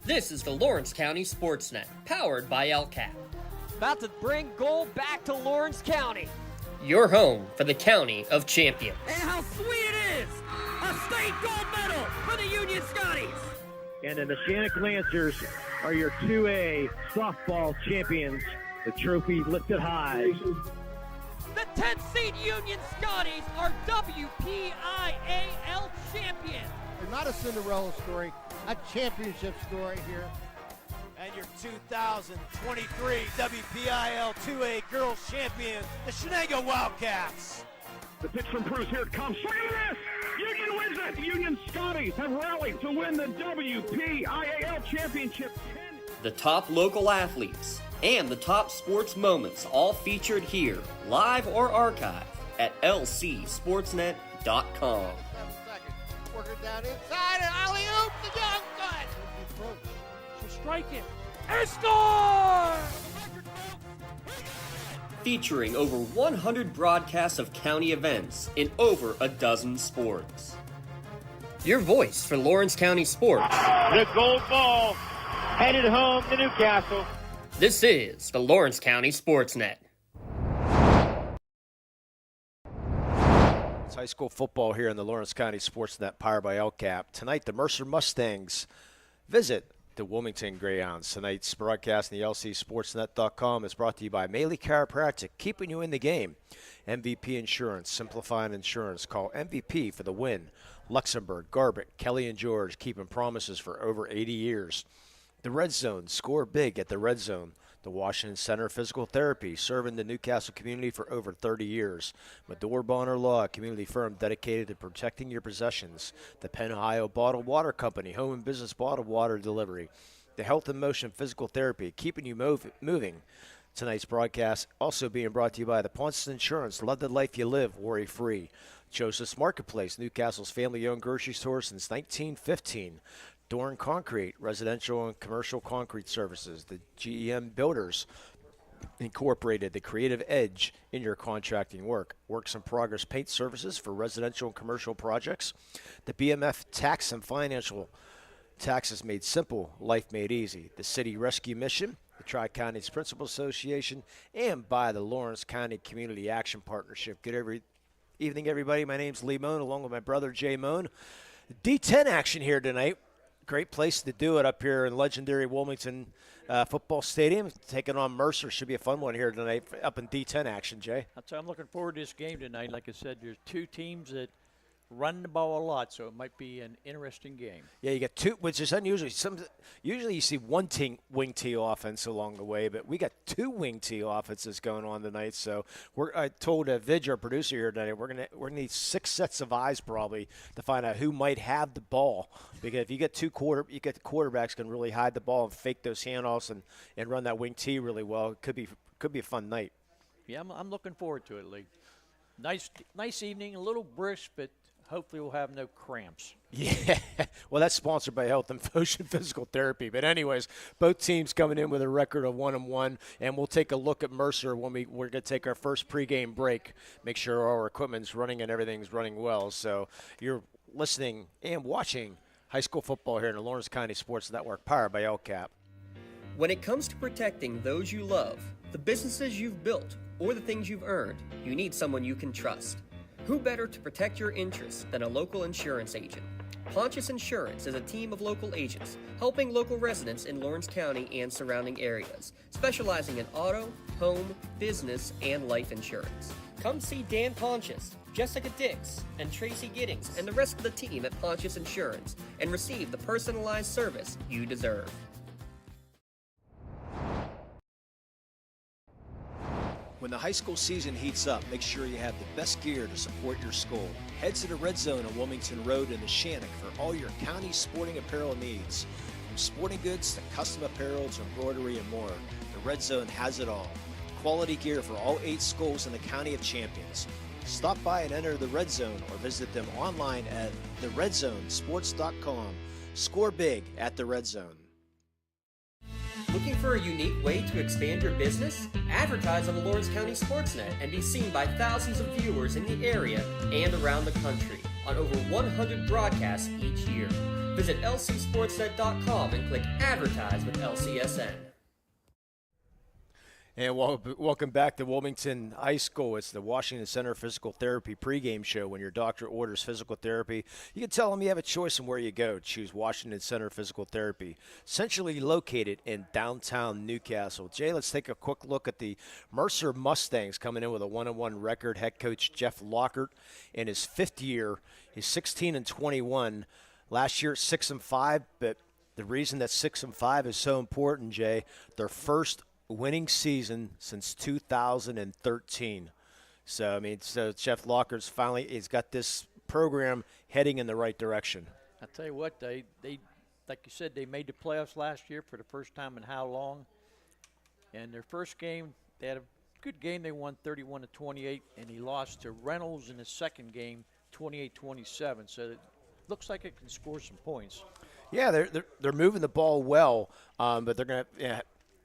This is the Lawrence County Sportsnet, powered by LCAP. About to bring gold back to Lawrence County. Your home for the County of Champions. And how sweet it is! A state gold medal for the Union Scotties! And then the Shannock Lancers are your 2A softball champions. The trophy lifted high. The 10th seed Union Scotties are WPIAL champions. They're not a Cinderella story, a championship story here. And your 2023 WPIL 2A Girls Champions, the Shenango Wildcats. The pitch from Bruce, here it comes. Swing and a miss! Union wins it! The Union Scotties have rallied to win the WPIAL Championship. The top local athletes and the top sports moments all featured here, live or archived at lcsportsnet.com. 7 seconds. Working down inside and alley-oop the young gun. She'll strike it and score! Featuring over 100 broadcasts of county events in over a dozen sports. Your voice for Lawrence County sports. The gold ball headed home to Newcastle. This is the Lawrence County Sportsnet. It's high school football here in the Lawrence County Sportsnet, powered by LCAP. Tonight, the Mercer Mustangs visit the Wilmington Greyhounds. Tonight's broadcast on the LCSportsnet.com is brought to you by Maley Chiropractic, keeping you in the game. MVP Insurance, simplifying insurance. Call MVP for the win. Luxembourg, Garbutt, Kelly and George, keeping promises for over 80 years. The Red Zone, score big at the Red Zone. The Washington Center Physical Therapy, serving the Newcastle community for over 30 years. Medore Bonner Law, a community firm dedicated to protecting your possessions. The Penn Ohio Bottled Water Company, home and business bottled water delivery. The Health in Motion Physical Therapy, keeping you moving. Tonight's broadcast also being brought to you by the Ponce Insurance. Love the life you live, worry-free. Joseph's Marketplace, Newcastle's family-owned grocery store since 1915. Dorn Concrete, residential and commercial concrete services. The GEM Builders Incorporated, the creative edge in your contracting work. Works in Progress Paint Services for residential and commercial projects. The BMF Tax and Financial Taxes Made Simple, Life Made Easy. The City Rescue Mission, the Tri-Counties Principal Association, and by the Lawrence County Community Action Partnership. Good evening, everybody. My name's Lee Moan, along with my brother Jay Moan. D10 action here tonight. Great place to do it up here in legendary Wilmington Football Stadium. Taking on Mercer. Should be a fun one here tonight up in D10 action, Jay. I'll tell you, I'm looking forward to this game tonight. Like I said, there's two teams that run the ball a lot, so it might be an interesting game. Yeah, you got two, which is unusual. Usually you see one wing tee offense along the way, but we got two wing tee offenses going on tonight. So I told Vidge, our producer here tonight, we're gonna need 6 sets of eyes probably to find out who might have the ball. Because if you get the quarterbacks can really hide the ball and fake those handoffs and run that wing tee really well. It could be a fun night. Yeah, I'm looking forward to it, Lee. Nice evening, a little brisk, but hopefully we'll have no cramps. Yeah, well, that's sponsored by Health and Motion Physical Therapy. But anyways, both teams coming in with a record of 1-1, and we'll take a look at Mercer when we're going to take our first pregame break, make sure our equipment's running and everything's running well. So you're listening and watching high school football here in the Lawrence County Sports Network, powered by LCAP. When it comes to protecting those you love, the businesses you've built, or the things you've earned, you need someone you can trust. Who better to protect your interests than a local insurance agent? Pontius Insurance is a team of local agents helping local residents in Lawrence County and surrounding areas, specializing in auto, home, business, and life insurance. Come see Dan Pontius, Jessica Dix, and Tracy Giddings, and the rest of the team at Pontius Insurance, and receive the personalized service you deserve. When the high school season heats up, make sure you have the best gear to support your school. Head to the Red Zone on Wilmington Road in the Shannock for all your county sporting apparel needs. From sporting goods to custom apparel to embroidery and more, the Red Zone has it all. Quality gear for all 8 schools in the County of Champions. Stop by and enter the Red Zone or visit them online at theredzonesports.com. Score big at the Red Zone. Looking for a unique way to expand your business? Advertise on the Lawrence County Sportsnet and be seen by thousands of viewers in the area and around the country on over 100 broadcasts each year. Visit lcsportsnet.com and click Advertise with LCSN. And welcome back to Wilmington High School. It's the Washington Center Physical Therapy pregame show. When your doctor orders physical therapy, you can tell them you have a choice in where you go. Choose Washington Center Physical Therapy, centrally located in downtown Newcastle. Jay, let's take a quick look at the Mercer Mustangs coming in with a 1-1 record. Head coach Jeff Lockhart in his fifth year. He's 16-21. Last year, 6-5. But the reason that 6-5 is so important, Jay, their first winning season since 2013. So Jeff Lockhart's he's got this program heading in the right direction. I tell you what, they like you said, they made the playoffs last year for the first time in how long? And their first game, they had a good game. They won 31-28, and he lost to Reynolds in the second game, 28-27. So it looks like it can score some points. Yeah, they're moving the ball well, but they're going to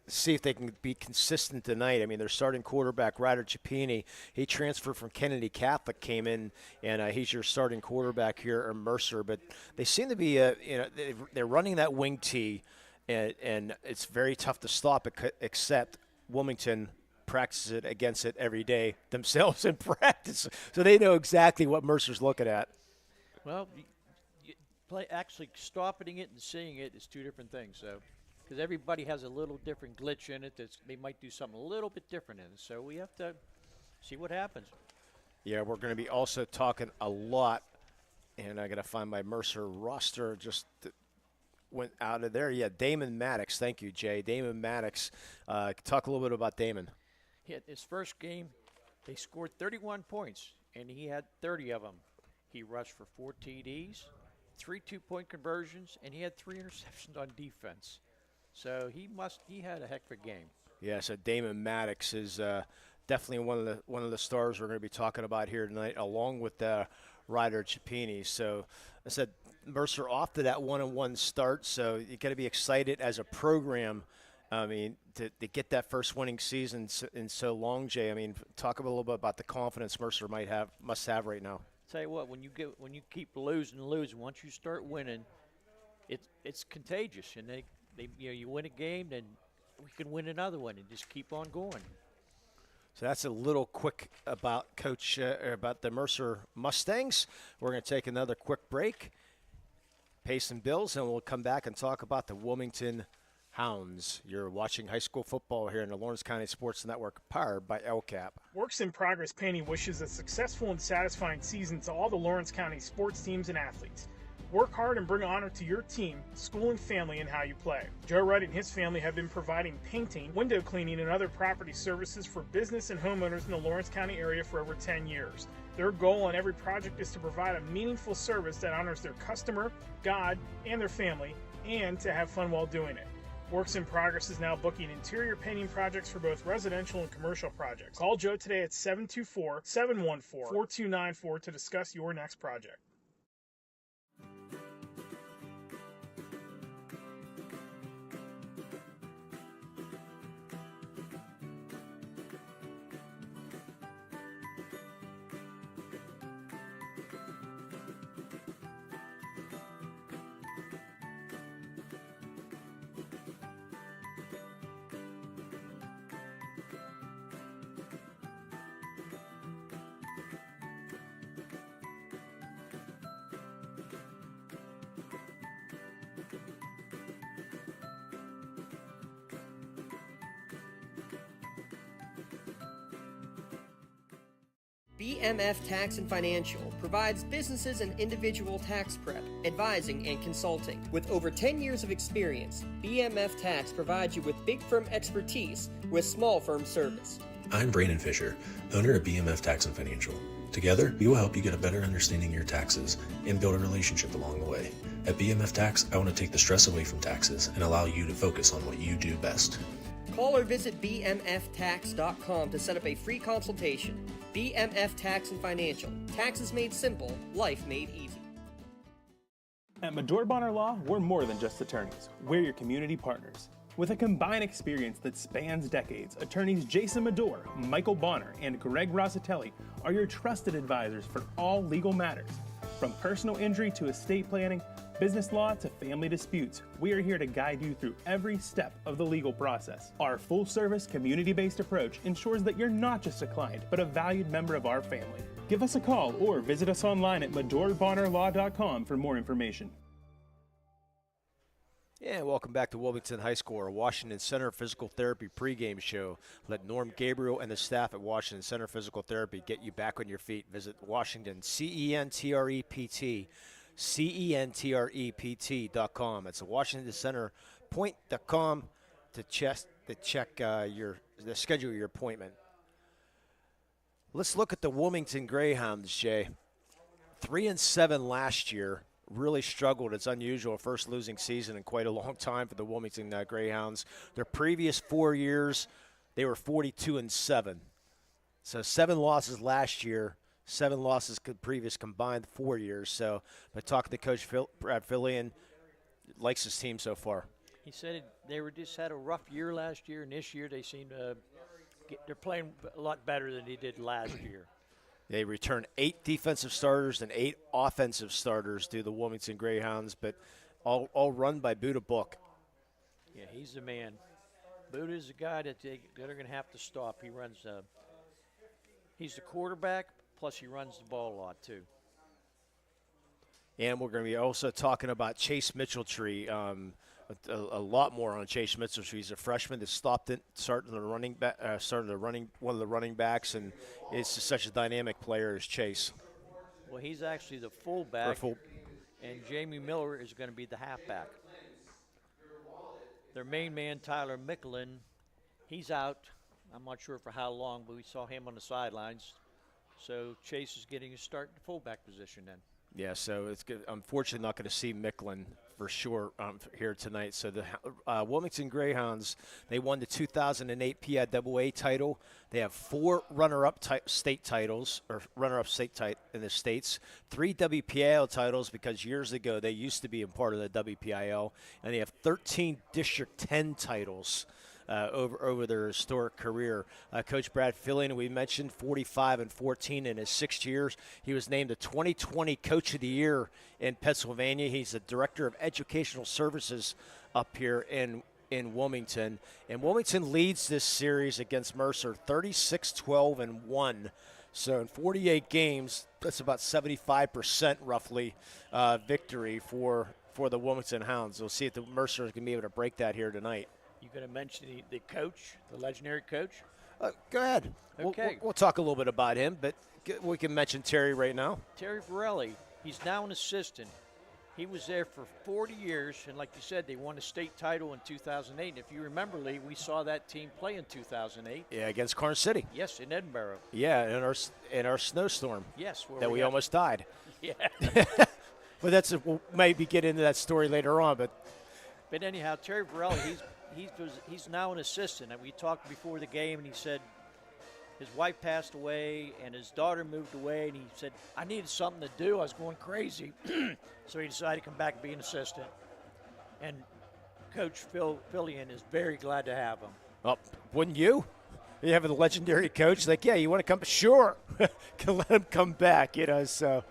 see if they can be consistent tonight. I mean, their starting quarterback, Ryder Chapini, he transferred from Kennedy Catholic, came in, and he's your starting quarterback here at Mercer. But they seem to be, they're running that wing tee, and it's very tough to stop it, except Wilmington practices it against it every day themselves in practice. So they know exactly what Mercer's looking at. Well, actually stopping it and seeing it is two different things. So, because everybody has a little different glitch in it, they might do something a little bit different in it. So we have to see what happens. Yeah, we're going to be also talking a lot, and I got to find my Mercer roster. Just went out of there. Yeah, Damon Maddox. Thank you, Jay. Damon Maddox. Talk a little bit about Damon. He had his first game, they scored 31 points, and he had 30 of them. He rushed for 4 TDs, 3 2-point conversions, and he had 3 interceptions on defense. So he had a heck of a game. Yeah, so Damon Maddox is definitely one of the stars we're going to be talking about here tonight, along with Ryder Chapini. So I said Mercer off to that 1-1 start, so you got to be excited as a program. I mean, to get that first winning season in so long, Jay. I mean, talk a little bit about the confidence Mercer must have right now. Tell you what, when you keep losing, once you start winning, it's contagious, and you win a game, then we can win another one, and just keep on going. So that's a little quick about about the Mercer Mustangs. We're going to take another quick break, pay some bills, and we'll come back and talk about the Wilmington Hounds. You're watching high school football here in the Lawrence County Sports Network, powered by LCAP. Works in Progress Painting wishes a successful and satisfying season to all the Lawrence County sports teams and athletes. Work hard and bring honor to your team, school, and family in how you play. Joe Wright and his family have been providing painting, window cleaning, and other property services for business and homeowners in the Lawrence County area for over 10 years. Their goal on every project is to provide a meaningful service that honors their customer, God, and their family, and to have fun while doing it. Works in Progress is now booking interior painting projects for both residential and commercial projects. Call Joe today at 724-714-4294 to discuss your next project. BMF Tax and Financial provides businesses and individual tax prep, advising, and consulting. With over 10 years of experience, BMF Tax provides you with big firm expertise with small firm service. I'm Brandon Fisher, owner of BMF Tax and Financial. Together, we will help you get a better understanding of your taxes and build a relationship along the way. At BMF Tax, I want to take the stress away from taxes and allow you to focus on what you do best. Call or visit bmftax.com to set up a free consultation. BMF Tax and Financial. Taxes made simple, life made easy. At Medore Bonner Law, we're more than just attorneys. We're your community partners. With a combined experience that spans decades, attorneys Jason Medore, Michael Bonner, and Greg Rossitelli are your trusted advisors for all legal matters. From personal injury to estate planning, business law to family disputes, we are here to guide you through every step of the legal process. Our full-service, community-based approach ensures that you're not just a client, but a valued member of our family. Give us a call or visit us online at MadorBonnerLaw.com for more information. And welcome back to Wilmington High School, our Washington Center Physical Therapy pregame show. Let Norm Gabriel and the staff at Washington Center Physical Therapy get you back on your feet. Visit Washington, CENTREPT, CENTREPT.com. It's a Washington Center Point.com to schedule your appointment. Let's look at the Wilmington Greyhounds, Jay. 3-7 last year. Really struggled. It's unusual. First losing season in quite a long time for the Wilmington Greyhounds. Their previous 4 years, they were 42-7. So 7 losses last year, 7 losses previous combined 4 years. So, but talking to Coach Brad Fillion, likes his team so far. He said they just had a rough year last year, and this year they seem to they're playing a lot better than they did last year. They returned 8 defensive starters and 8 offensive starters to the Wilmington Greyhounds, but all run by Buddha Book. Yeah, he's the man. Buddha is the guy that they're going to have to stop. He runs. He's the quarterback, plus he runs the ball a lot too. And we're going to be also talking about Chase Mitchelltree. A lot more on Chase Mitchelltree. He's a freshman that starting the running one of the running backs, and is such a dynamic player as Chase. Well, he's actually the fullback, and Jamie Miller is going to be the halfback. Their main man, Tyler Micklin, he's out. I'm not sure for how long, but we saw him on the sidelines. So Chase is getting a start in the fullback position then. Yeah, so it's good. Unfortunately not going to see Micklin for sure here tonight. So the Wilmington Greyhounds, they won the 2008 PIAA title. They have 4 runner-up state titles, or runner-up state in the states, 3 WPIAL titles because years ago they used to be a part of the WPIAL, and they have 13 District 10 titles. Over their historic career. Coach Brad Fillion, we mentioned 45-14 in his 6 years. He was named the 2020 Coach of the Year in Pennsylvania. He's the Director of Educational Services up here in Wilmington. And Wilmington leads this series against Mercer 36-12-1. So in 48 games, that's about 75% roughly victory for the Wilmington Hounds. We'll see if the Mercer is going to be able to break that here tonight. You going to mention the coach, the legendary coach? Go ahead. Okay. We'll talk a little bit about him, but we can mention Terry right now. Terry Varelli, he's now an assistant. He was there for 40 years, and like you said, they won a state title in 2008. And if you remember, Lee, we saw that team play in 2008. Yeah, against Carson City. Yes, in Edinburgh. Yeah, in our snowstorm. Yes, that we almost died. Yeah. But we'll maybe get into that story later on. But anyhow, Terry Varelli, he's now an assistant. And we talked before the game, and he said his wife passed away and his daughter moved away, and he said, I needed something to do. I was going crazy. So he decided to come back and be an assistant. And Coach Fillion is very glad to have him. Well, wouldn't you? You have a legendary coach. Like, yeah, you want to come? Sure. Can let him come back, So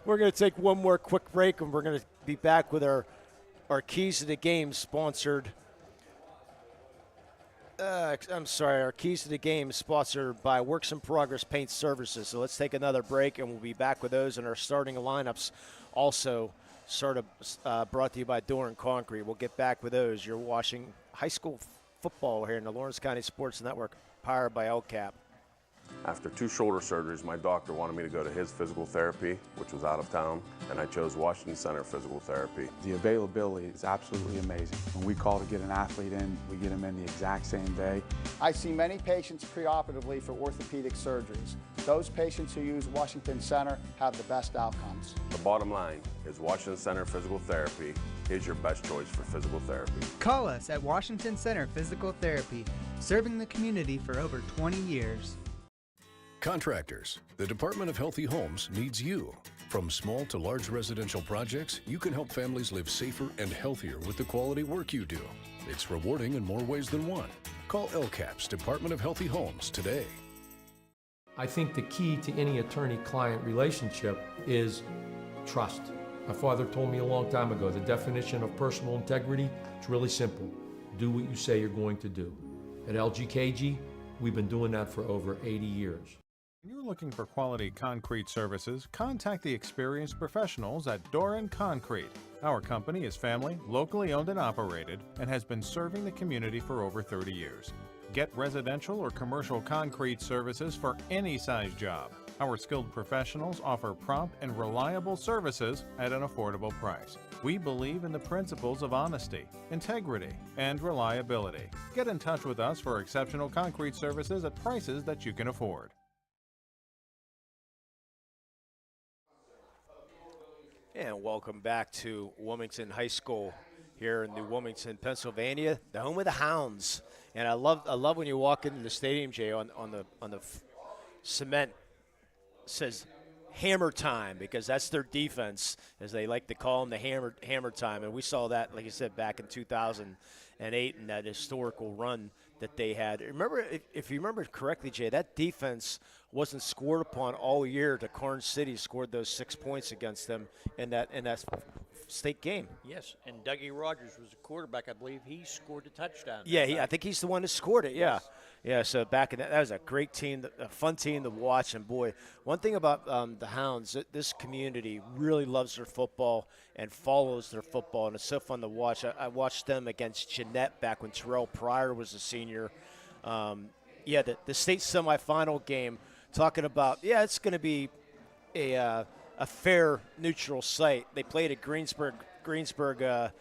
we're going to take one more quick break, and we're going to be back with our Keys to the Game sponsored. Our Keys to the Game sponsored by Works in Progress Paint Services. So let's take another break, and we'll be back with those in our starting lineups. Also, brought to you by Doran Concrete. We'll get back with those. You're watching high school football here in the Lawrence County Sports Network, powered by LCAP. After 2 shoulder surgeries, my doctor wanted me to go to his physical therapy, which was out of town, and I chose Washington Center Physical Therapy. The availability is absolutely amazing. When we call to get an athlete in, we get them in the exact same day. I see many patients preoperatively for orthopedic surgeries. Those patients who use Washington Center have the best outcomes. The bottom line is Washington Center Physical Therapy is your best choice for physical therapy. Call us at Washington Center Physical Therapy, serving the community for over 20 years. Contractors, the Department of Healthy Homes needs you. From small to large residential projects, you can help families live safer and healthier with the quality work you do. It's rewarding in more ways than one. Call LCAP's Department of Healthy Homes today. I think the key to any attorney-client relationship is trust. My father told me a long time ago, the definition of personal integrity, it's really simple. Do what you say you're going to do. At LGKG, we've been doing that for over 80 years. When you're looking for quality concrete services, contact the experienced professionals at Doran Concrete. Our company is family, locally owned and operated, and has been serving the community for over 30 years. Get residential or commercial concrete services for any size job. Our skilled professionals offer prompt and reliable services at an affordable price. We believe in the principles of honesty, integrity, and reliability. Get in touch with us for exceptional concrete services at prices that you can afford. And welcome back to Wilmington High School here in New Wilmington, Pennsylvania, the home of the Hounds. And I love when you walk into the stadium, Jay, on the cement says hammer time, because that's their defense, as they like to call them, the hammer time. And we saw that, like you said, back in 2008 in that historical run that they had. Remember, if you remember correctly, Jay, that defense wasn't scored upon all year. To Karn City scored those 6 points against them in that state game. Yes, and Dougie Rogers was the quarterback. I believe he scored the touchdown. Yeah, I think he's the one that scored it. Yeah. Yes. Yeah, so back in that was a great team, a fun team to watch. And boy, one thing about the Hounds, this community really loves their football and follows their football, and it's so fun to watch. I watched them against Jeanette back when Terrell Pryor was a senior. The state semifinal game, talking about, it's going to be a fair, neutral site. They played at Greensburg at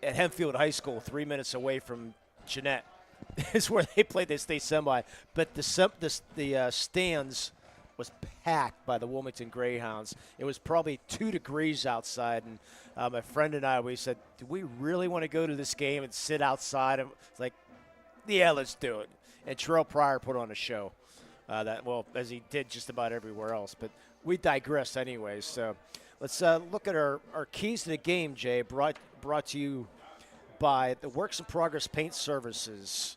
Hempfield High School, 3 minutes away from Jeanette. Is where they played the state semi, but the stands was packed by the Wilmington Greyhounds. It was probably 2 degrees outside, and my friend and we said, do we really want to go to this game and sit outside? And it's like, yeah, let's do it. And Terrell Pryor put on a show, as he did just about everywhere else. But we digress anyways. So let's look at our keys to the game, Jay, brought to you by the Works in Progress Paint Services.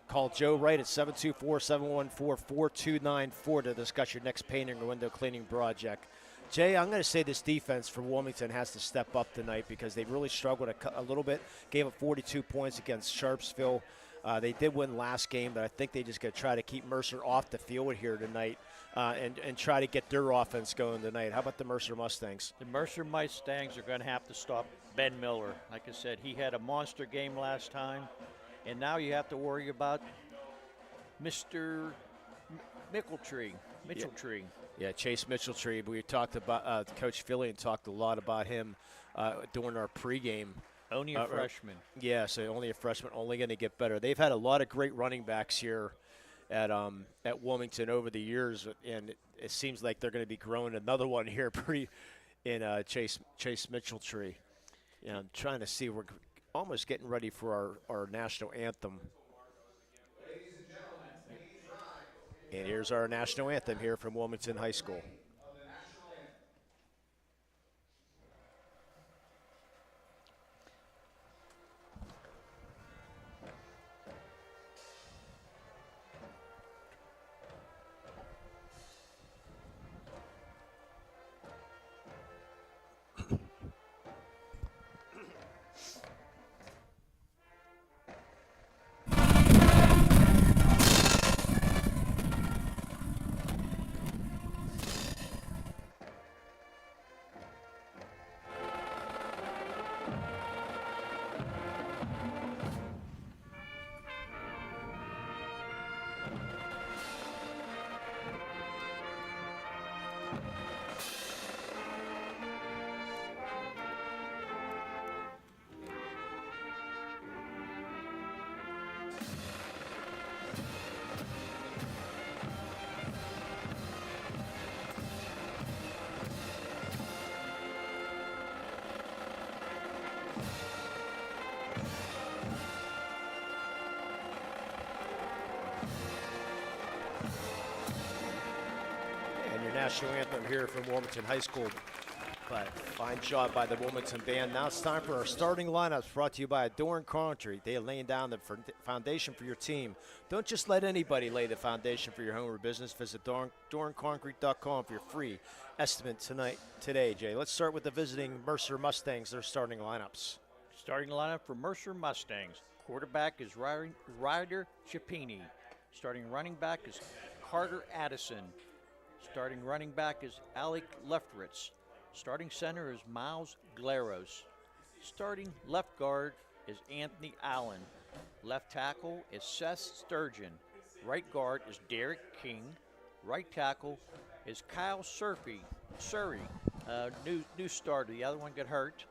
Call Joe Wright at 724-714-4294 to discuss your next painting or window cleaning project. Jay, I'm going to say this defense for Wilmington has to step up tonight, because they really struggled a little bit. Gave up 42 points against Sharpsville. They did win last game, but I think they just got to try to keep Mercer off the field here tonight and try to get their offense going tonight. How about the Mercer Mustangs? The Mercer Mustangs are going to have to stop Ben Miller. Like I said, he had a monster game last time, and now you have to worry about Mr. Micheltree. Yeah, Chase Micheltree. We talked about Coach Fillion talked a lot about him during our pregame. Only a freshman. Yeah, so only a freshman, only going to get better. They've had a lot of great running backs here at Wilmington over the years, and it seems like they're going to be growing another one here in Chase Micheltree. Yeah, I'm trying to see. We're almost getting ready for our national anthem. And here's our national anthem here from Wilmington High School. National anthem here from Wilmington High School, Fine job by the Wilmington band. Now it's time for our starting lineups, brought to you by Doran Concrete. They are laying down the foundation for your team. Don't just let anybody lay the foundation for your home or business. Visit DoranConcrete.com for your free estimate today, Jay. Let's start with the visiting Mercer Mustangs, their starting lineups. Starting lineup for Mercer Mustangs. Quarterback is Ryder Chapini. Starting running back is Carter Addison. Starting running back is Alec Lefritz. Starting center is Miles Glaros. Starting left guard is Anthony Allen. Left tackle is Seth Sturgeon. Right guard is Derek King. Right tackle is Kyle Surrey. New starter. The other one got hurt.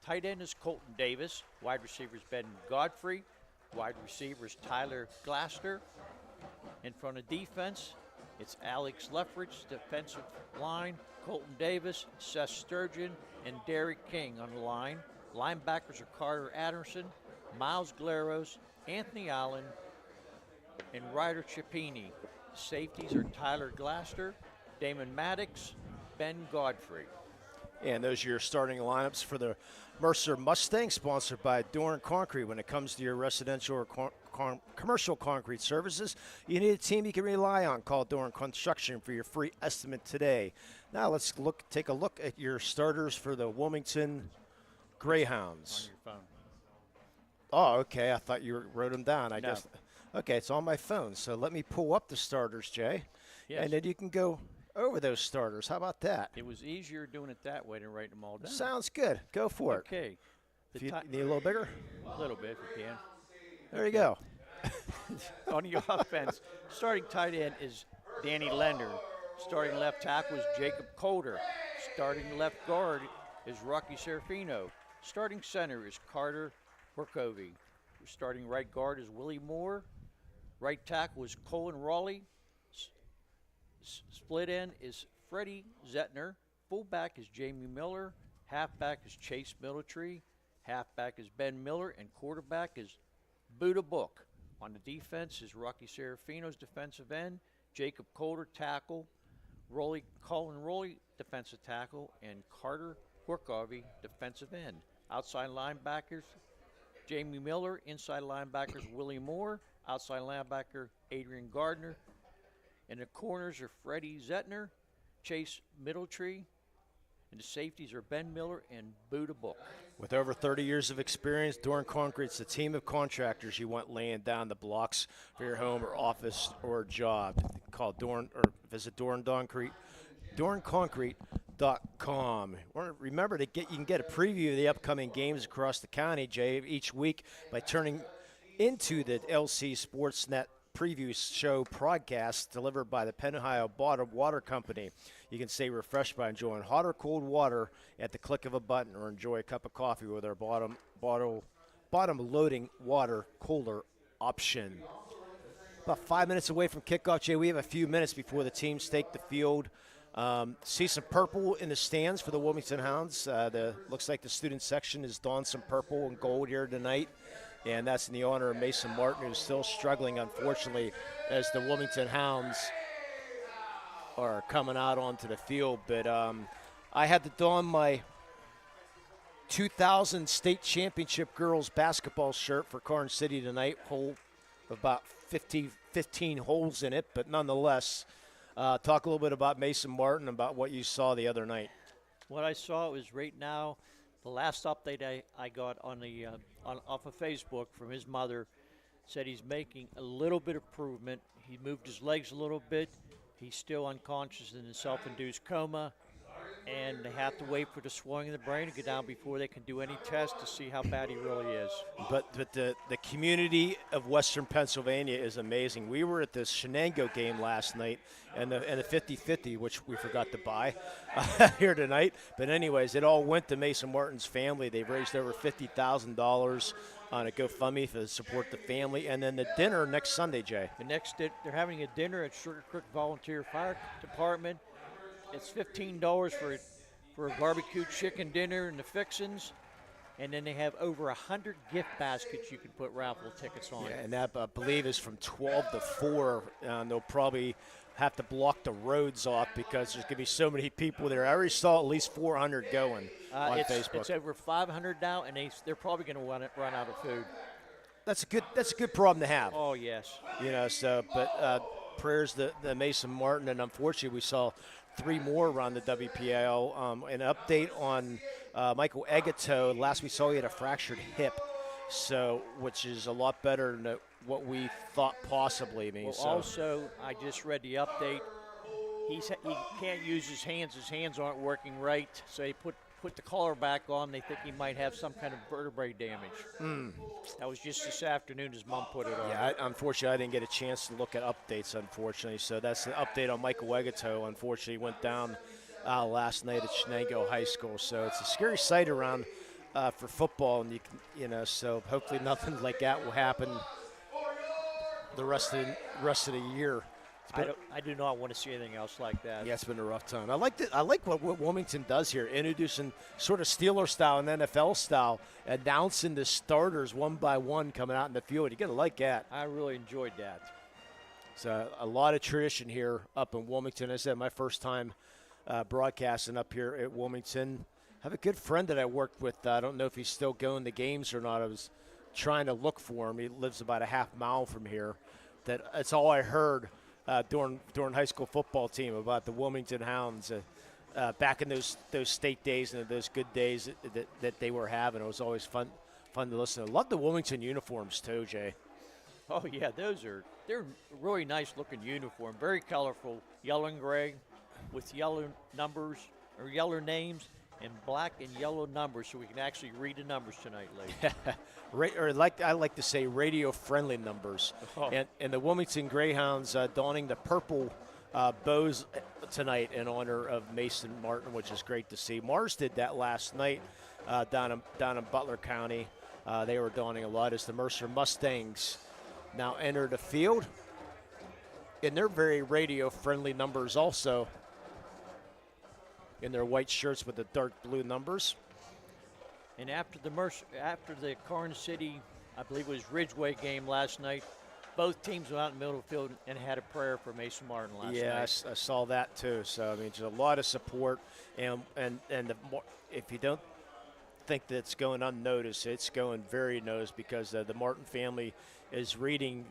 Tight end is Colton Davis. Wide receiver is Ben Godfrey. Wide receiver is Tyler Glaster. In front of defense, it's Alex Lefritz. Defensive line, Colton Davis, Seth Sturgeon, and Derek King on the line. Linebackers are Carter Anderson, Miles Glaros, Anthony Allen, and Ryder Chapini. Safeties are Tyler Glaster, Damon Maddox, Ben Godfrey. And those are your starting lineups for the Mercer Mustangs, sponsored by Doran Concrete. When it comes to your residential or commercial concrete services, you need a team you can rely on. Call Doran Construction for your free estimate today. Now let's take a look at your starters for the Wilmington Greyhounds. On your phone. Oh, okay. I thought you wrote them down. No. Guess. Okay, it's on my phone. So let me pull up the starters, Jay. Yes. And then you can go over those starters. How about that? It was easier doing it that way than writing them all down. Sounds good. Go for it. Okay. If you need a little bigger? A little bit if you can. There you go. On your offense, starting tight end is Danny Lender. Starting left tackle is Jacob Coulter. Starting left guard is Rocky Serafino. Starting center is Carter Workovy. Starting right guard is Willie Moore. Right tackle is Colin Raleigh. Split end is Freddie Zettner. Fullback is Jamie Miller. Halfback is Chase Middletree. Halfback is Ben Miller. And quarterback is Buddha Book. On the defense is Rocky Serafino's defensive end. Jacob Coulter, tackle. Colin Raleigh, defensive tackle. And Carter Workovy, defensive end. Outside linebackers, Jamie Miller. Inside linebackers, Willie Moore. Outside linebacker, Adrian Gardner. And the corners are Freddie Zettner, Chase Middletree, and the safeties are Ben Miller and Buddha Book. With over 30 years of experience, Doran Concrete's a team of contractors you want laying down the blocks for your home or office or job. Call Doran or visit Doran Concrete, DoranConcrete.com. Remember you can get a preview of the upcoming games across the county, Jay, each week by turning into the LC Sportsnet preview show podcast delivered by the Penn Ohio Bottled Water Company. You can stay refreshed by enjoying hot or cold water at the click of a button, or enjoy a cup of coffee with our bottom loading water cooler option. About 5 minutes away from kickoff, Jay. We have a few minutes before the teams take the field. See some purple in the stands for the Wilmington Hounds. Looks like the student section has donned some purple and gold here tonight. And that's in the honor of Mason Martin, who's still struggling, unfortunately, as the Wilmington Hounds are coming out onto the field. But I had to don my 2000 state championship girls basketball shirt for Karn City tonight. Hole about 15 holes in it, but nonetheless, talk a little bit about Mason Martin, about what you saw the other night. What I saw was right now, the last update I got on the off of Facebook from his mother said he's making a little bit of improvement. He moved his legs a little bit. He's still unconscious in a self-induced coma, and they have to wait for the swelling of the brain to go down before they can do any test to see how bad he really is. But the community of Western Pennsylvania is amazing. We were at the Shenango game last night, and the 50-50, which we forgot to buy here tonight. But anyways, it all went to Mason Martin's family. They've raised over $50,000 on a GoFundMe to support the family. And then the dinner next Sunday, Jay. They're having a dinner at Sugar Creek Volunteer Fire Department. It's $15 for a barbecue chicken dinner and the fixins. And then they have over 100 gift baskets you can put raffle tickets on. Yeah, and that, I believe, is from 12 to 4. They'll probably have to block the roads off because there's going to be so many people there. I already saw at least 400 going on Facebook. It's over 500 now, and they're probably going to run out of food. That's a good problem to have. Oh, yes. But prayers to Mason Martin, and unfortunately we saw 3 more around the WPIL. An update on Michael Egato. Last we saw he had a fractured hip, which is a lot better than what we thought possibly. Also, I just read the update. He can't use his hands. His hands aren't working right, so he put the collar back on. They think he might have some kind of vertebrae damage. That was just this afternoon. His mom put it on. Yeah, unfortunately, I didn't get a chance to look at updates, unfortunately. So that's an update on Michael Egato. Unfortunately, he went down last night at Shenango High School. So it's a scary sight around for football, and so hopefully nothing like that will happen the rest of the year. I do not want to see anything else like that. Yeah, it's been a rough time. I like what Wilmington does here, introducing sort of Steeler style and NFL style, announcing the starters one by one coming out in the field. You got to like that. I really enjoyed that. So a lot of tradition here up in Wilmington. I said my first time broadcasting up here at Wilmington. I have a good friend that I worked with. I don't know if he's still going to games or not. I was trying to look for him. He lives about a half mile from here. That's all I heard during high school football team about the Wilmington Hounds back in those state days and those good days that they were having. It was always fun to listen to. I love the Wilmington uniforms too, Jay. Oh yeah, they're really nice looking uniform, very colorful, yellow and gray, with yellow numbers or yellow names and black and yellow numbers, so we can actually read the numbers tonight, ladies. I like to say radio-friendly numbers. Oh. And the Wilmington Greyhounds donning the purple bows tonight in honor of Mason Martin, which is great to see. Mars did that last night down in Butler County. They were donning a lot as the Mercer Mustangs now enter the field. And they're very radio-friendly numbers also, in their white shirts with the dark blue numbers. And after the Carn City, I believe it was Ridgeway game last night, both teams went out in the middle of the field and had a prayer for Mason Martin last night. Yeah, I saw that too. So I mean, there's a lot of support, and if you don't think that's going unnoticed, it's going very noticed because the Martin family is reading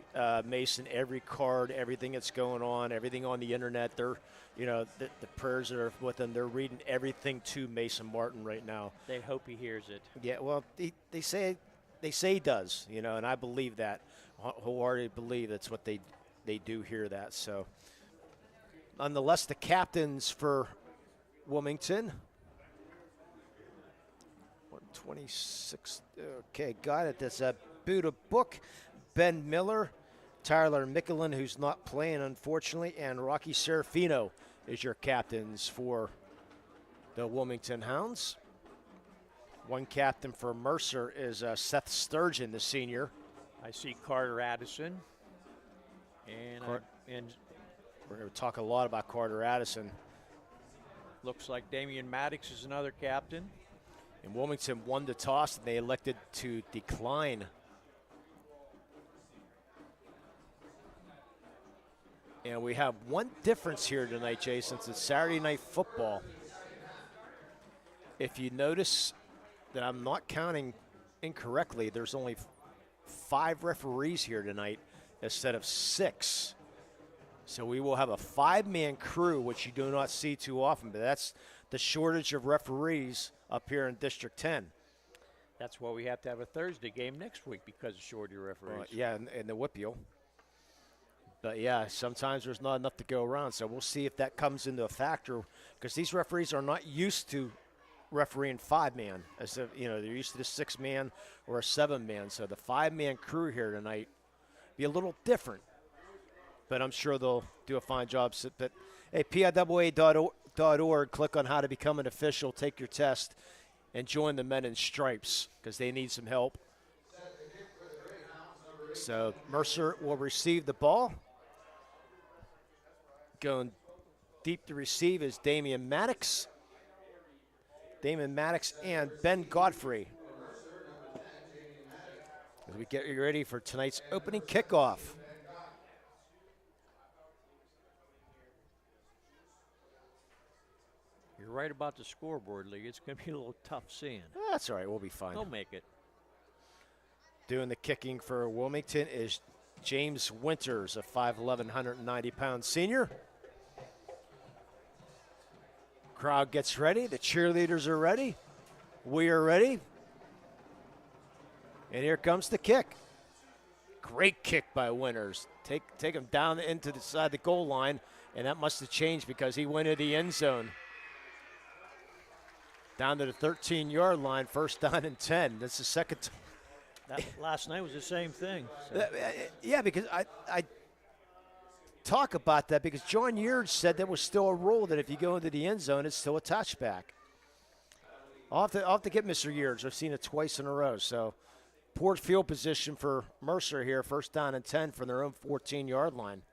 Mason every card, everything that's going on, everything on the internet. They're, the prayers that are with them. They're reading everything to Mason Martin right now. They hope he hears it. Yeah, well, they say he does, and I believe that. Wholeheartedly believe that's what they do hear that. So, nonetheless, the captains for Wilmington. 126. Okay, got it. That's a Buddha Book. Ben Miller, Tyler Mickelin, who's not playing, unfortunately, and Rocky Serafino is your captains for the Wilmington Hounds. One captain for Mercer is Seth Sturgeon, the senior. I see Carter Addison. And we're going to talk a lot about Carter Addison. Looks like Damian Maddox is another captain. And Wilmington won the toss, and they elected to decline. And we have one difference here tonight, Jay, since it's Saturday night football. If you notice that I'm not counting incorrectly, there's only 5 referees here tonight instead of 6. So we will have a 5-man crew, which you do not see too often, but that's the shortage of referees up here in District 10. That's why we have to have a Thursday game next week because of shortage of referees. Yeah, and the Whippeal. But, yeah, sometimes there's not enough to go around. So we'll see if that comes into a factor because these referees are not used to refereeing 5-man. As if, they're used to the 6-man or a 7-man. So the 5-man crew here tonight be a little different. But I'm sure they'll do a fine job. But, hey, PIAA.org, click on how to become an official, take your test, and join the Men in Stripes because they need some help. So Mercer will receive the ball. Going deep to receive is Damian Maddox. Damian Maddox and Ben Godfrey. As we get ready for tonight's opening kickoff. right about the scoreboard, Lee. It's going to be a little tough seeing. That's all right. We'll be fine. They'll make it. Doing the kicking for Wilmington is James Winters, a 5'11", 190-pound senior. Crowd gets ready. The cheerleaders are ready. We are ready. And here comes the kick. Great kick by Winters. Take him down into the side of the goal line, and that must have changed because he went into the end zone. Down to the 13-yard line, first down and 10. That's the second time. That last night was the same thing. So. Yeah, because I talk about that because John Yeard said there was still a rule that if you go into the end zone, it's still a touchback. I'll have to get Mr. Yeards. I've seen it twice in a row. So poor field position for Mercer here, first down and 10 from their own 14-yard line.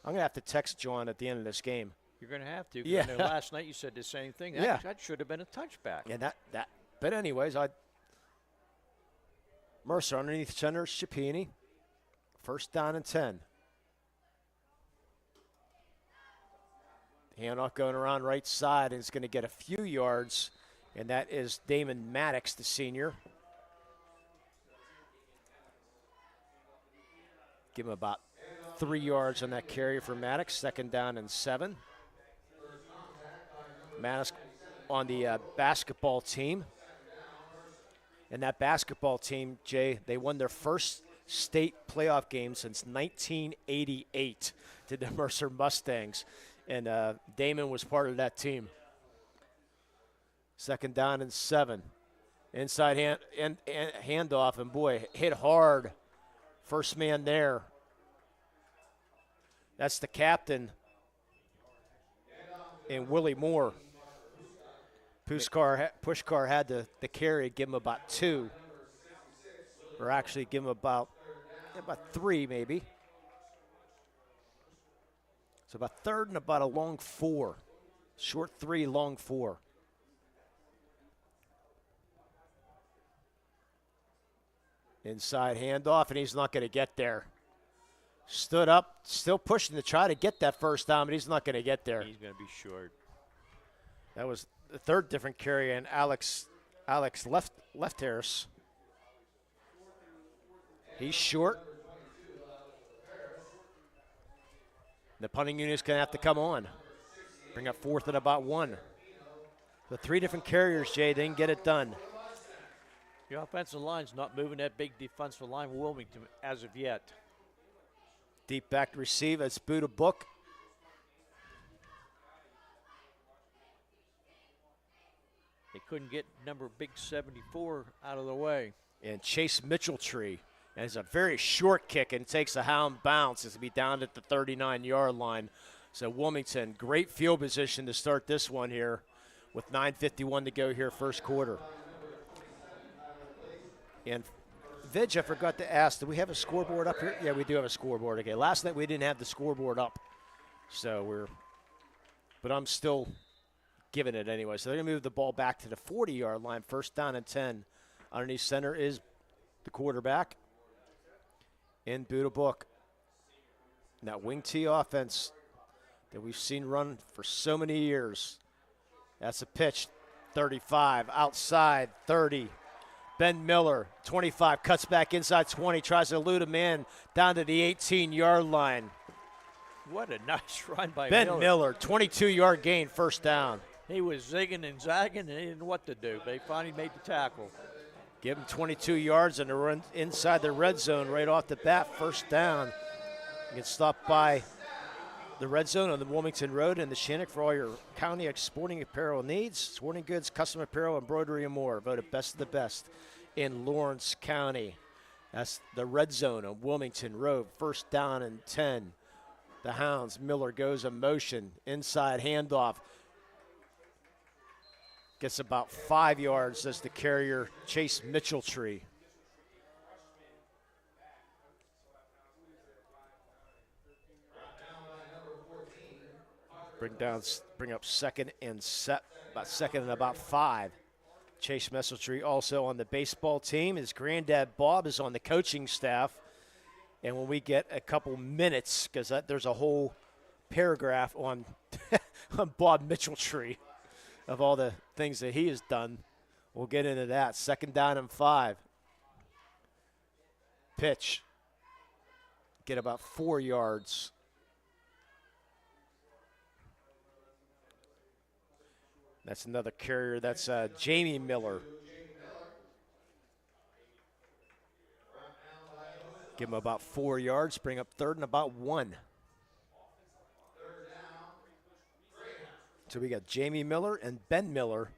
I'm going to have to text John at the end of this game. You're going to have to. Yeah. Last night you said the same thing. That should have been a touchback. Yeah, that. But anyways, Mercer underneath center, Schipini. First down and 10. Handoff going around right side, and it's going to get a few yards, and that is Damon Maddox, the senior. Give him about 3 yards on that carry for Maddox, second down and 7. Maddox on the basketball team. And that basketball team, Jay, they won their first state playoff game since 1988 to the Mercer Mustangs. And Damon was part of that team. Second down and 7. Inside handoff, and boy, hit hard. First man there. That's the captain. And Willie Moore. Pushkar had the carry, give him about 2. Or actually give him about 3 maybe. So about 3rd and about a long 4. Short 3, long 4. Inside handoff, and he's not going to get there. Stood up, still pushing to try to get that first down, but he's not going to get there. He's going to be short. That was the 3rd different carry, and Alex left Harris. He's short. The punting unit's going to have to come on. Bring up 4th and about 1. The 3 different carriers, Jay, they didn't get it done. The offensive line's not moving that big defensive line with Wilmington as of yet. Deep back to receive. It's Buddha Book. They couldn't get number big 74 out of the way. And Chase Mitchelltree. And it's a very short kick and takes a hound bounce. It's going to be down at the 39-yard line. So Wilmington, great field position to start this one here with 9:51 to go here first quarter. And Vidge, I forgot to ask, do we have a scoreboard up here? Yeah, we do have a scoreboard. Okay, last night we didn't have the scoreboard up. But I'm still giving it anyway. So they're going to move the ball back to the 40-yard line, first down and 10. Underneath center is the quarterback. In Buddha Book. And that wing T offense that we've seen run for so many years. That's a pitch. 35, outside, 30. Ben Miller, 25, cuts back inside 20, tries to elude a man down to the 18-yard line. What a nice run by Ben Miller, 22-yard gain, first down. He was zigging and zagging, and he didn't know what to do. They finally made the tackle. Give him 22 yards and a run inside the red zone right off the bat, first down. You can stop by the red zone on the Wilmington Road and the Shinnick for all your county sporting apparel needs. Sporting goods, custom apparel, embroidery, and more. Voted best of the best in Lawrence County. That's the red zone on Wilmington Road, first down and 10. The Hounds, Miller goes in motion, inside handoff. Gets about 5 yards as the carrier, Chase Mitchelltree. Bring up second and about 5. Chase Mitchelltree also on the baseball team. His granddad Bob is on the coaching staff. And when we get a couple minutes, because there's a whole paragraph on, on Bob Mitchelltree. of all the things that he has done. We'll get into that. 2nd down and 5. Pitch. Get about 4 yards. That's another carrier. That's Jamie Miller. Give him about 4 yards. Bring up 3rd and about 1. So we got Jamie Miller and Ben Miller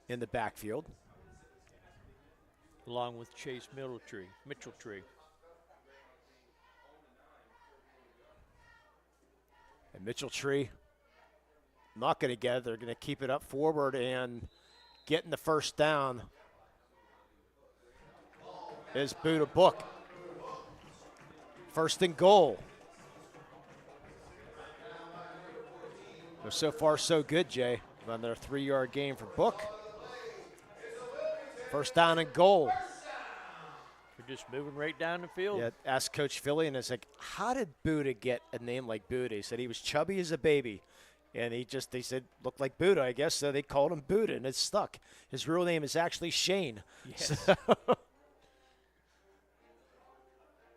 in the backfield. Along with Chase Mitchell-Tree. And Mitchell-Tree not going to get it. They're going to keep it up forward and getting the 1st down is Buddha Book. 1st and goal. So far, so good, Jay, on their 3-yard gain for Book. 1st down and goal. We're just moving right down the field. Yeah, asked Coach Philly, and it's like, how did Buddha get a name like Buddha? He said he was chubby as a baby, and they said, looked like Buddha, I guess, so they called him Buddha, and it stuck. His real name is actually Shane. Yes. So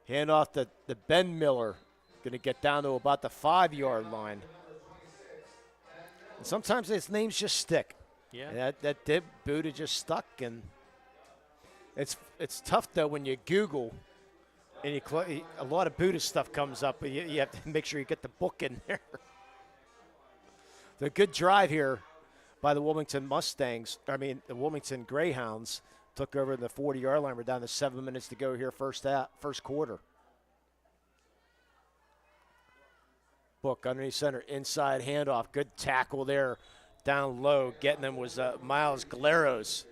hand off to Ben Miller. Going to get down to about the 5-yard line. And sometimes his names just stick. Yeah. And that did. Buddha just stuck. And it's tough, though, when you Google and a lot of Buddha stuff comes up. But you have to make sure you get the book in there. The good drive here by the Wilmington Greyhounds. Took over the 40-yard line. We're down to 7 minutes to go here, first quarter. Book underneath center, inside handoff. Good tackle there, down low. Getting them was Miles Galeros.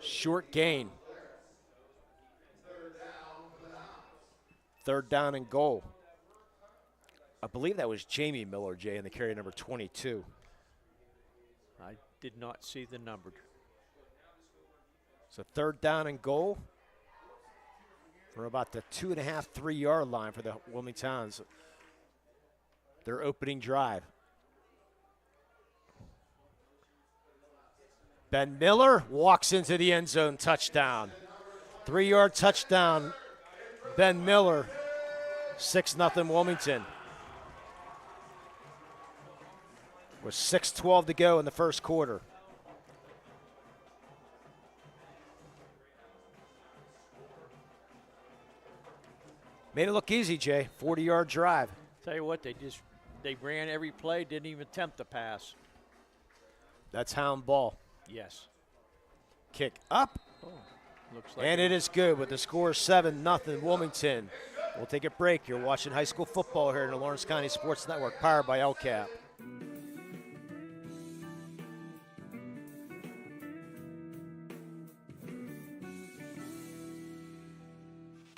Short gain. 3rd down and goal. I believe that was Jamie Miller, Jay, in the carry number 22. I did not see the numbered. So 3rd down and goal from about the 2.5, 3-yard line for the Wilmingtons. Their opening drive. Ben Miller walks into the end zone, touchdown. 3-yard touchdown, Ben Miller, 6-0 Wilmington. With 6:12 to go in the first quarter. Made it look easy, Jay. 40-yard drive. Tell you what, they ran every play, didn't even attempt to pass. That's Hound ball. Yes. Kick up. Oh, looks like and it is good with the score 7-0 Wilmington. We'll take a break. You're watching high school football here in the Lawrence County Sports Network, powered by LCAP.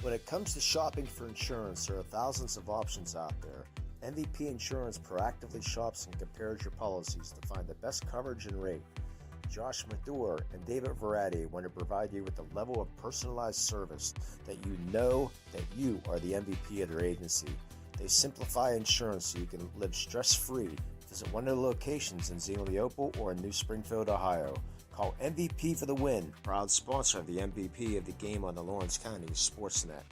When it comes to shopping for insurance, there are thousands of options out there. MVP Insurance proactively shops and compares your policies to find the best coverage and rate. Josh Mathur and David Verratti want to provide you with the level of personalized service that you know that you are the MVP of their agency. They simplify insurance so you can live stress-free. Visit one of the locations in Zeno Leopold or in New Springfield, Ohio. Call MVP for the win. Proud sponsor of the MVP of the game on the Lawrence County Sportsnet.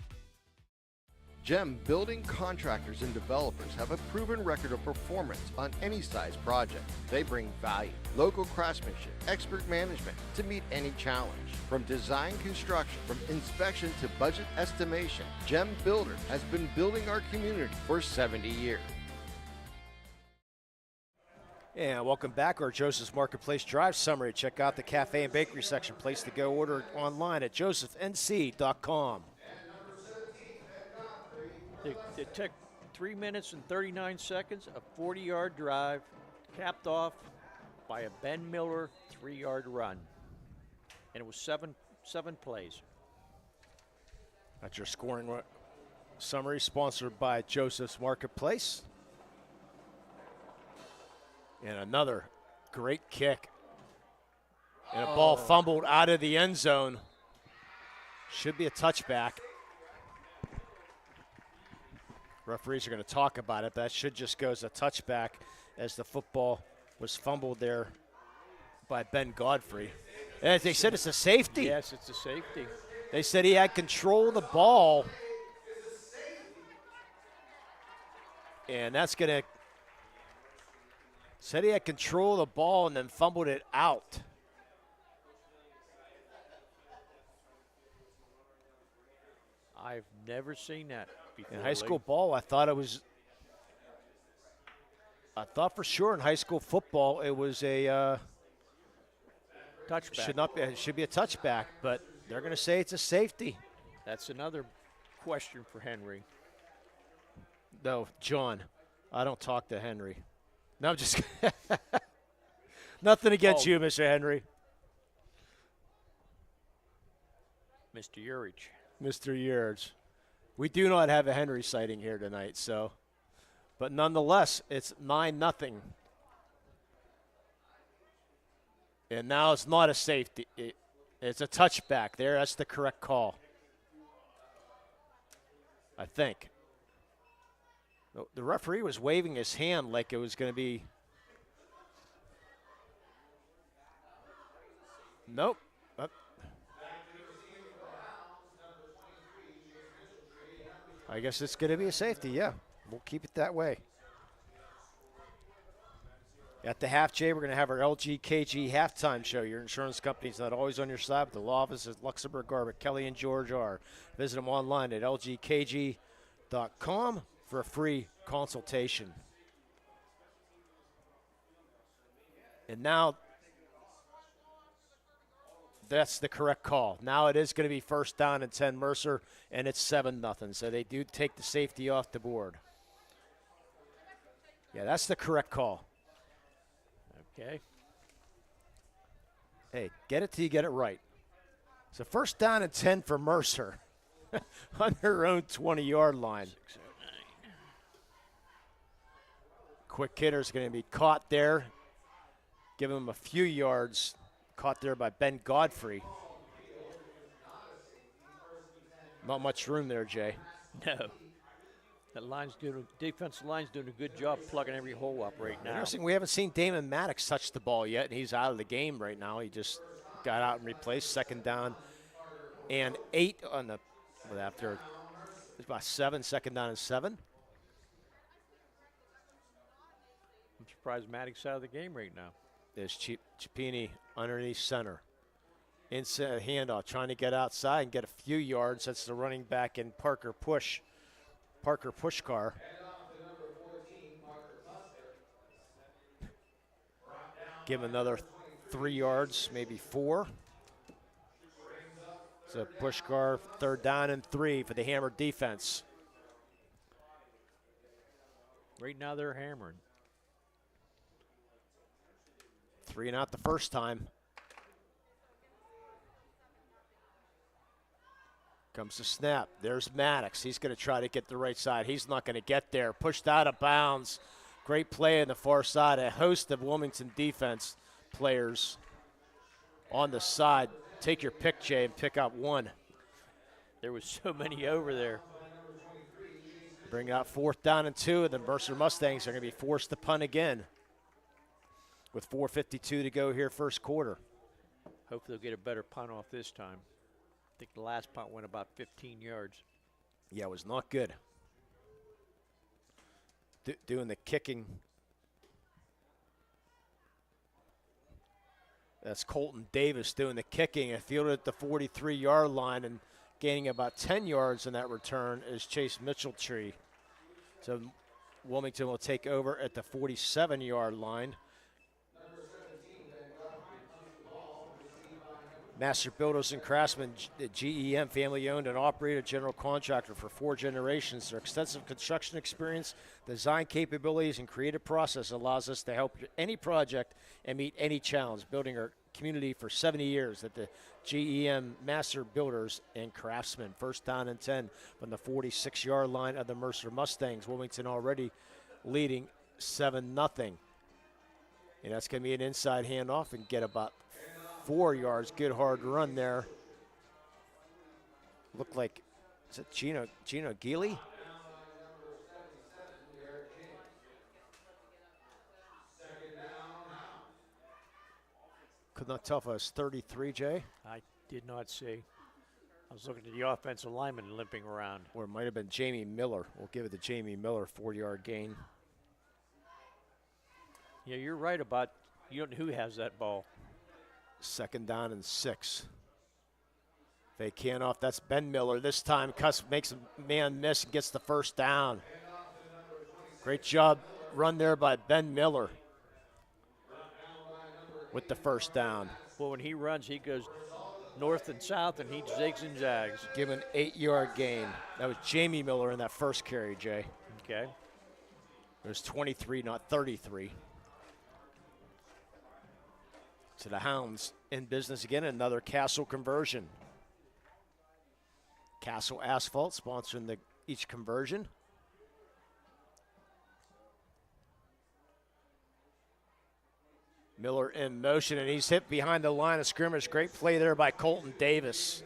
GEM Building Contractors and Developers have a proven record of performance on any size project. They bring value, local craftsmanship, expert management to meet any challenge. From design construction, from inspection to budget estimation, GEM Builders has been building our community for 70 years. And welcome back. Our Joseph's Marketplace Drive Summary. Check out the cafe and bakery section. Place to go. Order online at josephnc.com. It took 3 minutes and 39 seconds, a 40-yard drive, capped off by a Ben Miller 3-yard run. And it was seven plays. That's your scoring summary, sponsored by Joseph's Marketplace. And another great kick. And a ball fumbled out of the end zone. Should be a touchback. Referees are going to talk about it. That should just go as a touchback as the football was fumbled there by Ben Godfrey. And they said it's a safety. Yes, it's a safety. They said he had control of the ball. And that's going to – said he had control of the ball and then fumbled it out. I've never seen that before. In high school ball, I thought for sure in high school football it was a touchback. It should be a touchback, but they're going to say it's a safety. That's another question for Henry. No, John, I don't talk to Henry. No, I'm just nothing against you, Mr. Henry. Mr. Urich. Mr. Urich. We do not have a Henry sighting here tonight, so. But nonetheless, it's 9-0. And now it's not a safety. It's a touchback there. That's the correct call, I think. The referee was waving his hand like it was going to be. Nope. I guess it's going to be a safety, yeah. We'll keep it that way. At the Half J, we're going to have our LGKG halftime show. Your insurance company's not always on your side, but the law office is Luxembourg Garbett. Kelly and George are. Visit them online at lgkg.com for a free consultation. And now that's the correct call. Now it is going to be first down and 10 Mercer, and it's 7-0. So they do take the safety off the board. Yeah, that's the correct call. Okay. Hey, get it till you get it right. So first down and 10 for Mercer on their own 20-yard line. Quick hitter's going to be caught there. Give him a few yards. Caught there by Ben Godfrey. Not much room there, Jay. No. That defensive line's doing a good job plugging every hole up right now. Interesting, we haven't seen Damon Maddox touch the ball yet, and he's out of the game right now. He just got out and replaced. Second down and 8 on the after it's about 7. Second down and 7. I'm surprised Maddox out of the game right now. There's Cipini underneath center. Inside handoff, trying to get outside and get a few yards. That's the running back in Parker Pushkar. Give him another 3 yards, maybe 4. So Pushkar, third down and 3 for the Hammer defense. Right now they're hammering. 3 and out the first time. Comes the snap. There's Maddox. He's going to try to get the right side. He's not going to get there. Pushed out of bounds. Great play on the far side. A host of Wilmington defense players on the side. Take your pick, Jay, and pick out one. There was so many over there. Bring out 4th down and 2, and the Mercer Mustangs are going to be forced to punt again with 4:52 to go here first quarter. Hopefully they'll get a better punt off this time. I think the last punt went about 15 yards. Yeah, it was not good. Doing the kicking. That's Colton Davis doing the kicking and fielded at the 43-yard line and gaining about 10 yards in that return is Chase Mitchelltree. So Wilmington will take over at the 47-yard line. Master Builders and Craftsmen, GEM, family-owned and operated general contractor for 4 generations. Their extensive construction experience, design capabilities, and creative process allows us to help any project and meet any challenge, building our community for 70 years at the GEM Master Builders and Craftsmen. First down and 10 from the 46-yard line of the Mercer Mustangs. Wilmington already leading 7-0. And that's going to be an inside handoff and get about 4 yards. Good hard run there. Looked like, is it Gino Geely? Could not tell if it was 33, Jay. I did not see. I was looking at the offensive lineman limping around. Or it might have been Jamie Miller. We'll give it to Jamie Miller, 4-yard gain. Yeah, you're right about who has that ball. 2nd down and 6. Fake handoff. That's Ben Miller. This time, Cuss makes a man miss and gets the first down. Great job run there by Ben Miller with the first down. Well, when he runs, he goes north and south, and he zigs and zags. Give an 8-yard gain. That was Jamie Miller in that first carry, Jay. Okay. It was 23, not 33. So the Hounds in business again, another Castle conversion. Castle Asphalt sponsoring each conversion. Miller in motion, and he's hit behind the line of scrimmage. Great play there by Colton Davis.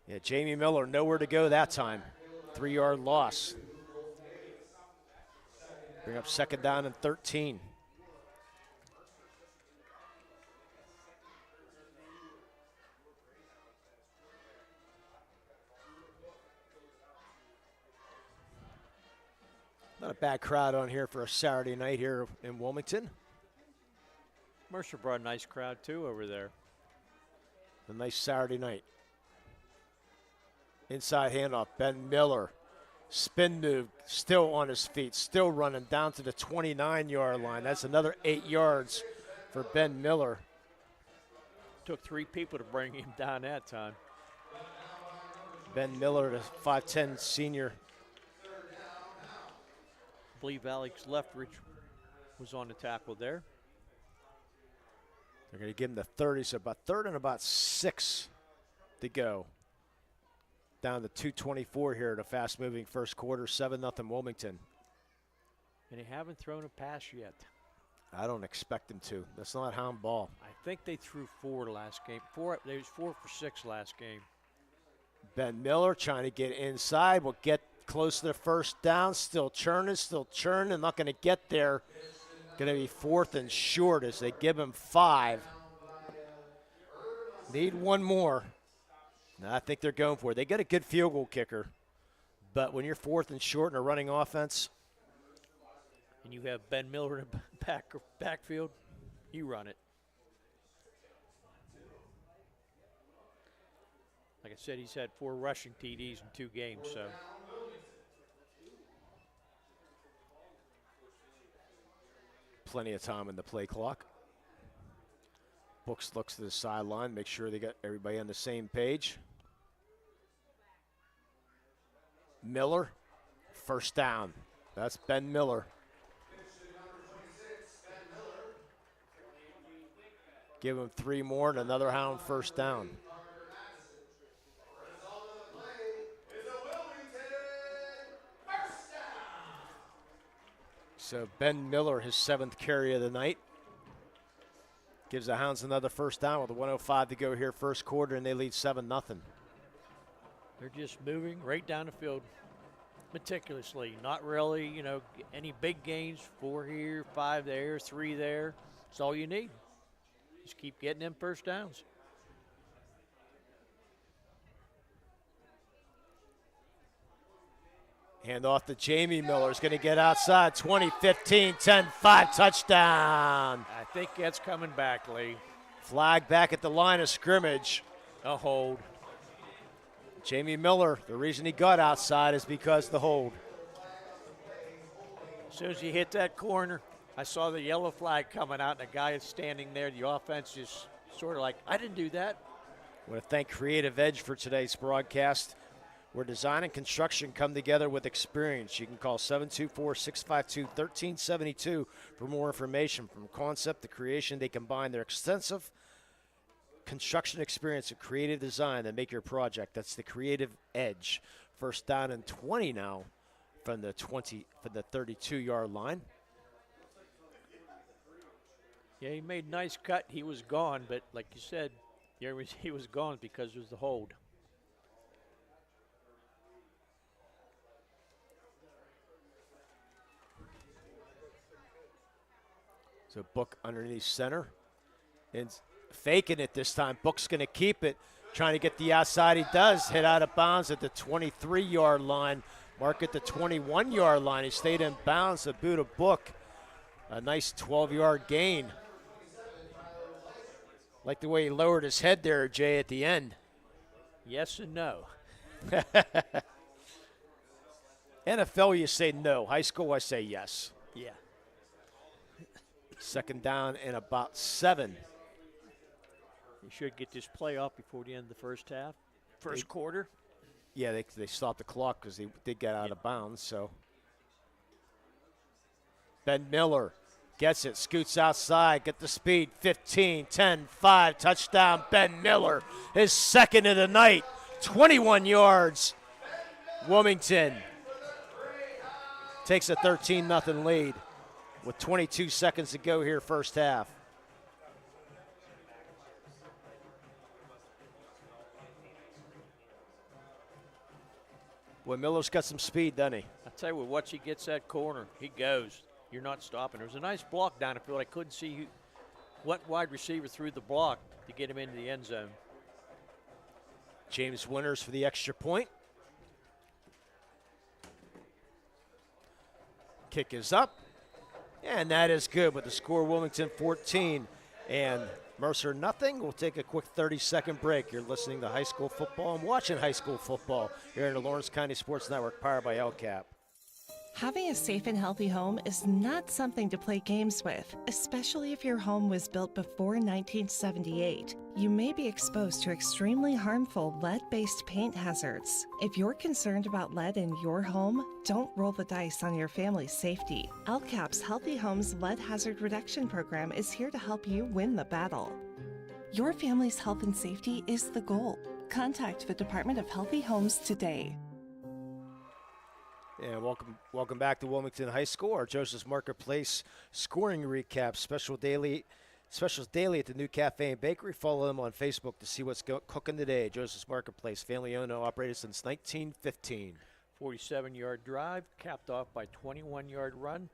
Yeah, Jamie Miller, nowhere to go that time. 3-yard loss. Bring up 2nd down and 13. Not a bad crowd on here for a Saturday night here in Wilmington. Mercer brought a nice crowd, too, over there. A nice Saturday night. Inside handoff, Ben Miller. Spin move, still on his feet, still running down to the 29-yard line. That's another 8 yards for Ben Miller. Took 3 people to bring him down that time. Ben Miller, the 5'10 senior. I believe Alex Leftridge was on the tackle there. They're going to give him the 30, so about 3rd and about 6 to go. Down to 2:24 here at a fast-moving first quarter, 7-0 Wilmington. And they haven't thrown a pass yet. I don't expect them to. That's not Hound ball. I think they threw 4 last game. They was 4 for 6 last game. Ben Miller trying to get inside, will get close to the first down, still churning, not going to get there. Going to be 4th and short as they give him 5. Need one more. And I think they're going for it. They get a good field goal kicker, but when you're 4th and short in a running offense, and you have Ben Miller in the backfield, you run it. Like I said, he's had 4 rushing TDs in 2 games, so. Plenty of time in the play clock. Books looks to the sideline, make sure they got everybody on the same page. Miller, first down. That's Ben Miller. Give him 3 more and another Hound first down. So Ben Miller, his 7th carry of the night. Gives the Hounds another first down with 1:05 to go here first quarter, and they lead 7-0. They're just moving right down the field meticulously. Not really, any big gains. 4 here, 5 there, 3 there. That's all you need. Just keep getting them first downs. Hand off to Jamie Miller. Is going to get outside. 20-15, 10-5 touchdown. I think that's coming back, Lee. Flag back at the line of scrimmage. A hold. Jamie Miller, the reason he got outside is because the hold. As soon as he hit that corner, I saw the yellow flag coming out, and the guy is standing there. The offense just sort of like, I didn't do that. I want to thank Creative Edge for today's broadcast, where design and construction come together with experience. You can call 724-652-1372 for more information. From concept to creation, they combine their extensive construction experience and creative design that make your project. That's the Creative Edge. First down and 20 now from the 32-yard line. Yeah, he made a nice cut. He was gone, but like you said, he was gone because it was the hold. So Book underneath center. And faking it this time. Book's going to keep it. Trying to get the outside. He does. Hit out of bounds at the 23-yard line. Mark at the 21-yard line. He stayed in bounds. The boot of Book. A nice 12-yard gain. Like the way he lowered his head there, Jay, at the end. Yes and no. NFL, you say no. High school, I say yes. Yeah. Second down and about 7. You should get this play off before the end of the first half. First quarter. Yeah, they stopped the clock because they did get out of bounds. So Ben Miller gets it, scoots outside, get the speed, 15, 10, 5, touchdown, Ben Miller, his second of the night, 21 yards. Wilmington takes a 13-0 lead with 22 seconds to go here first half. Well, Miller's got some speed, doesn't he? I tell you what, once he gets that corner, he goes. You're not stopping. There was a nice block down the field. I couldn't see what wide receiver threw the block to get him into the end zone. James Winters for the extra point. Kick is up, and that is good with the score. Wilmington 14 and Mercer nothing. We'll take a quick 30-second break. You're listening to high school football and watching high school football here in the Lawrence County Sports Network, powered by LCAP. Having a safe and healthy home is not something to play games with, especially if your home was built before 1978. You may be exposed to extremely harmful lead-based paint hazards. If you're concerned about lead in your home, don't roll the dice on your family's safety. LCAP's Healthy Homes Lead Hazard Reduction Program is here to help you win the battle. Your family's health and safety is the goal. Contact the Department of Healthy Homes today. And welcome back to Wilmington High School. Our Joseph's Marketplace scoring recap. Specials daily at the new Cafe and Bakery. Follow them on Facebook to see what's cooking today. Joseph's Marketplace, family-owned and operated since 1915. 47-yard drive, capped off by 21-yard run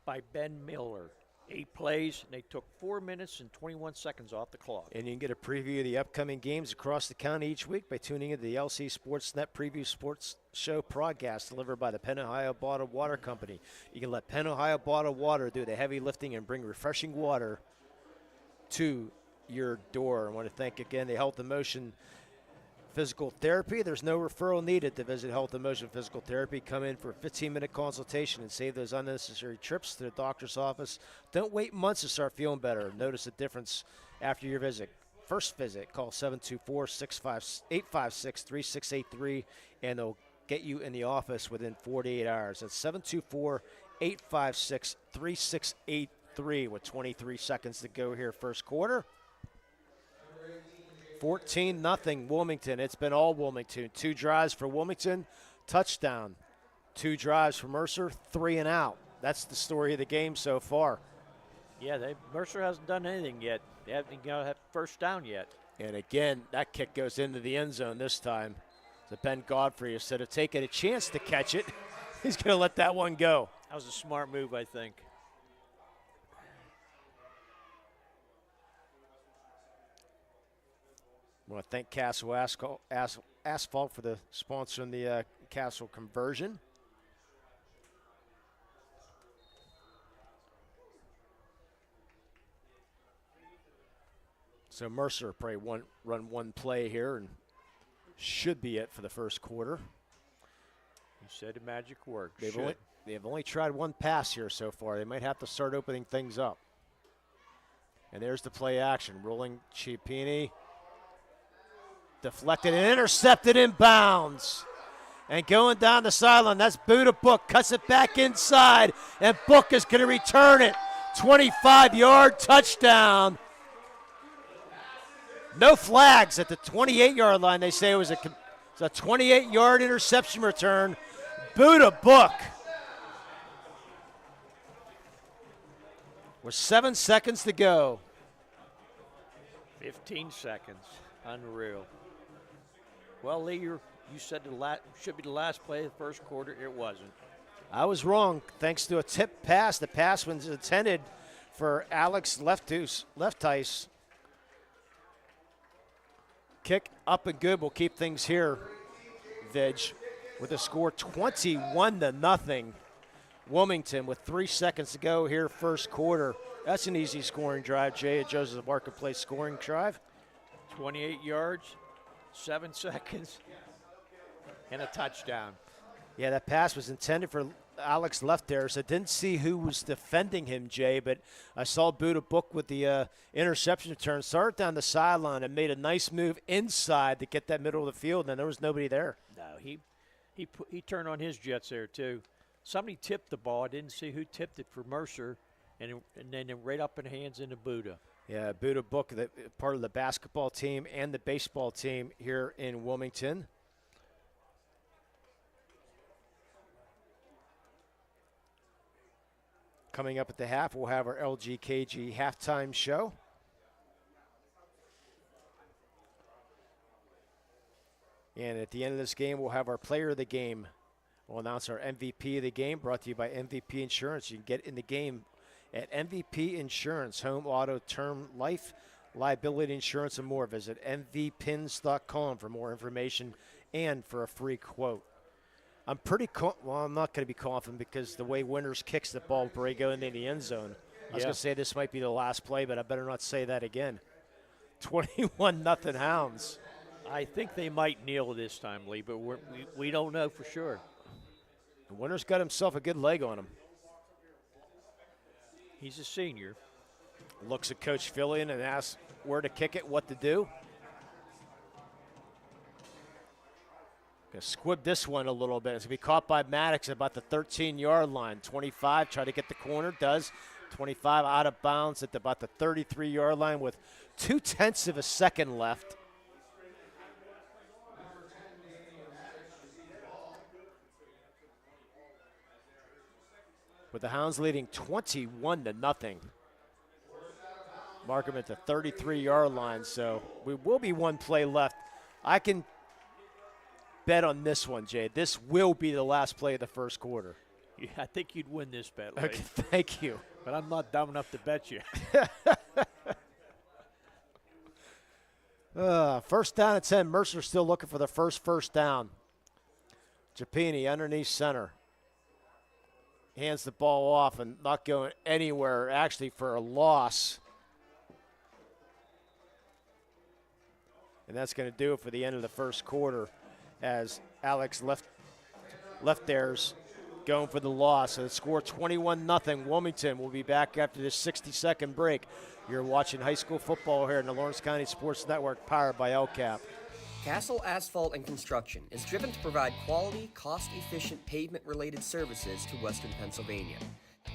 by Ben Miller. 8 plays, and they took 4 minutes and 21 seconds off the clock. And you can get a preview of the upcoming games across the county each week by tuning into the LC Sportsnet Preview Sports Show broadcast delivered by the Penn Ohio Bottled Water Company. You can let Penn Ohio Bottled Water do the heavy lifting and bring refreshing water to your door. I want to thank again the Health and Motion Physical Therapy. There's no referral needed to visit Health and Motion Physical Therapy. Come in for a 15-minute consultation and save those unnecessary trips to the doctor's office. Don't wait months to start feeling better. Notice a difference after your visit. First visit, call 724-856-3683, and they'll get you in the office within 48 hours. That's 724-856-3683 with 23 seconds to go here first quarter. 14-0 Wilmington. It's been all Wilmington. 2 drives for Wilmington, touchdown. 2 drives for Mercer, 3 and out. That's the story of the game so far. Yeah, Mercer hasn't done anything yet. They haven't got that first down yet. And again, that kick goes into the end zone this time. So Ben Godfrey, instead of taking a chance to catch it, he's going to let that one go. That was a smart move, I think. I want to thank Castle Asphalt for the sponsoring the Castle conversion. So Mercer probably run one play here and should be it for the first quarter. You said the magic word. They've only tried one pass here so far. They might have to start opening things up. And there's the play action. Rolling Chiappini. Deflected and intercepted in bounds. And going down the sideline, that's Buddha Book. Cuts it back inside. And Book is going to return it. 25-yard touchdown. No flags at the 28-yard line. They say it was a 28-yard interception return. Buddha Book. With 7 seconds to go. 15 seconds. Unreal. Well, Lee, you said should be the last play of the first quarter. It wasn't. I was wrong. Thanks to a tip pass. The pass was intended for Alex Leftice. Kick up and good. We'll keep things here, Vig, with the score 21-0. Wilmington with 3 seconds to go here, first quarter. That's an easy scoring drive, Jay, at Joseph Marketplace scoring drive. 28 yards, 7 seconds, and a touchdown. Yeah, that pass was intended for Alex Leftice. I didn't see who was defending him, Jay, but I saw Buddha Book with the interception return. Started down the sideline and made a nice move inside to get that middle of the field, and there was nobody there. No, he turned on his jets there, too. Somebody tipped the ball. I didn't see who tipped it for Mercer, and then right up in the hands into Buddha. Yeah, Buddha Book, part of the basketball team and the baseball team here in Wilmington. Coming up at the half, we'll have our LGKG halftime show. And at the end of this game, we'll have our player of the game. We'll announce our MVP of the game, brought to you by MVP Insurance. You can get in the game at MVP Insurance, home, auto, term, life, liability insurance, and more. Visit mvpins.com for more information and for a free quote. I'm pretty well, I'm not going to be confident because the way Winters kicks the ball, Borrego into the end zone. I was going to say this might be the last play, but I better not say that again. 21-0 Hounds. I think they might kneel this time, Lee, but we don't know for sure. Winters got himself a good leg on him. He's a senior. Looks at Coach Fillion and asks where to kick it, what to do. Gonna squib this one a little bit. It's gonna be caught by Maddox at about the 13-yard line. 25, try to get the corner, does. 25 out of bounds at about the 33-yard line with 0.2 of a second left. With the Hounds leading 21-0. Markham at the 33-yard line, so we will be one play left. I can bet on this one, Jay. This will be the last play of the first quarter. Yeah, I think you'd win this bet, Lee. Okay, thank you. But I'm not dumb enough to bet you. First down at 10. Mercer still looking for the first down. Japini underneath center. Hands the ball off and not going anywhere, actually for a loss. And that's going to do it for the end of the first quarter as Alex left theirs going for the loss. So the score 21-0. Wilmington will be back after this 60-second break. You're watching high school football here in the Lawrence County Sports Network, powered by LCAP. Castle Asphalt and Construction is driven to provide quality, cost-efficient pavement-related services to Western Pennsylvania.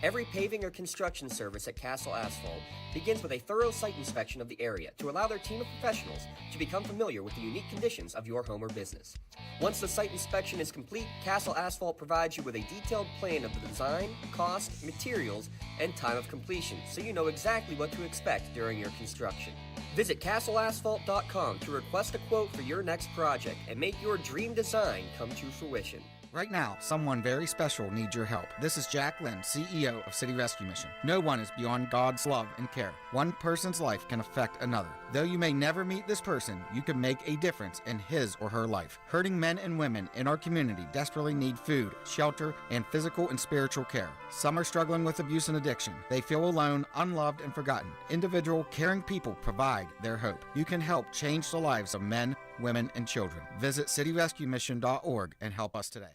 Every paving or construction service at Castle Asphalt begins with a thorough site inspection of the area to allow their team of professionals to become familiar with the unique conditions of your home or business. Once the site inspection is complete, Castle Asphalt provides you with a detailed plan of the design, cost, materials, and time of completion, so you know exactly what to expect during your construction. Visit castleasphalt.com to request a quote for your next project and make your dream design come to fruition. Right now, someone very special needs your help. This is Jack Lynn, CEO of City Rescue Mission. No one is beyond God's love and care. One person's life can affect another. Though you may never meet this person, you can make a difference in his or her life. Hurting men and women in our community desperately need food, shelter, and physical and spiritual care. Some are struggling with abuse and addiction. They feel alone, unloved, and forgotten. Individual, caring people provide their hope. You can help change the lives of men, women, and children. Visit cityrescuemission.org and help us today.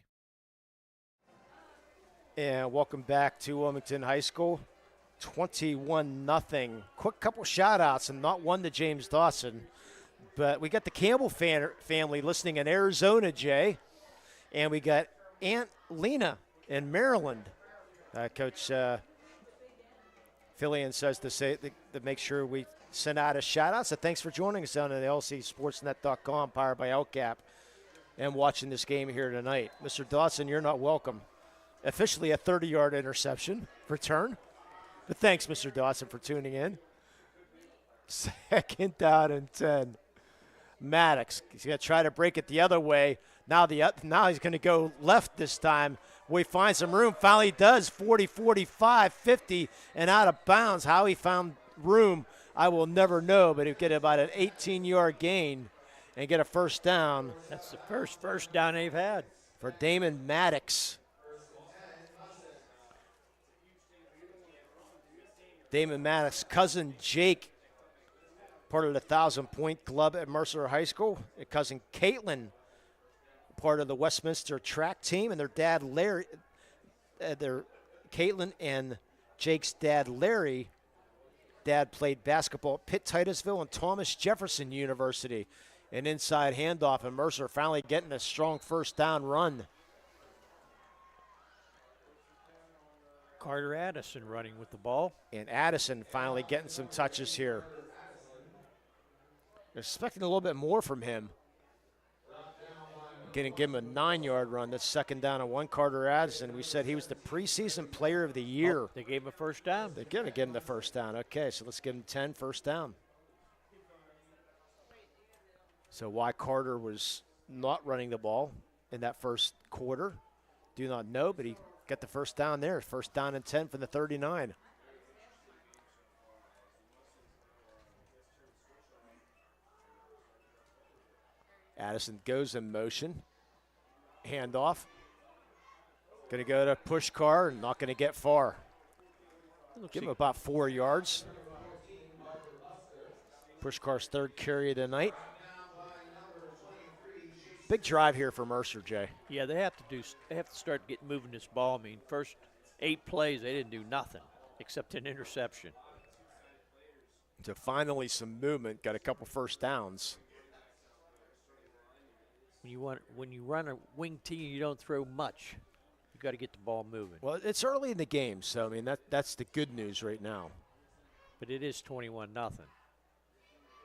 And welcome back to Wilmington High School. 21-0. Quick couple shout-outs, and not one to James Dawson. But we got the Campbell family listening in Arizona, Jay. And we got Aunt Lena in Maryland. Coach Fillion says to make sure we send out a shout-out. So thanks for joining us on the LCSportsNet.com, powered by LCAP, and watching this game here tonight. Mr. Dawson, you're not welcome. Officially a 30-yard interception return. But thanks, Mr. Dawson, for tuning in. Second down and 10. Maddox, he's going to try to break it the other way. Now he's going to go left this time Will he find some room? Finally does. 40, 45, 50, and out of bounds. How he found room, I will never know, but he'll get about an 18-yard gain and get a first down. That's the first down they've had. For Damon Maddox. Damon Maddox' cousin Jake, part of the 1,000-point club at Mercer High School. And cousin Caitlin, part of the Westminster track team. And their dad, Larry, Caitlin and Jake's dad, Larry, dad played basketball at Pitt Titusville and Thomas Jefferson University. An inside handoff, and Mercer finally getting a strong first down run. Carter Addison running with the ball. And Addison finally getting some touches here. Expecting a little bit more from him. Going to give him a 9-yard run. That's second down and 1. Carter Addison. We said he was the preseason player of the year. Oh, they gave him a first down. They're going to give him the first down. Okay, so let's give him 10 first down. So why Carter was not running the ball in that first quarter, do not know, but he got the first down there. First down and 10 from the 39. Addison goes in motion. Handoff. Going to go to push car and not going to get far. Give him about 4 yards. Push car's third carry of the night. Big drive here for Mercer, Jay. Yeah, they have to start getting moving this ball. I mean, first 8 plays they didn't do nothing except an interception. So finally some movement, got a couple first downs. When you run a wing team, you don't throw much. You got to get the ball moving. Well, it's early in the game, so I mean that's the good news right now. But it is 21-0,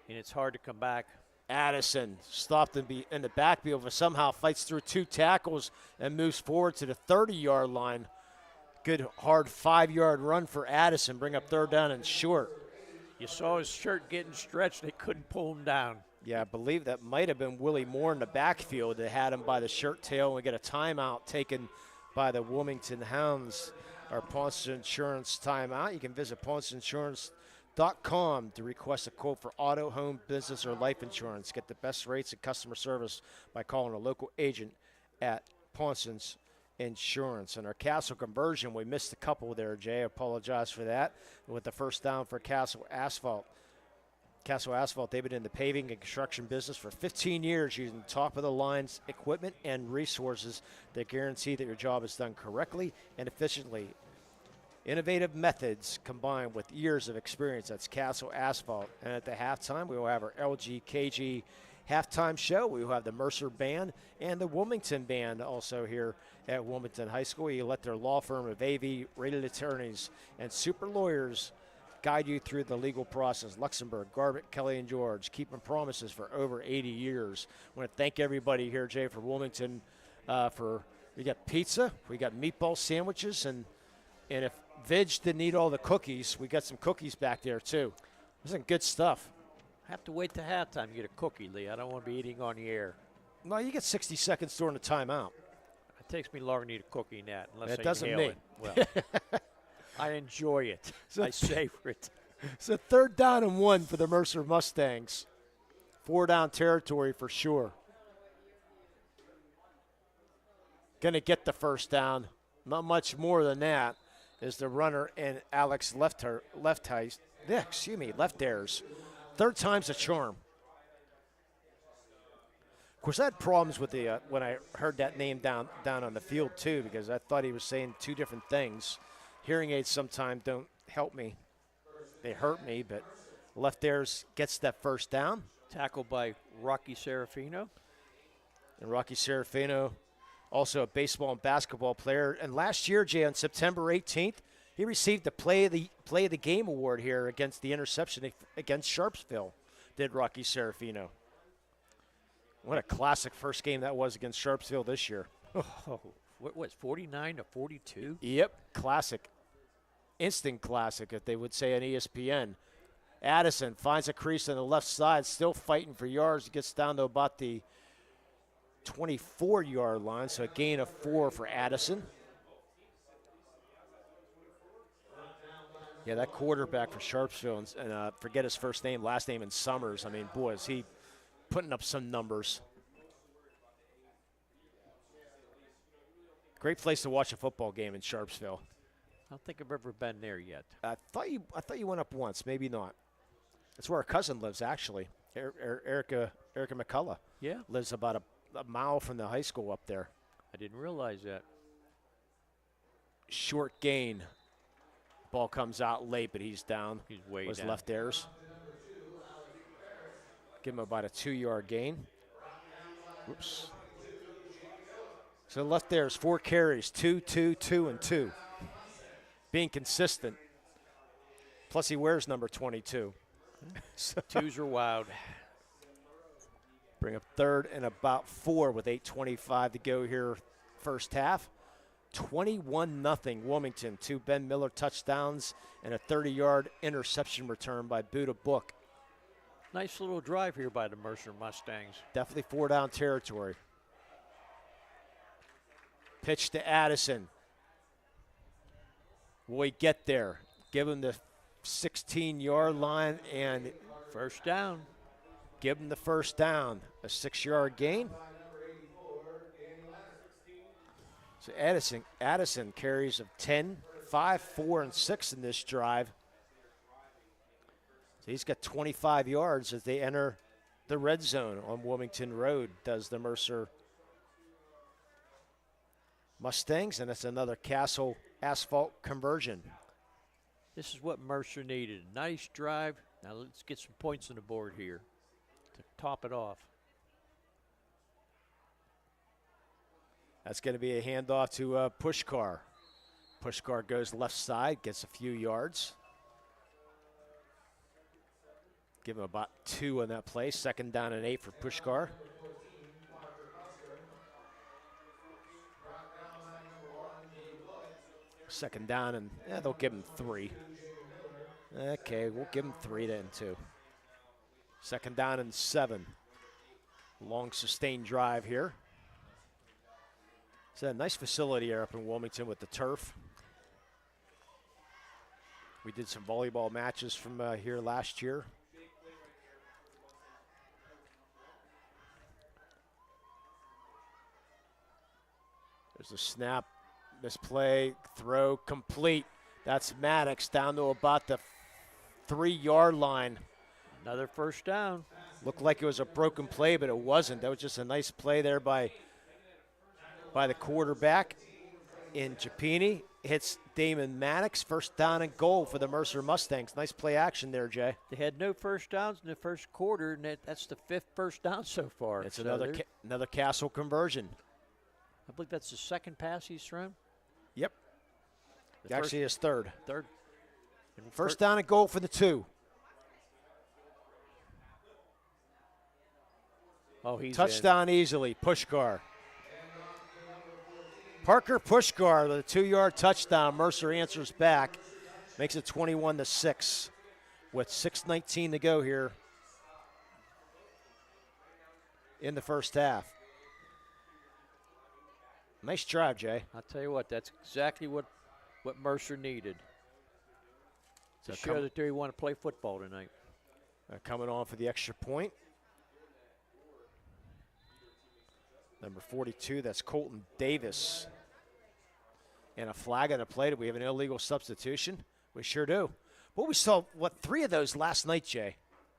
and it's hard to come back. Addison stopped in the backfield, but somehow fights through 2 tackles and moves forward to the 30-yard line. Good, hard 5-yard run for Addison. Bring up third down and short. You saw his shirt getting stretched. They couldn't pull him down. Yeah, I believe that might have been Willie Moore in the backfield that had him by the shirt tail, and we get a timeout taken by the Wilmington Hounds, our Pawnson Insurance timeout. You can visit PawnsonInsurance.com to request a quote for auto, home, business, or life insurance. Get the best rates and customer service by calling a local agent at Pawnson's Insurance. And our Castle conversion, we missed a couple there, Jay. I apologize for that. With the first down for Castle Asphalt. Castle Asphalt, they've been in the paving and construction business for 15 years using top-of-the-line equipment and resources that guarantee that your job is done correctly and efficiently. Innovative methods combined with years of experience. That's Castle Asphalt. And at the halftime, we will have our LGKG halftime show. We will have the Mercer Band and the Wilmington Band also here at Wilmington High School. You let their law firm of AV rated attorneys and super lawyers guide you through the legal process. Luxembourg, Garbutt, Kelly, and George, keeping promises for over 80 years. I want to thank everybody here, Jay, for Wilmington. We got pizza, we got meatball sandwiches, and if Vig didn't eat all the cookies, we got some cookies back there too. This is good stuff. I have to wait till halftime to get a cookie, Lee. I don't want to be eating on the air. No, you get 60 seconds during the timeout. It takes me longer to eat a cookie than that, unless it I doesn't inhale me. it. Well, I enjoy it. I savor it. So third down and 1 for the Mercer Mustangs. 4 down territory for sure. Going to get the first down. Not much more than that is the runner and Alex Leftairs. Third time's a charm. Of course, I had problems with the when I heard that name down on the field too, because I thought he was saying 2 different things. Hearing aids sometimes don't help me. They hurt me, but Leftairs gets that first down. Tackled by Rocky Serafino. And Rocky Serafino, also a baseball and basketball player. And last year, Jay, on September 18th, he received the Play of the Game award here against the interception against Sharpsville, did Rocky Serafino. What a classic first game that was against Sharpsville this year. Oh, what was 49-42? Yep, classic. Instant classic, if they would say on ESPN. Addison finds a crease on the left side, still fighting for yards. Gets down to about the 24-yard line, so a gain of 4 for Addison. Yeah, that quarterback for Sharpsville, and forget his first name, last name, and Summers. I mean, boy, is he putting up some numbers. Great place to watch a football game in Sharpsville. I don't think I've ever been there yet. I thought you went up once, maybe not. That's where our cousin lives, actually. Erica McCullough. Yeah. Lives about a mile from the high school up there. I didn't realize that. Short gain. Ball comes out late, but he's down. He's way Was down. left theirs. Give him about a 2-yard gain. Whoops. So left theirs 4 carries, 2, 2, 2, and 2. Being consistent. Plus he wears number 22. So Twos are wild. bring up 3rd and about 4 with 8:25 to go here first half. 21-0 Wilmington. 2 Ben Miller touchdowns and a 30-yard interception return by Buda Book. Nice little drive here by the Mercer Mustangs. Definitely 4-down territory. Pitch to Addison. Will he get there? Give him the 16-yard line and first down. Give him the first down. A 6-yard gain. So Addison carries of 10, 5, 4, and 6 in this drive. So he's got 25 yards as they enter the red zone on Wilmington Road, does the Mercer Mustangs, and it's another Castle asphalt conversion. This is what Mercer needed. Nice drive. Now let's get some points on the board here to top it off. That's going to be a handoff to Pushkar. Pushkar goes left side, gets a few yards. Give him about 2 on that play. 2nd down and 8 for Pushkar. Second down, and they'll give him 3. Okay, we'll give him 3 then, too. 2nd down and 7. Long sustained drive here. It's a nice facility here up in Wilmington with the turf. We did some volleyball matches from here last year. There's a snap, misplay, throw, complete. That's Maddox down to about the 3-yard line. Another first down. Looked like it was a broken play, but it wasn't. That was just a nice play there by the quarterback in Chapini. Hits Damon Maddox. First down and goal for the Mercer Mustangs. Nice play action there, Jay. They had no first downs in the first quarter, and that's the 5th first down so far. It's so another Castle conversion. I believe that's the 2nd pass he's thrown. Yep. Actually, his 3rd. Third. First down and goal for the 2. Oh, he's touchdown easily. Pushkar. Parker Pushkar with a 2-yard touchdown. Mercer answers back. Makes it 21-6 with 6:19 to go here in the first half. Nice drive, Jay. I'll tell you what, that's exactly what Mercer needed to show that they want to play football tonight. Coming on for the extra point. Number 42, that's Colton Davis. And a flag on the play. Do we have an illegal substitution? We sure do. But we saw, 3 of those last night, Jay?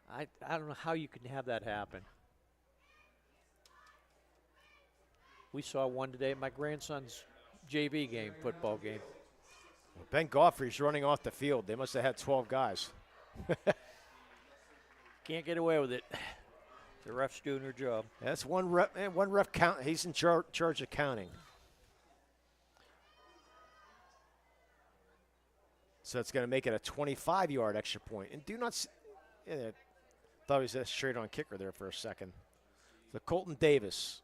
I don't know how you can have that happen. We saw one today at my grandson's JV game, football game. Well, Ben Goffrey's running off the field. They must have had 12 guys. Can't get away with it. The ref's doing her job. That's one ref count. He's in charge of counting. So it's going to make it a 25-yard extra point. And do not thought he was a straight-on kicker there for a second. So Colton Davis.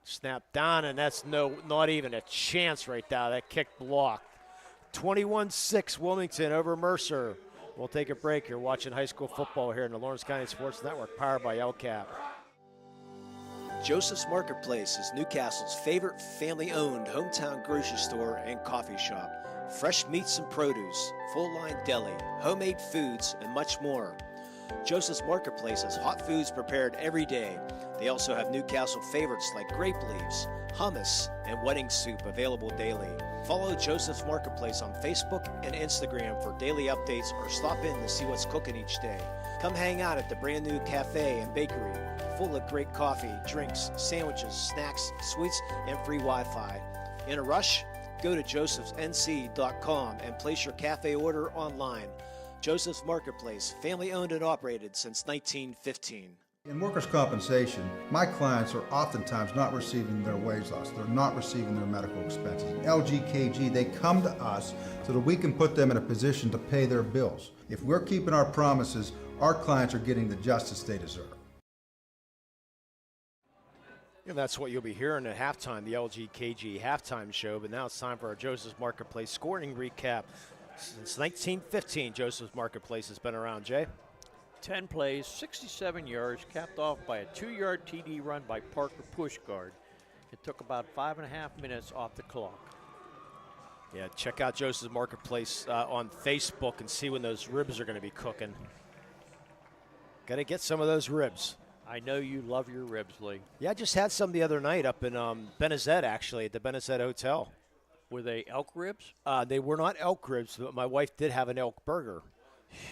Snap down, and that's not even a chance right now. That kick blocked. 21-6 Wilmington over Mercer. We'll take a break here watching high school football here in the Lawrence County Sports Network, powered by LCAP. Joseph's Marketplace is Newcastle's favorite family-owned hometown grocery store and coffee shop. fresh meats and produce, full-line deli, homemade foods, and much more. Joseph's Marketplace has hot foods prepared every day. They also have Newcastle favorites like grape leaves, hummus, and wedding soup available daily. Follow Joseph's Marketplace on Facebook and Instagram for daily updates or stop in to see what's cooking each day. Come hang out at the brand new cafe and bakery, full of great coffee, drinks, sandwiches, snacks, sweets, and free Wi-Fi. In a rush? Go to josephsnc.com and place your cafe order online. Joseph's Marketplace, family owned and operated since 1915. In workers' compensation, my clients are oftentimes not receiving their wage loss. They're not receiving their medical expenses. LGKG, they come to us so that we can put them in a position to pay their bills. If we're keeping our promises, our clients are getting the justice they deserve. And that's what you'll be hearing at halftime, the LGKG halftime show. But now it's time for our Joseph's Marketplace scoring recap. Since 1915, Joseph's Marketplace has been around, Jay. 10 plays, 67 yards, capped off by a 2-yard TD run by Parker Pushguard. It took about 5.5 minutes off the clock. Yeah, check out Joseph's Marketplace on Facebook and see when those ribs are going to be cooking. Got to get some of those ribs. I know you love your ribs, Lee. Yeah, I just had some the other night up in Benezet, actually, at the Benezet Hotel. Were they elk ribs? They were not elk ribs, but my wife did have an elk burger.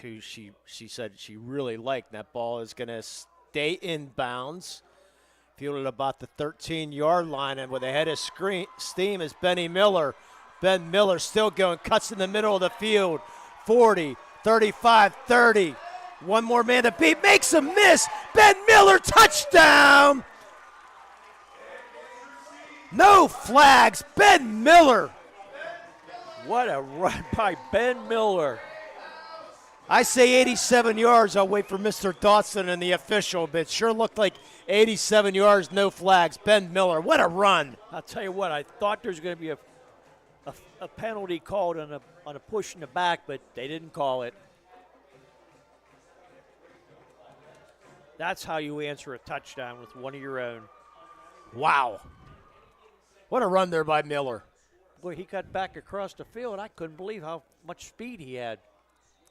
Who she said she really liked. That ball is going to stay in bounds. Fielded about the 13-yard line, and with a head of steam is Benny Miller. Ben Miller still going, cuts in the middle of the field. 40, 35, 30. One more man to beat, makes a miss. Ben Miller, touchdown! No flags, Ben Miller. What a run by Ben Miller. I say 87 yards. I'll wait for Mr. Dotson and the official, but it sure looked like 87 yards, no flags. Ben Miller, what a run. I'll tell you what, I thought there was going to be a penalty called on a push in the back, but they didn't call it. That's how you answer a touchdown with one of your own. Wow. What a run there by Miller. Boy, he got back across the field. I couldn't believe how much speed he had.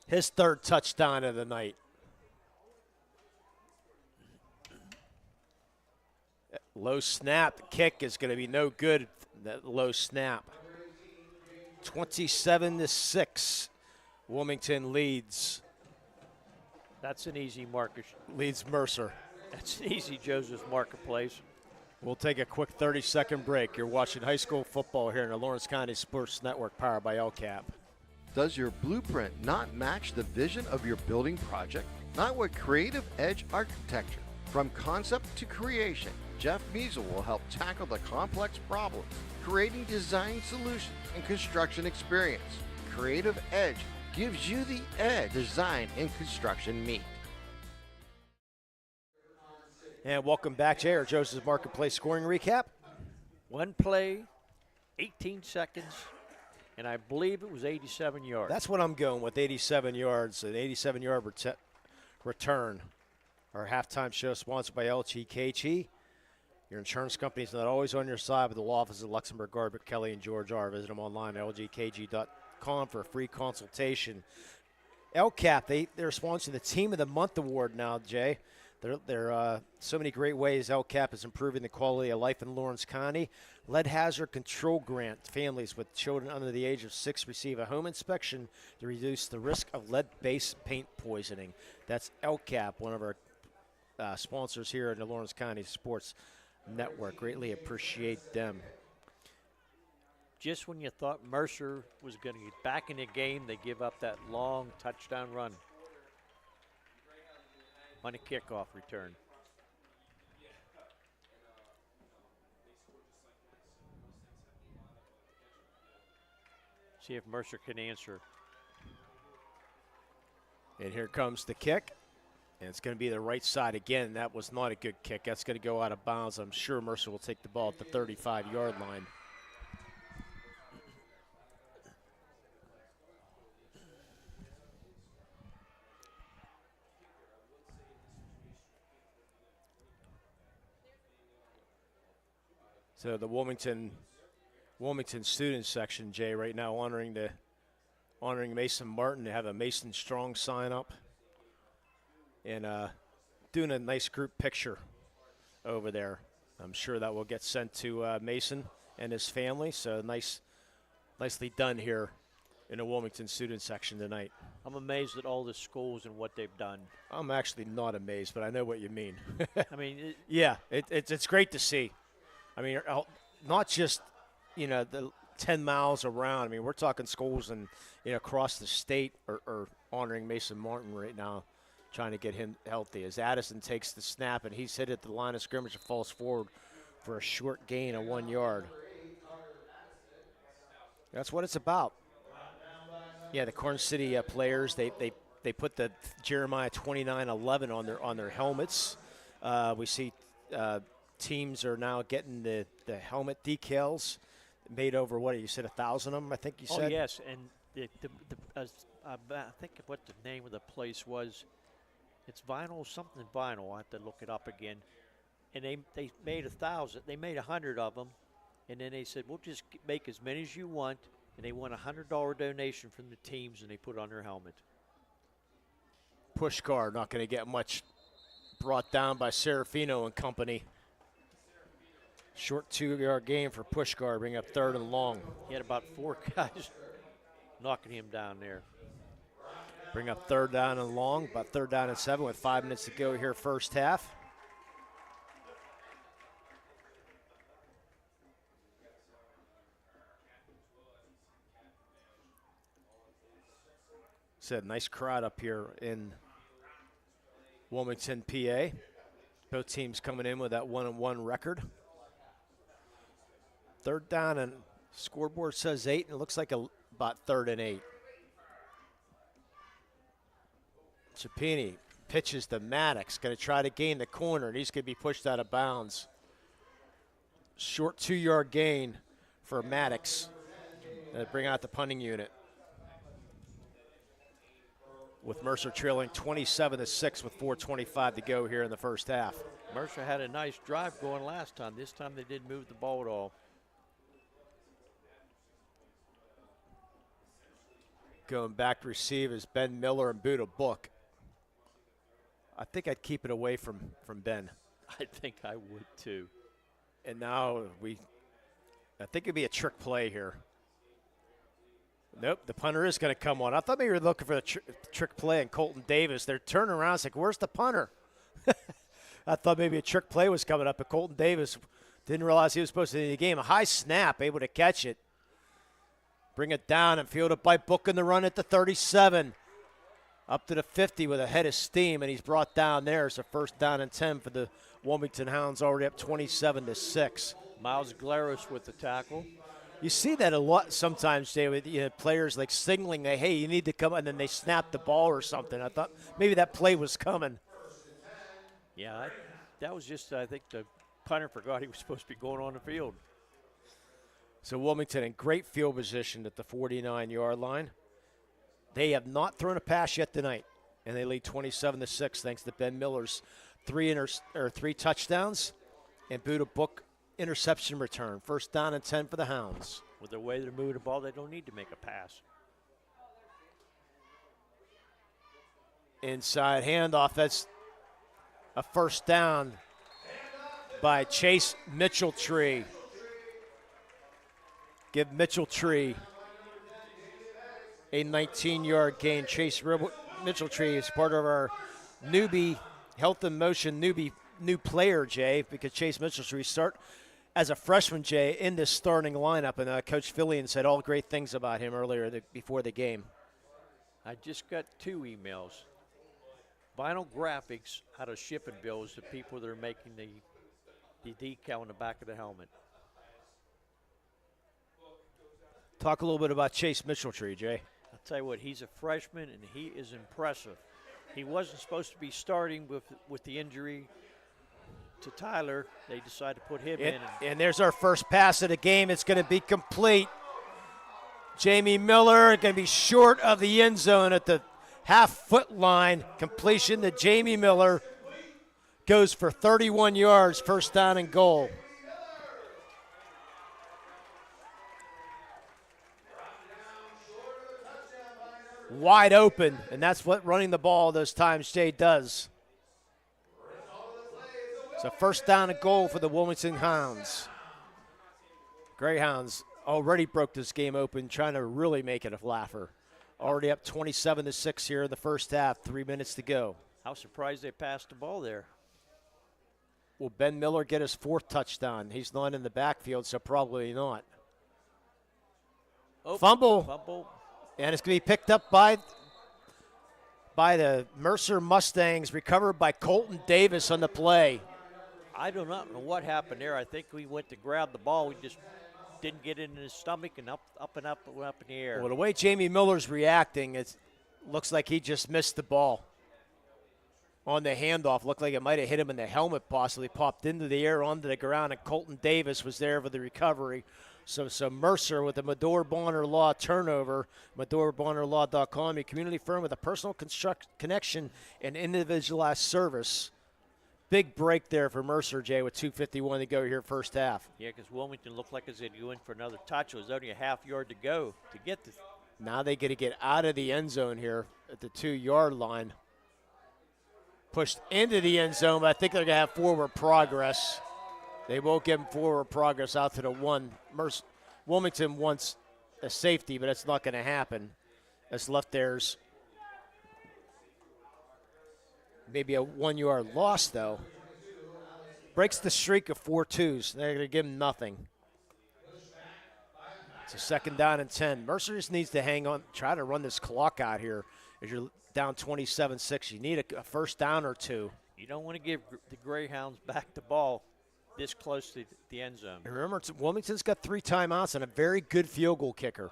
His third touchdown of the night. Low snap. The kick is going to be no good. That low snap. 27-6. Wilmington leads. That's an easy market. Leads Mercer. That's an easy Joseph's Marketplace. We'll take a quick 30-second break. You're watching high school football here in the Lawrence County Sports Network, powered by LCAP. Does your blueprint not match the vision of your building project? Not with Creative Edge Architecture. From concept to creation, Jeff Measle will help tackle the complex problems, creating design solutions and construction experience. Creative Edge gives you the edge design and construction meet. And welcome back, Jay, our Joseph's Marketplace scoring recap. One play, 18 seconds, and I believe it was 87 yards. That's what I'm going with, 87 yards, an 87-yard return. Our halftime show sponsored by LGKG. Your insurance company is not always on your side, but the law offices of Luxembourg, Garbett, Kelly, and George are. Visit them online at lgkg.com for a free consultation. LCAP, they're sponsoring the Team of the Month award now, Jay. There are so many great ways LCAP is improving the quality of life in Lawrence County. Lead hazard control grant. Families with children under the age of 6 receive a home inspection to reduce the risk of lead-based paint poisoning. That's LCAP, one of our sponsors here in the Lawrence County Sports Network. Greatly appreciate them. Just when you thought Mercer was going to get back in the game, they give up that long touchdown run on a kickoff return. See if Mercer can answer. And here comes the kick. And it's going to be the right side again. That was not a good kick. That's going to go out of bounds. I'm sure Mercer will take the ball at the 35-yard line. So the Wilmington Wilmington student section, Jay, right now honoring Mason Martin. They have a Mason Strong sign up and doing a nice group picture over there. I'm sure that will get sent to Mason and his family. So nicely done here in the Wilmington student section tonight. I'm amazed at all the schools and what they've done. I'm actually not amazed, but I know what you mean. I mean, yeah, it's great to see. I mean, not just, the 10 miles around. I mean, we're talking schools and, across the state are honoring Mason Martin right now, trying to get him healthy. As Addison takes the snap, and he's hit at the line of scrimmage and falls forward for a short gain of 1 yard. That's what it's about. Yeah, the Corn City players, they put the Jeremiah 29:11 on their helmets. We see teams are now getting the helmet decals made over, what you said, 1,000 of them, I think you said? Oh, yes, and I think what the name of the place was. It's something vinyl. I have to look it up again. And they made 1,000. They made 100 of them, and then they said, we'll just make as many as you want. And they won a $100 donation from the teams, and they put on their helmet. Pushkar not going to get much, brought down by Serafino and company. Short 2-yard gain for Pushkar, bring up 3rd and long. He had about 4 guys knocking him down there. Bring up 3rd down and long, about 3rd down and 7 with 5 minutes to go here first half. Said nice crowd up here in Wilmington, PA. Both teams coming in with that 1-1 record. 3rd down, and scoreboard says 8, and it looks like about 3rd and 8. Chapini pitches to Maddox, going to try to gain the corner, and he's going to be pushed out of bounds. Short 2-yard gain for Maddox. Bring out the punting unit. With Mercer trailing 27-6 with 4:25 to go here in the first half. Mercer had a nice drive going last time. This time they didn't move the ball at all. Going back to receive is Ben Miller and Buda Book. I think I'd keep it away from Ben. I think I would too. And now I think it'd be a trick play here. Nope, the punter is going to come on. I thought maybe we were looking for the trick play and Colton Davis. They're turning around. It's like, where's the punter? I thought maybe a trick play was coming up, but Colton Davis didn't realize he was supposed to be in the game. A high snap, able to catch it. Bring it down and field it by Book in the run at the 37. Up to the 50 with a head of steam, and he's brought down there. It's a 1st down and 10 for the Wilmington Hounds, already up 27-6. Miles Glarus with the tackle. You see that a lot sometimes, Jay, with players like signaling, hey, you need to come, and then they snap the ball or something. I thought maybe that play was coming. Yeah, that was just, I think the punter forgot he was supposed to be going on the field. So Wilmington in great field position at the 49-yard line. They have not thrown a pass yet tonight, and they lead 27-6 thanks to Ben Miller's 3 touchdowns and Buda Book interception return. 1st down and 10 for the Hounds. With the way they're moving the ball, they don't need to make a pass. Inside handoff. That's a 1st down by Chase Mitchell-Tree. Give Mitchell-Tree a 19-yard gain. Chase Mitchell-Tree is part of our newbie, Health in Motion new player, Jay, because Chase Mitchell-Tree start as a freshman, Jay, in this starting lineup, and Coach Fillion said all great things about him earlier before the game. I just got 2 emails. Vinyl graphics out of shipping bills to people that are making the decal on the back of the helmet. Talk a little bit about Chase Mitchell-Tree, Jay. I'll tell you what, he's a freshman, and he is impressive. He wasn't supposed to be starting with the injury to Tyler. They decided to put him in. And there's our first pass of the game. It's going to be complete. Jamie Miller going to be short of the end zone at the half-foot line. Completion to Jamie Miller. Goes for 31 yards, 1st down and goal. wide open, and that's what running the ball those times Jay does. It's a first down and goal for the Wilmington Hounds. Greyhounds already broke this game open, trying to really make it a laugher. Already up 27-6 here in the first half, 3 minutes to go. How surprised they passed the ball there. Will Ben Miller get his 4th touchdown? He's not in the backfield, so probably not. Oh, Fumble. And it's going to be picked up by the Mercer Mustangs, recovered by Colton Davis on the play. I do not know what happened there. I think we went to grab the ball. We just didn't get it in his stomach and up in the air. Well, the way Jamie Miller's reacting, it looks like he just missed the ball on the handoff. Looked like it might have hit him in the helmet, possibly popped into the air onto the ground, and Colton Davis was there for the recovery. So Mercer with the Medore Bonner Law turnover. MedoreBonnerLaw.com, a community firm with a personal connection and individualized service. Big break there for Mercer, Jay, with 2:51 to go here first half. Yeah, because Wilmington looked like they'd go in for another touch. It was only a half yard to go to get this. Now they got to get out of the end zone here at the 2-yard line. Pushed into the end zone, but I think they're going to have forward progress. They won't give them forward progress out to the 1. Wilmington wants a safety, but it's not going to happen. That's left theirs. Maybe a 1-yard loss, though. Breaks the streak of 4 twos. They're going to give him nothing. It's a 2nd down and 10. Mercer just needs to hang on, try to run this clock out here. As you're down 27-6, you need a first down or 2. You don't want to give the Greyhounds back the ball this close to the end zone. And remember, Wilmington's got 3 timeouts and a very good field goal kicker.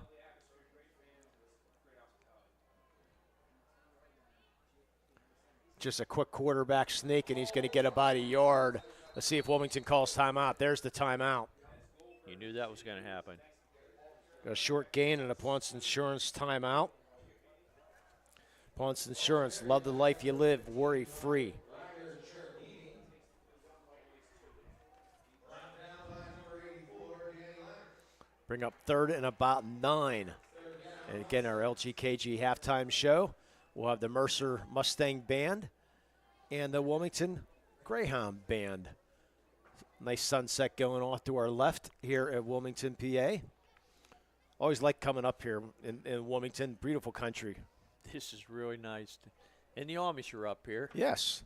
Just a quick quarterback sneak, and he's going to get about a yard. Let's see if Wilmington calls timeout. There's the timeout. You knew that was going to happen. Got a short gain and a Ponce Insurance timeout. Ponce Insurance, love the life you live, worry free. Bring up 3rd and about 9. And again, our LGKG halftime show. We'll have the Mercer Mustang Band and the Wilmington Greyhound Band. Nice sunset going off to our left here at Wilmington, PA. Always like coming up here in Wilmington. Beautiful country. This is really nice. And the Amish are up here. Yes.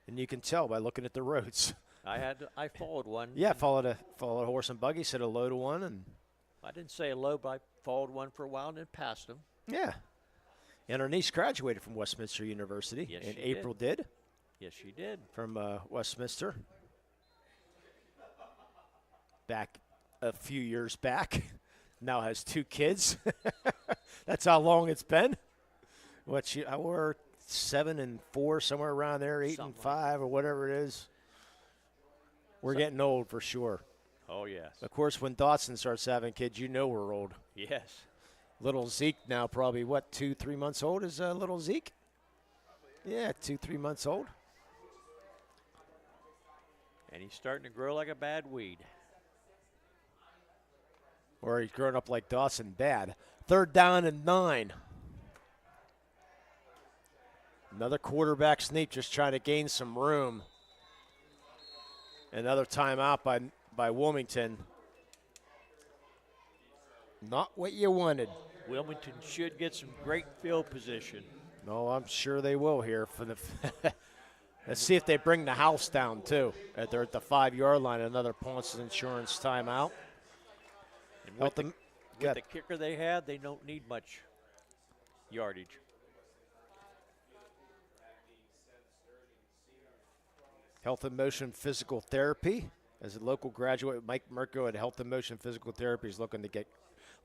And you can tell by looking at the roads. I followed one. Yeah, followed a horse and buggy, said hello to one. And I didn't say hello, but I followed one for a while and then passed them. Yeah. And our niece graduated from Westminster University. Yes, and she April did. Yes, she did. From Westminster. Back a few years back. Now has 2 kids. That's how long it's been. We're 7 and 4, somewhere around there, 8 and 5, or whatever it is. We're getting old for sure. Oh, yes. Of course, when Dotson starts having kids, you know we're old. Yes. Little Zeke now probably, 2-3 months old is little Zeke? Yeah, 2-3 months old. And he's starting to grow like a bad weed. Or he's growing up like Dawson, bad. 3rd down and 9. Another quarterback sneak, just trying to gain some room. Another timeout by Wilmington. Not what you wanted. Wilmington should get some great field position. No, I'm sure they will here. Let's see if they bring the house down, too. They're at the 5-yard line. Another Ponce Insurance timeout. And with the kicker they had, they don't need much yardage. Health and Motion Physical Therapy. As a local graduate, Mike Mirko at Health and Motion Physical Therapy is looking to get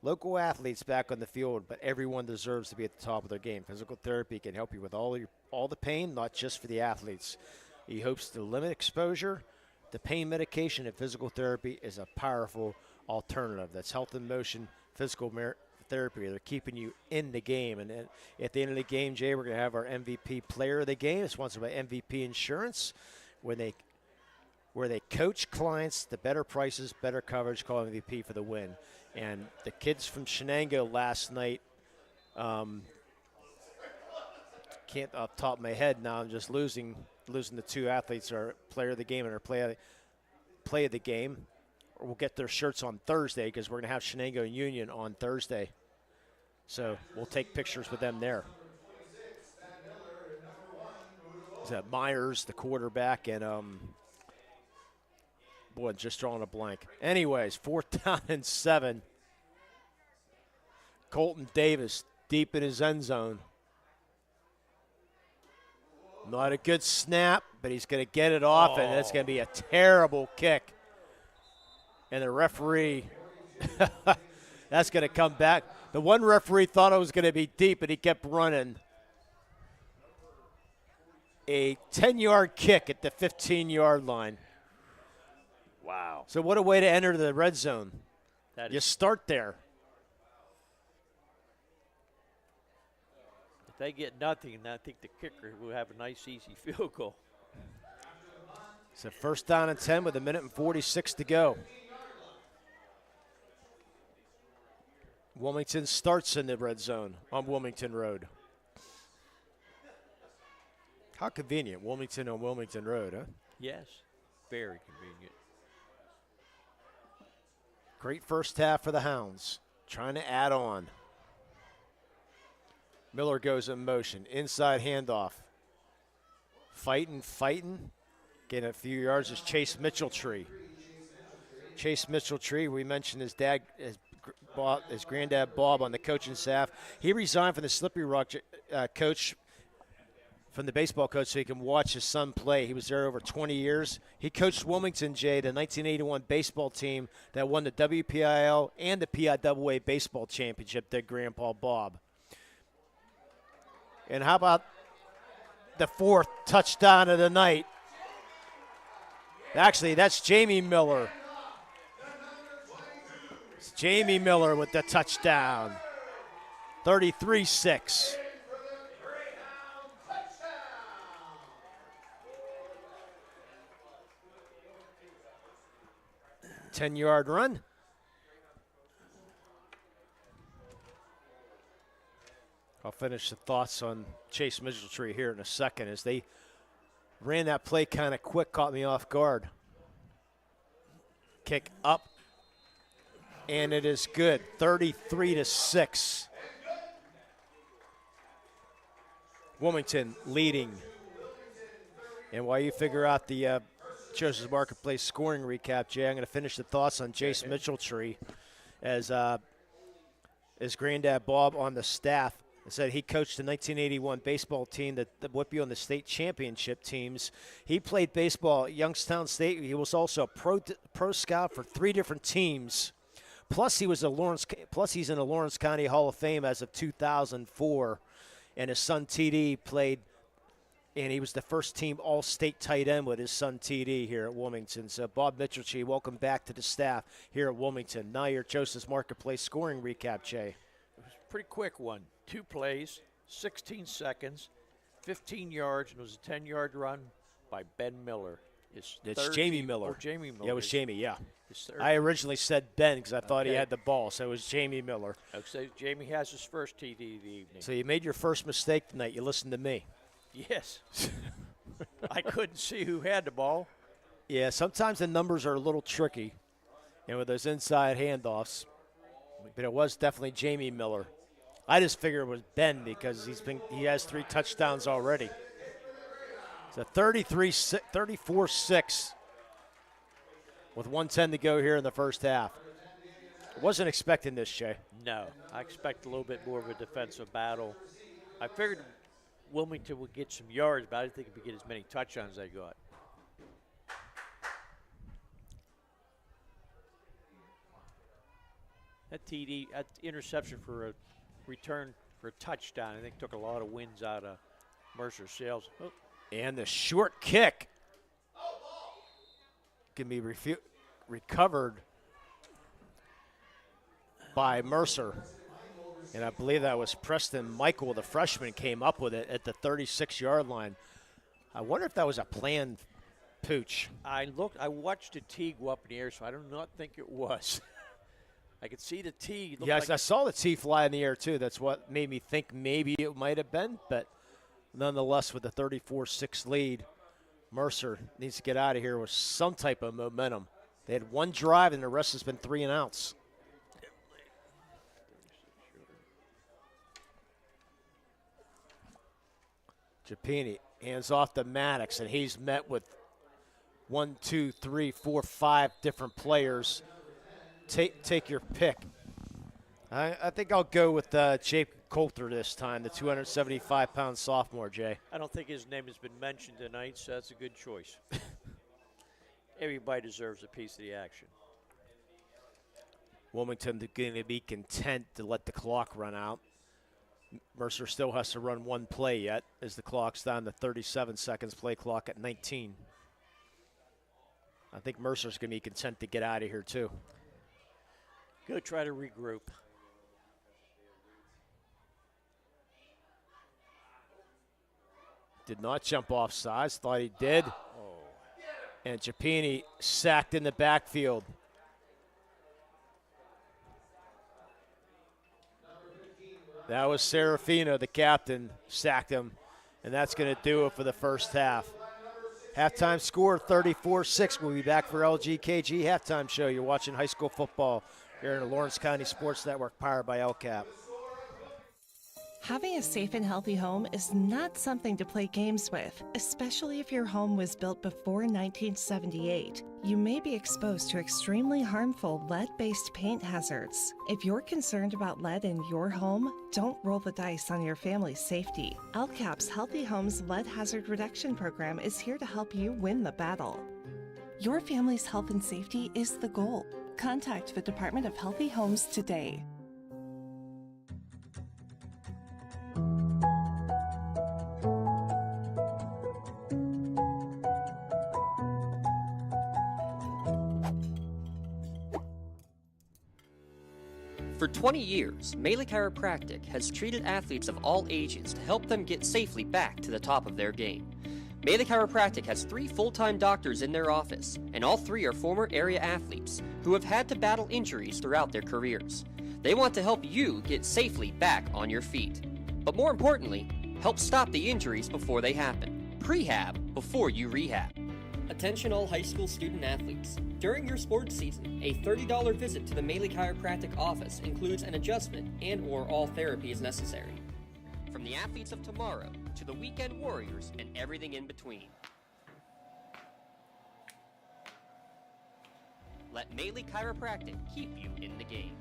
local athletes back on the field, but everyone deserves to be at the top of their game. Physical therapy can help you with all the pain, not just for the athletes. He hopes to limit exposure. The pain medication and physical therapy is a powerful alternative. That's Health and Motion Physical Therapy. They're keeping you in the game. And at the end of the game, Jay, we're going to have our MVP player of the game. It's sponsored by MVP Insurance, where they coach clients to better prices, better coverage, call MVP for the win. And the kids from Shenango last night can't off the top of my head now. I'm just losing the two athletes, our player of the game and our play of the game. Or we'll get their shirts on Thursday because we're going to have Shenango and Union on Thursday. So we'll take pictures with them there. Is that Myers, the quarterback, and boy, just drawing a blank. Anyways, 4th down and 7. Colton Davis deep in his end zone. Not a good snap, but he's going to get it off, and it's going to be a terrible kick. And the referee, that's going to come back. The one referee thought it was going to be deep, and he kept running. A 10-yard kick at the 15-yard line. Wow. So what a way to enter the red zone. You start there. If they get nothing, I think the kicker will have a nice, easy field goal. It's a 1st down and 10 with 1:46 to go. Wilmington starts in the red zone on Wilmington Road. How convenient, Wilmington on Wilmington Road, huh? Yes, very convenient. Great first half for the Hounds, trying to add on. Miller goes in motion, inside handoff. Fighting. Getting a few yards is Chase Mitchell-Tree. Chase Mitchell-Tree, we mentioned his dad, his granddad Bob on the coaching staff. He resigned from the Slippery Rock coach, from the baseball coach, so he can watch his son play. He was there over 20 years. He coached Wilmington, Jay, the 1981 baseball team that won the WPIL and the PIAA baseball championship, their grandpa Bob. And how about the 4th touchdown of the night? Actually, that's Jamie Miller. It's Jamie Miller with the touchdown. 33-6. Ten-yard run. I'll finish the thoughts on Chase Mitchell-Tree here in a second as they ran that play kind of quick, caught me off guard. Kick up, and it is good. 33-6. Wilmington leading. And while you figure out the Joseph's Marketplace scoring recap, Jay, I'm going to finish the thoughts on Jace Mitchell-Tree as his granddad Bob on the staff said he coached the 1981 baseball team that would be on the state championship teams. He played baseball at Youngstown State. He was also a pro scout for 3 different teams. Plus he's in the Lawrence County Hall of Fame as of 2004. And his son TD played, and he was the first team all-state tight end with his son TD here at Wilmington. So Bob Mitchell-Tree, welcome back to the staff here at Wilmington. Now your Joseph's Marketplace scoring recap, Jay. It was a pretty quick one. 2 plays, 16 seconds, 15 yards, and it was a 10-yard run by Ben Miller. It's Jamie Miller. Oh, Jamie Miller. Yeah, it was Jamie, yeah. I originally said Ben because I thought he had the ball, so it was Jamie Miller. Okay, Jamie has his first TD of the evening. So you made your first mistake tonight. You listened to me. Yes. I couldn't see who had the ball. Yeah, sometimes the numbers are a little tricky, and with those inside handoffs. But it was definitely Jamie Miller. I just figured it was Ben because he has 3 touchdowns already. So 34-6 with 1:10 to go here in the first half. Wasn't expecting this, Jay. No, I expect a little bit more of a defensive battle. I figured Wilmington would get some yards, but I didn't think it would get as many touchdowns as they got. That TD, that interception for a return for a touchdown, I think took a lot of wins out of Mercer's sails. Oh. And the short kick can be recovered by Mercer. And I believe that was Preston Michael, the freshman, came up with it at the 36-yard line. I wonder if that was a planned pooch. I watched the tee go up in the air, so I do not think it was. I could see the tee. Yes, I saw the tee fly in the air, too. That's what made me think maybe it might have been, but nonetheless, with the 34-6 lead, Mercer needs to get out of here with some type of momentum. They had one drive, and the rest has been 3 and outs. Japini hands off to Maddox, and he's met with 1, 2, 3, 4, 5 different players. Take your pick. I think I'll go with Jake Coulter this time, the 275-pound sophomore, Jay. I don't think his name has been mentioned tonight, so that's a good choice. Everybody deserves a piece of the action. Wilmington going to be content to let the clock run out. Mercer still has to run one play yet as the clock's down to 37 seconds, play clock at 19. I think Mercer's going to be content to get out of here too. Go try to regroup. Did not jump off sides, thought he did. And Japini sacked in the backfield. That was Serafino, the captain, sacked him, and that's going to do it for the first half. Halftime score, 34-6. We'll be back for LGKG Halftime Show. You're watching high school football here in the Lawrence County Sports Network, powered by LCAP. Having a safe and healthy home is not something to play games with, especially if your home was built before 1978. You may be exposed to extremely harmful lead-based paint hazards. If you're concerned about lead in your home, don't roll the dice on your family's safety. LCAP's Healthy Homes Lead Hazard Reduction Program is here to help you win the battle. Your family's health and safety is the goal. Contact the Department of Healthy Homes today. For 20 years, Melee Chiropractic has treated athletes of all ages to help them get safely back to the top of their game. Melee Chiropractic has 3 full-time doctors in their office, and all 3 are former area athletes who have had to battle injuries throughout their careers. They want to help you get safely back on your feet. But more importantly, help stop the injuries before they happen. Prehab before you rehab. Attention all high school student athletes. During your sports season, a $30 visit to the Melee Chiropractic office includes an adjustment and/or all therapy is necessary. From the athletes of tomorrow to the weekend warriors and everything in between. Let Melee Chiropractic keep you in the game.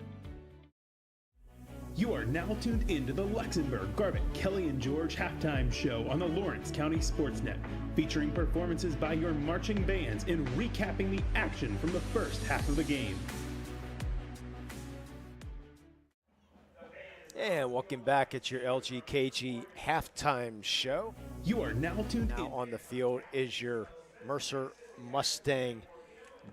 You are now tuned into the Luxembourg, Garbutt, Kelly and George Halftime Show on the Lawrence County Sportsnet, featuring performances by your marching bands and recapping the action from the first half of the game. And welcome back at your LGKG Halftime Show. You are now tuned in. On the field is your Mercer Mustang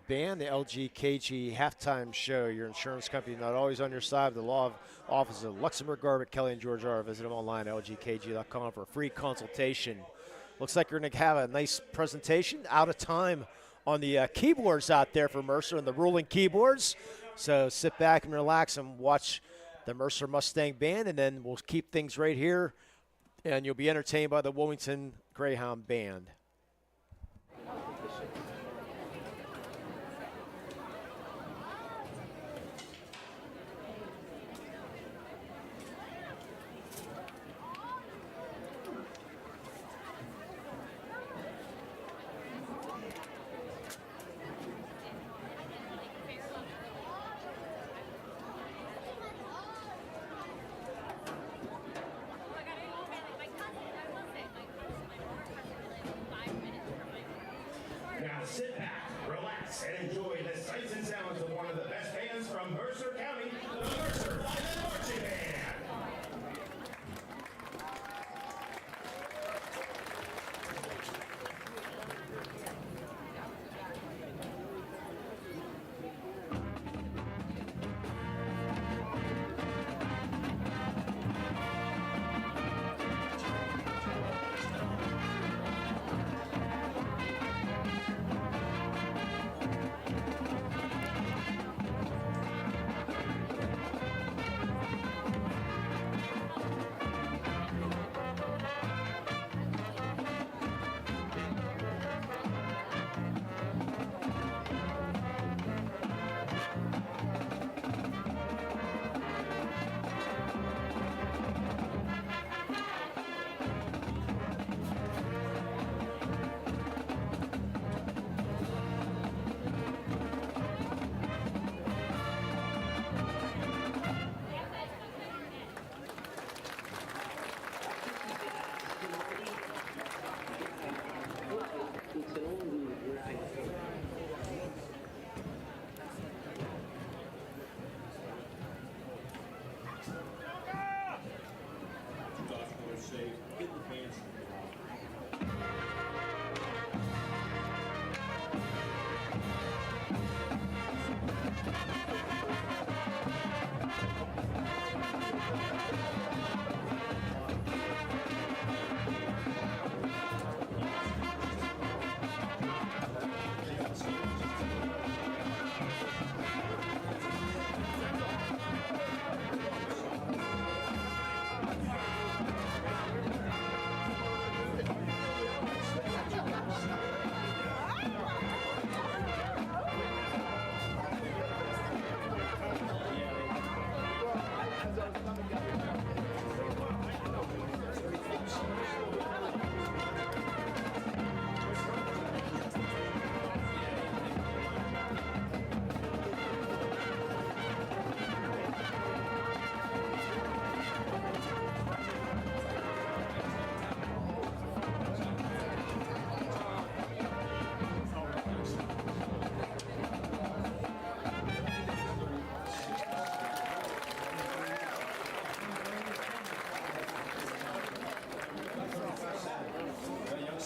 Band, the LGKG Halftime Show. Your insurance company not always on your side. The law office of Luxembourg, Garbutt, Kelly and George are. Visit them online at lgkg.com for a free consultation. Looks like you're going to have a nice presentation. Out of time on the keyboards out there for Mercer and the ruling keyboards. So sit back and relax and watch the Mercer Mustang Band, and then we'll keep things right here, and you'll be entertained by the Wilmington Greyhound Band. Now sit back, relax, and enjoy the sights and sounds of one of the best bands from Mercer County, the Mercer Flymen Marching Band.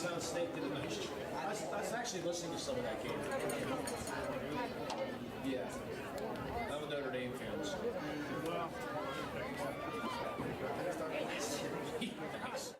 Sound State did a nice job. I was actually listening to some of that game. Yeah. I'm a Notre Dame fan, so. Nice.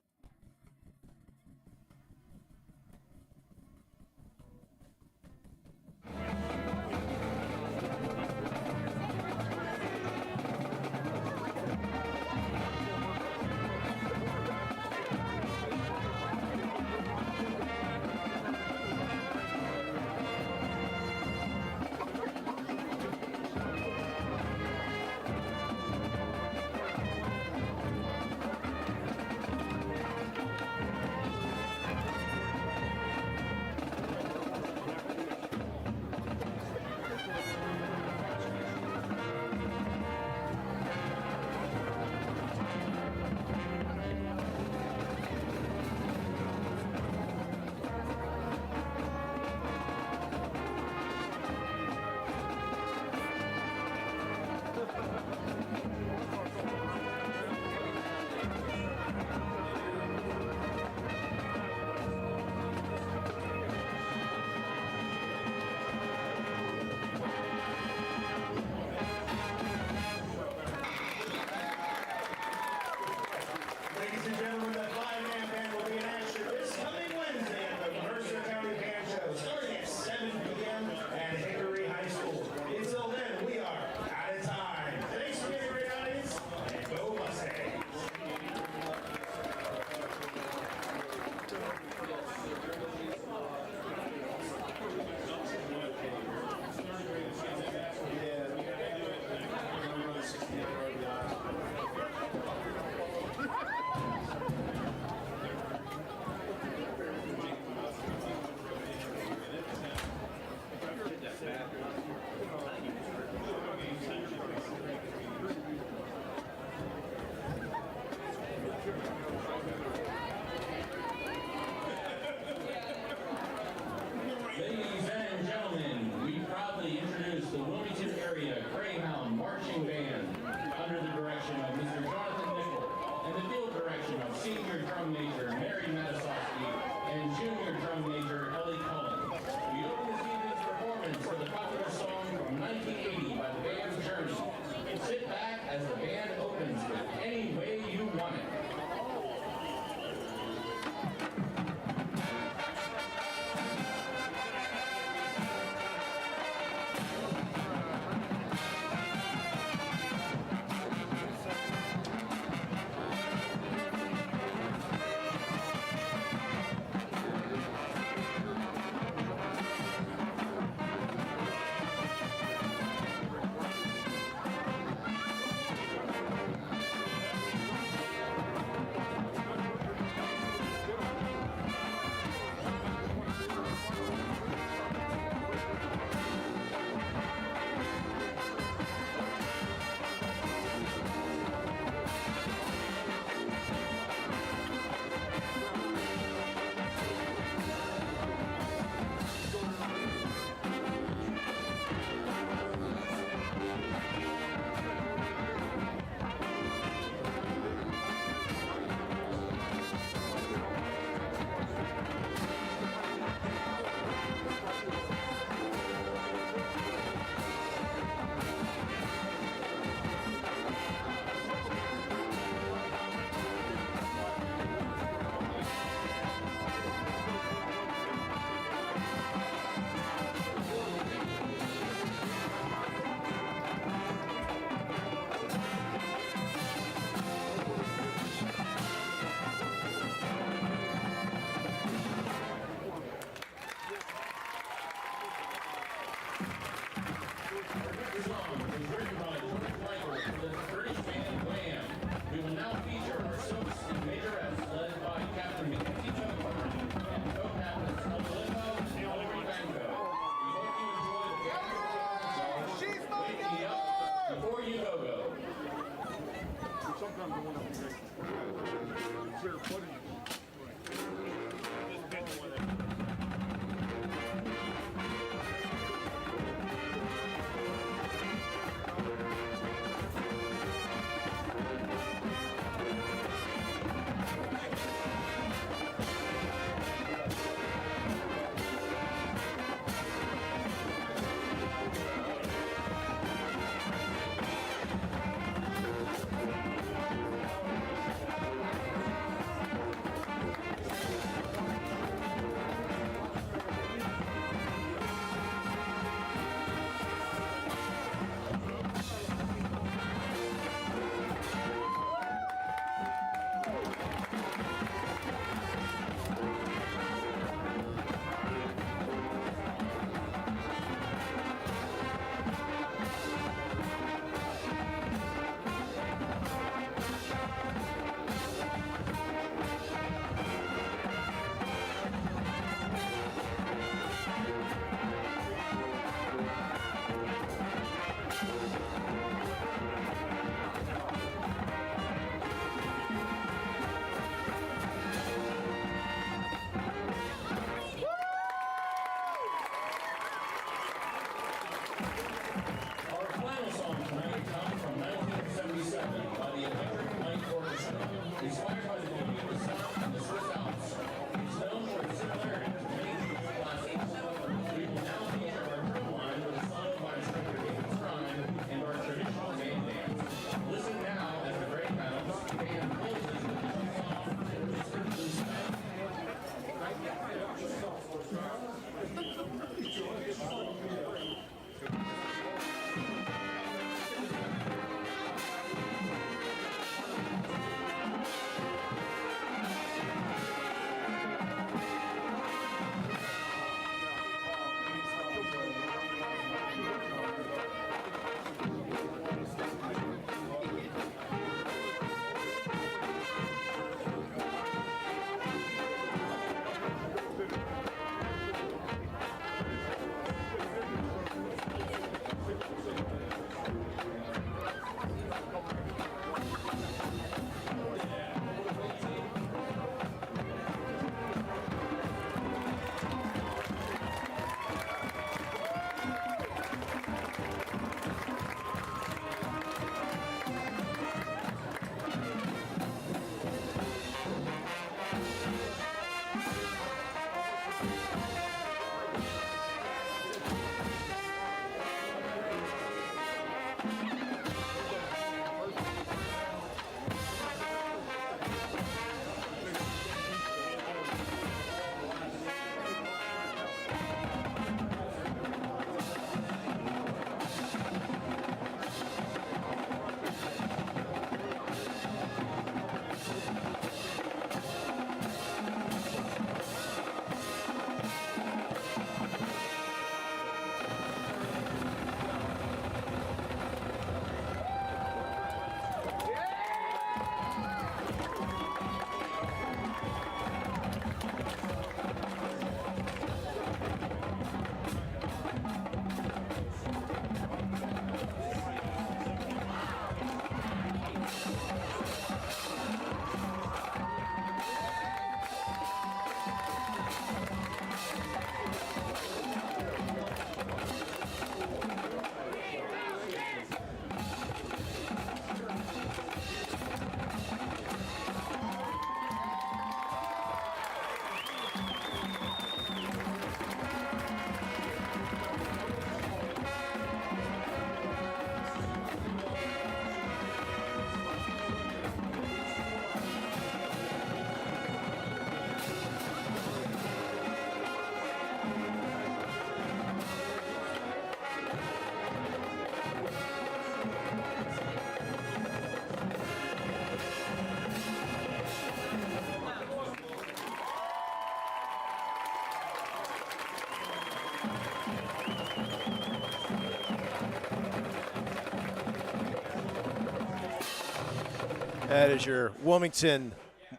That is your Wilmington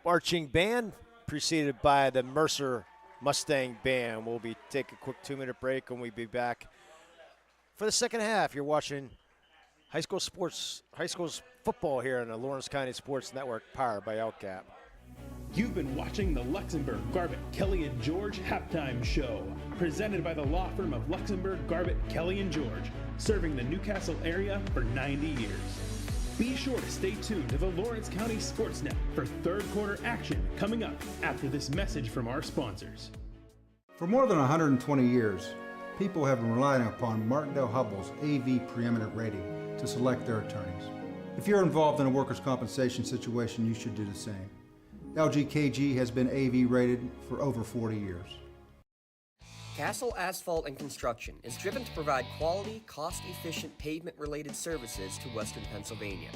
marching band, preceded by the Mercer Mustang Band. We'll be taking a quick 2-minute break, and we'll be back for the second half. You're watching high school football here on the Lawrence County Sports Network, powered by LCAP. You've been watching the Luxembourg, Garbett, Kelly and George Halftime Show, presented by the law firm of Luxembourg, Garbett, Kelly and George, serving the Newcastle area for 90 years. Be sure to stay tuned to the Lawrence County Sportsnet for third quarter action coming up after this message from our sponsors. For more than 120 years, people have been relying upon Martindale Hubbell's AV preeminent rating to select their attorneys. If you're involved in a workers' compensation situation, you should do the same. LGKG has been AV rated for over 40 years. Castle Asphalt and Construction is driven to provide quality, cost-efficient pavement-related services to Western Pennsylvania.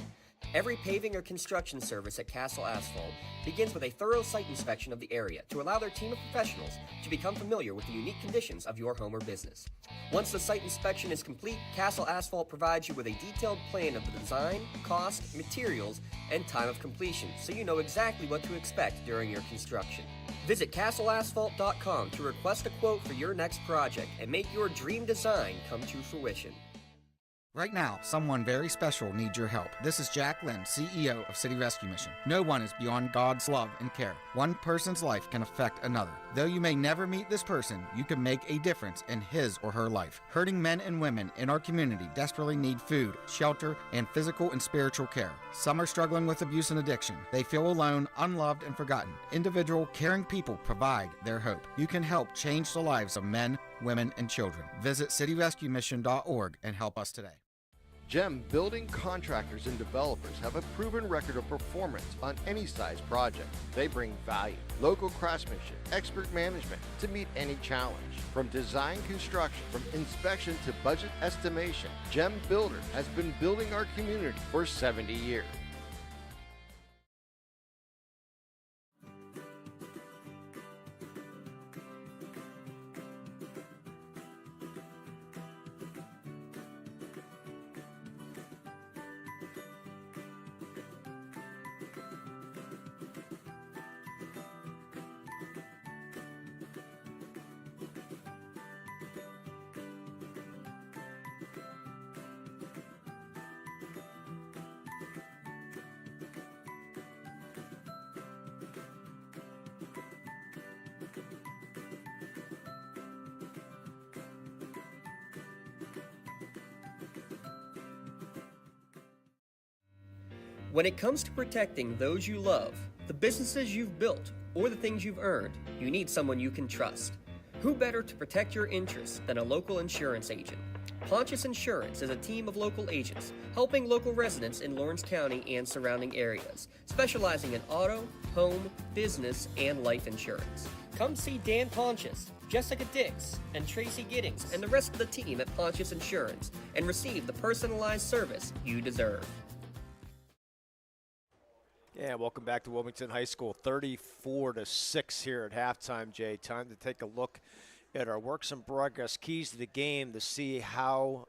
Every paving or construction service at Castle Asphalt begins with a thorough site inspection of the area to allow their team of professionals to become familiar with the unique conditions of your home or business. Once the site inspection is complete, Castle Asphalt provides you with a detailed plan of the design, cost, materials, and time of completion, so you know exactly what to expect during your construction. Visit castleasphalt.com to request a quote for your next project and make your dream design come to fruition. Right now, someone very special needs your help. This is Jack Lynn, CEO of City Rescue Mission. No one is beyond God's love and care. One person's life can affect another. Though you may never meet this person, you can make a difference in his or her life. Hurting men and women in our community desperately need food, shelter, and physical and spiritual care. Some are struggling with abuse and addiction. They feel alone, unloved, and forgotten. Individual, caring people provide their hope. You can help change the lives of men, women, and children. Visit cityrescuemission.org and help us today. GEM building contractors and developers have a proven record of performance on any size project. They bring value, local craftsmanship, expert management to meet any challenge. From design construction, from inspection to budget estimation, GEM Builder has been building our community for 70 years. When it comes to protecting those you love, the businesses you've built, or the things you've earned, you need someone you can trust. Who better to protect your interests than a local insurance agent? Pontius Insurance is a team of local agents helping local residents in Lawrence County and surrounding areas, specializing in auto, home, business, and life insurance. Come see Dan Pontius, Jessica Dix, and Tracy Giddings, and the rest of the team at Pontius Insurance, and receive the personalized service you deserve. Yeah, welcome back to Wilmington High School. 34-6 here at halftime, Jay. Time to take a look at our works in progress, keys to the game, to see how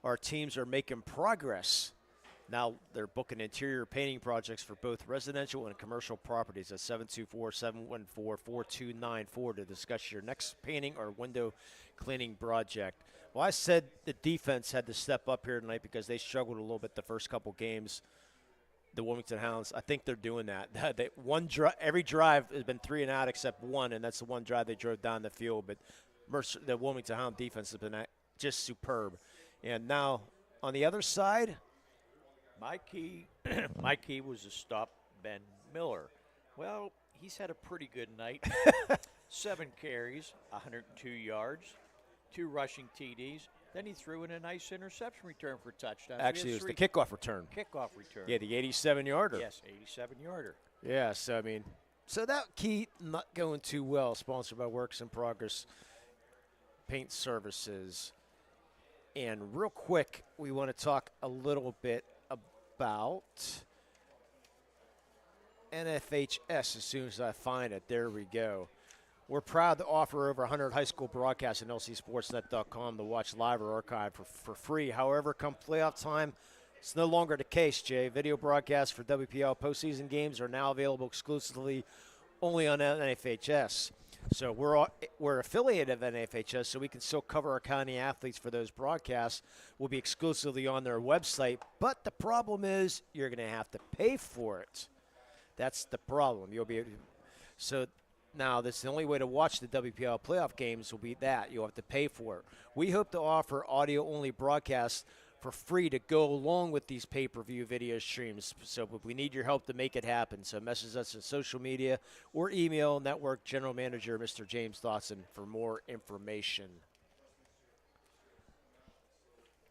our teams are making progress. Now they're booking interior painting projects for both residential and commercial properties at 724-714-4294 to discuss your next painting or window cleaning project. Well, I said the defense had to step up here tonight because they struggled a little bit the first couple games. The Wilmington Hounds, I think they're doing that. Every drive has been 3 and out except one, and that's the one drive they drove down the field. But the Wilmington Hound defense has been just superb. And now on the other side, my key was to stop Ben Miller. Well, he's had a pretty good night. 7 carries, 102 yards, 2 rushing TDs. Then he threw in a nice interception return for a touchdown. Actually, it was the kickoff return. Kickoff return. Yeah, the 87-yarder. Yes, 87-yarder. Yeah, so, so that key not going too well, sponsored by Works in Progress Paint Services. And real quick, we want to talk a little bit about NFHS as soon as I find it. There we go. We're proud to offer over 100 high school broadcasts at lcsportsnet.com to watch live or archive for free. However, come playoff time, It's no longer the case, Jay. Video broadcasts for WPL postseason games are now available exclusively only on NFHS. So we're affiliated of NFHS, so we can still cover our county athletes for those broadcasts. We'll be exclusively on their website. But the problem is you're going to have to pay for it. That's the problem. So now that's the only way to watch the WPL playoff games will be that. You'll have to pay for it. We hope to offer audio-only broadcasts for free to go along with these pay-per-view video streams. So we need your help to make it happen. So message us on social media or email Network General Manager Mr. James Dotson for more information.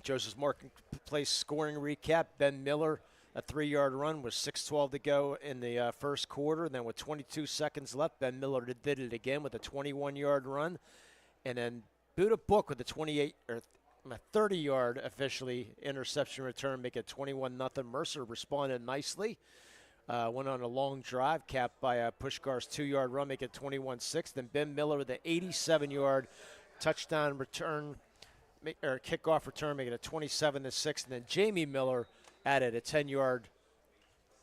Joseph's Marketplace scoring recap. Ben Miller, a 3-yard run with 6:12 to go in the first quarter. And then with 22 seconds left, Ben Miller did it again with a 21-yard run. And then Buda Book with a 30-yard officially interception return, make it 21-0. Mercer responded nicely. Went on a long drive, capped by Pushkar's 2-yard run, make it 21-6. Then Ben Miller with an 87-yard touchdown return, or kickoff return, making it 27-6. And then Jamie Miller added a 10-yard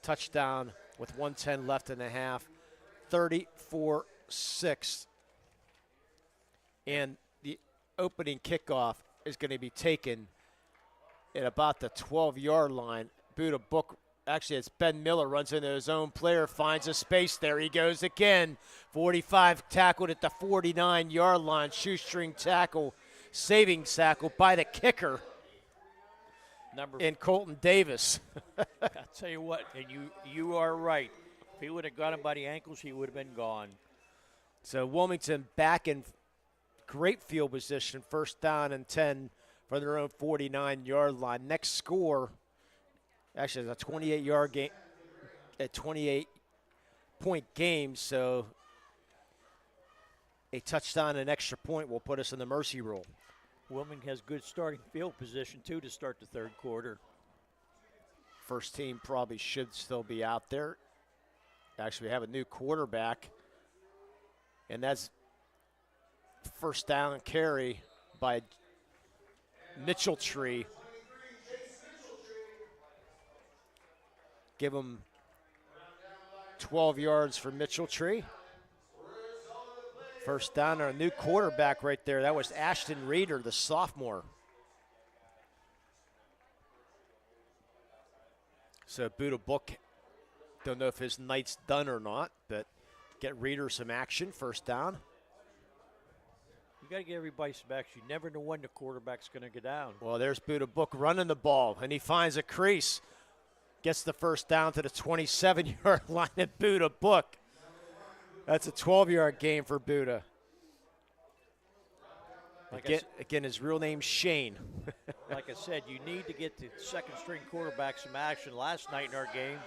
touchdown with 1:10 left in the half, 34-6. And the opening kickoff is going to be taken at about the 12-yard line. Buda Book, actually it's Ben Miller, runs into his own player, finds a space there. He goes again. 45 tackled at the 49-yard line. Shoestring tackle, saving tackle by the kicker in Colton Davis. I'll tell you what, and you are right. If he would have got him by the ankles, he would have been gone. So Wilmington back in great field position, 1st down and 10 from their own 49-yard line. Next score, actually, it's a 28-yard game, a 28-point game, so a touchdown and extra point will put us in the mercy rule. Wilmington has good starting field position, too, to start the third quarter. First team probably should still be out there. Actually, we have a new quarterback, and that's first down and carry by Mitchell Tree. Give him 12 yards for Mitchell Tree. First down, our new quarterback right there. That was Ashton Reeder, the sophomore. So Buda Book, don't know if his night's done or not, but get Reeder some action, first down. You got to get everybody some action. You never know when the quarterback's going to go down. Well, there's Buda Book running the ball, and he finds a crease. Gets the first down to the 27-yard line at Buda Book. That's a 12-yard gain for Buda. Again, his real name's Shane. Like I said, you need to get the second-string quarterback some action. Last night in our game,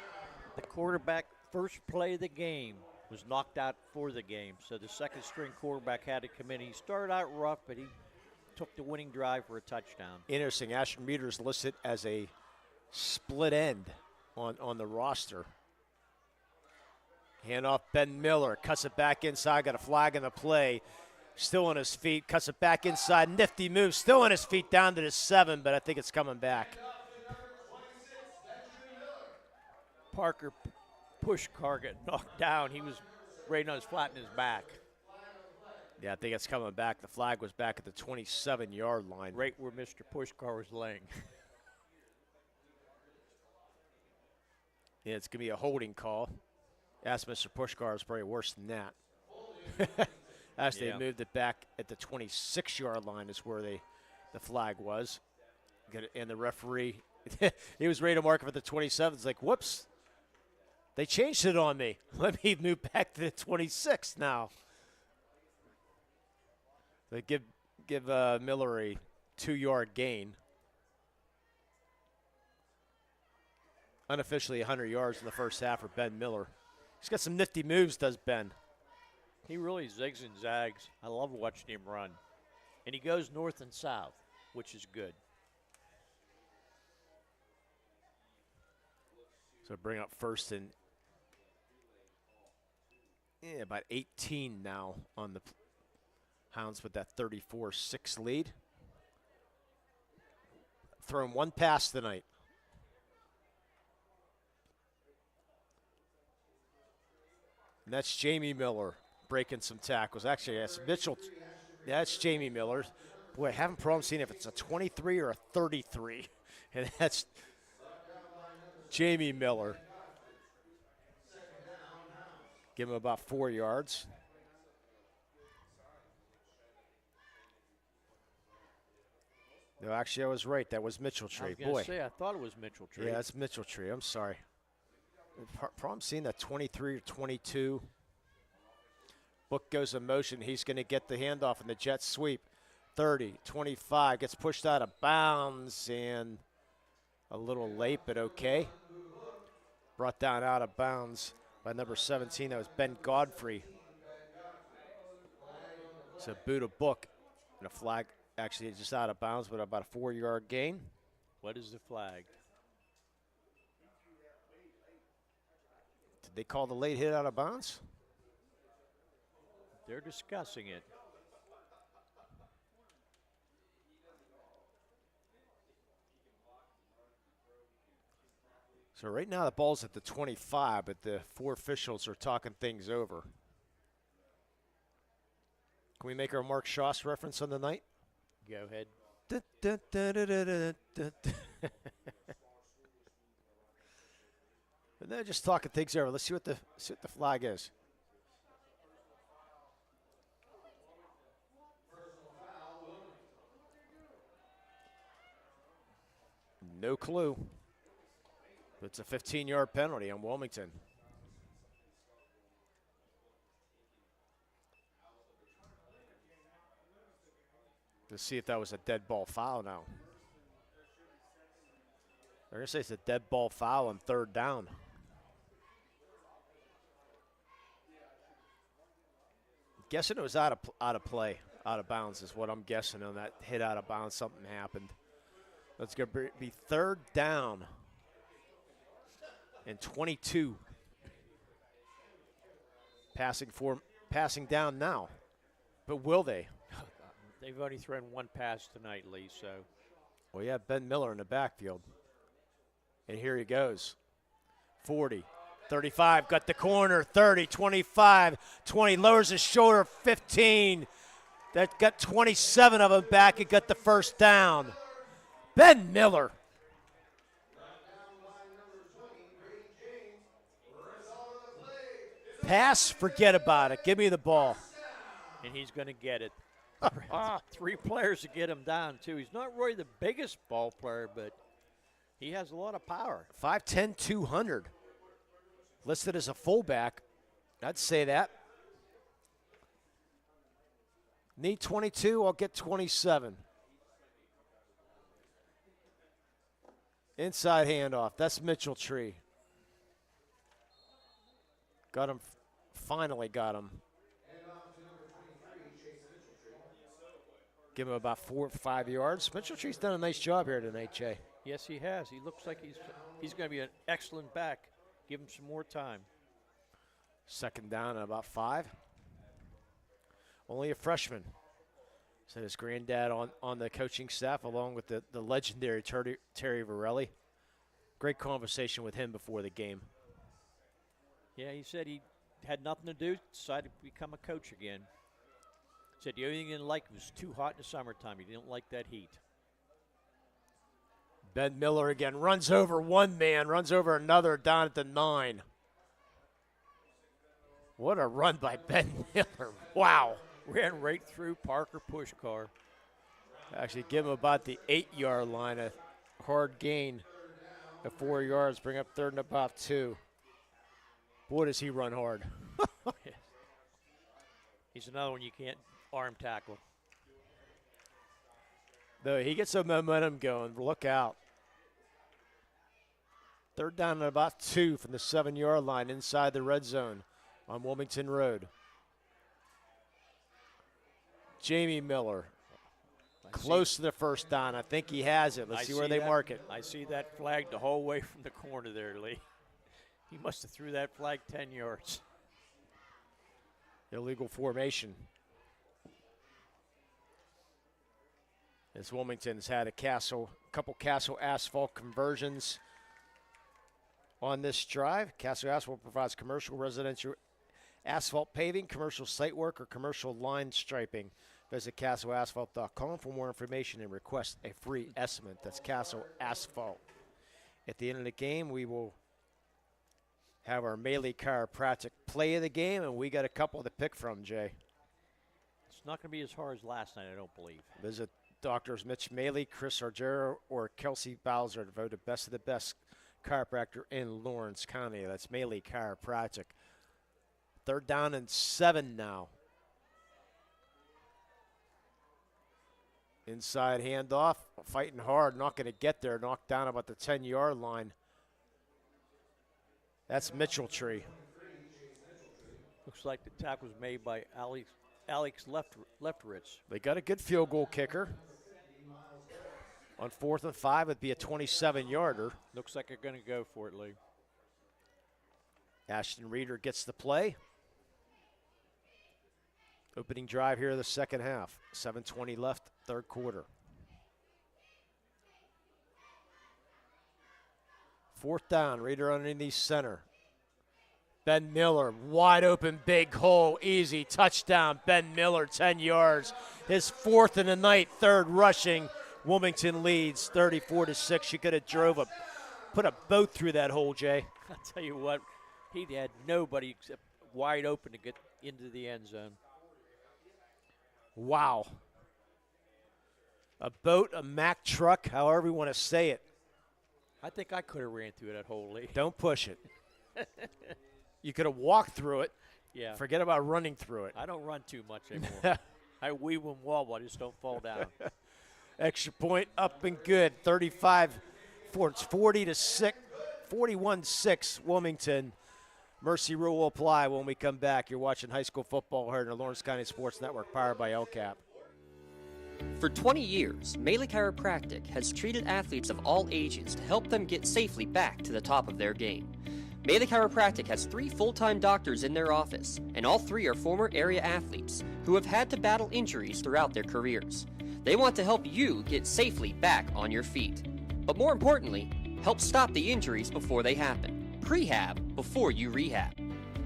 the quarterback, first play of the game, was knocked out for the game. So the second-string quarterback had to come in. He started out rough, but he took the winning drive for a touchdown. Interesting. Ashton Reeder is listed as a split end on the roster. Hand off Ben Miller. Cuts it back inside. Got a flag in the play. Still on his feet. Cuts it back inside. Nifty move. Still on his feet down to the 7, but I think it's coming back. Parker Pushkar got knocked down. He was right on his flat in his back. Yeah, I think it's coming back. The flag was back at the 27-yard line. Right where Mr. Pushkar was laying. Yeah, it's going to be a holding call. Ask Mr. Pushkar, is probably worse than that. Actually, they moved it back at the 26-yard line is where the flag was. And the referee, he was ready to mark it for the 27. It's like, whoops. They changed it on me. Let me move back to the 26 now. They give Miller a 2-yard gain. Unofficially 100 yards in the first half for Ben Miller. He's got some nifty moves, does Ben. He really zigs and zags. I love watching him run. And he goes north and south, which is good. So bring up first and about 18 now on the Hounds with that 34-6 lead. Thrown one pass tonight. And that's Jamie Miller breaking some tackles. Actually, that's Mitchell. That's Jamie Miller. Boy, I haven't problem seeing if it's a 23 or a 33. And that's Jamie Miller. Give him about 4 yards. No, actually, I was right. That was Mitchell Tree. I was going to say, I thought it was Mitchell Tree. Yeah, that's Mitchell Tree. I'm sorry. Problem seeing that 23 or 22. Book goes in motion. He's going to get the handoff in the jet sweep. 30, 25, gets pushed out of bounds and a little late, but okay. Brought down out of bounds by number 17. That was Ben Godfrey. It's a boot of Book and a flag. Actually, just out of bounds, but about a 4-yard gain. What is the flag? Did they call the late hit out of bounds? They're discussing it. So right now the ball's at the 25, but the 4 officials are talking things over. Can we make our Mark Schoss reference on the night? Go ahead. And they're just talking things over. Let's see what the flag is. No clue. It's a 15-yard penalty on Wilmington. Let's see if that was a dead ball foul now. They're going to say it's a dead ball foul on 3rd down. Guessing it was out of play, out of bounds is what I'm guessing on that hit out of bounds. Something happened. That's going to be 3rd down and 22. Passing down now. But will they? They've only thrown 1 pass tonight, Lee, so. Well, yeah, Ben Miller in the backfield. And here he goes. 40, 35, got the corner, 30, 25, 20, lowers his shoulder, 15. That got 27 of them back and got the 1st down. Ben Miller. Pass, forget about it. Give me the ball. And he's going to get it. 3 players to get him down, too. He's not really the biggest ball player, but he has a lot of power. 5'10", 200. Listed as a fullback. I'd say that. Need 22, I'll get 27. Inside handoff. That's Mitchell Tree. Got him. Finally got him. Give him about 4 or 5 yards. Mitchell Tree's done a nice job here tonight, Jay. Yes, he has. He looks like he's going to be an excellent back. Give him some more time. 2nd down and about 5. Only a freshman. Said his granddad on the coaching staff, along with the legendary Terry Varelli. Great conversation with him before the game. Yeah, he said he had nothing to do, decided to become a coach again. Said the only thing he didn't like was too hot in the summertime. He didn't like that heat. Ben Miller again runs over one man, runs over another down at the 9. What a run by Ben Miller. Wow. Ran right through Parker Pushkar. Actually, give him about the 8-yard line. A hard gain of 4 yards. Bring up 3rd and about 2. Boy, does he run hard. He's another one you can't arm tackle. Though he gets some momentum going. Look out. 3rd down and about 2 from the 7-yard line inside the red zone on Wilmington Road. Jamie Miller. Close to the 1st down. I think he has it. Let's see where they mark it. I see that flag the whole way from the corner there, Lee. He must have threw that flag 10 yards. Illegal formation. As Wilmington's had a couple Castle Asphalt conversions on this drive. Castle Asphalt provides commercial, residential, asphalt paving, commercial site work, or commercial line striping. Visit castleasphalt.com for more information and request a free estimate. That's Castle Asphalt. At the end of the game, we will have our Melee Chiropractic play of the game, and we got a couple to pick from, Jay. It's not going to be as hard as last night, I don't believe. Visit Doctors Mitch Maley, Chris Argero, or Kelsey Bowser to vote the best of the best chiropractor in Lawrence County. That's Maley Chiropractic. 3rd down and 7 now. Inside handoff, fighting hard, not going to get there, knocked down about the 10-yard line. That's Mitchell-Tree. Looks like the tackle was made by Alex Leftwich. They got a good field goal kicker. On 4th and 5, it'd be a 27-yarder. Looks like they're going to go for it, Lee. Ashton Reeder gets the play. Opening drive here of the second half. 7:20 left, 3rd quarter. 4th down, Reeder underneath center. Ben Miller, wide open, big hole, easy touchdown. Ben Miller, 10 yards. His 4th in the night, 3rd rushing. Wilmington leads 34-6. She could have put a boat through that hole, Jay. I'll tell you what, he had nobody except wide open to get into the end zone. Wow. A boat, a Mack truck, however you want to say it. I think I could have ran through that hole, Lee. Don't push it. You could have walked through it. Yeah. Forget about running through it. I don't run too much anymore. I weave and wobble. I just don't fall down. Extra point up and good. 35 for it's 40-6, 41-6 Wilmington. Mercy rule will apply when we come back. You're watching high school football here in the Lawrence County Sports Network, powered by LCAP. For 20 years, Melee Chiropractic has treated athletes of all ages to help them get safely back to the top of their game. Melee Chiropractic has 3 full-time doctors in their office, and all 3 are former area athletes who have had to battle injuries throughout their careers. They want to help you get safely back on your feet. But more importantly, help stop the injuries before they happen. Prehab before you rehab.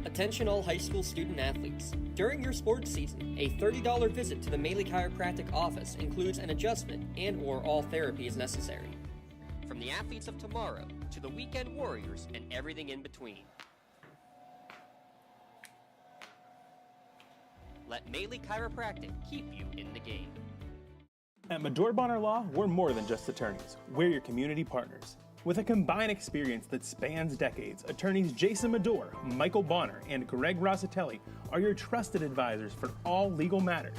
Attention all high school student athletes. During your sports season, a $30 visit to the Melee Chiropractic office includes an adjustment and/or all therapy is necessary. From the athletes of tomorrow to the weekend warriors and everything in between. Let Melee Chiropractic keep you in the game. At Medore Bonner Law, we're more than just attorneys. We're your community partners. With a combined experience that spans decades, attorneys Jason Medore, Michael Bonner, and Greg Rossitelli are your trusted advisors for all legal matters.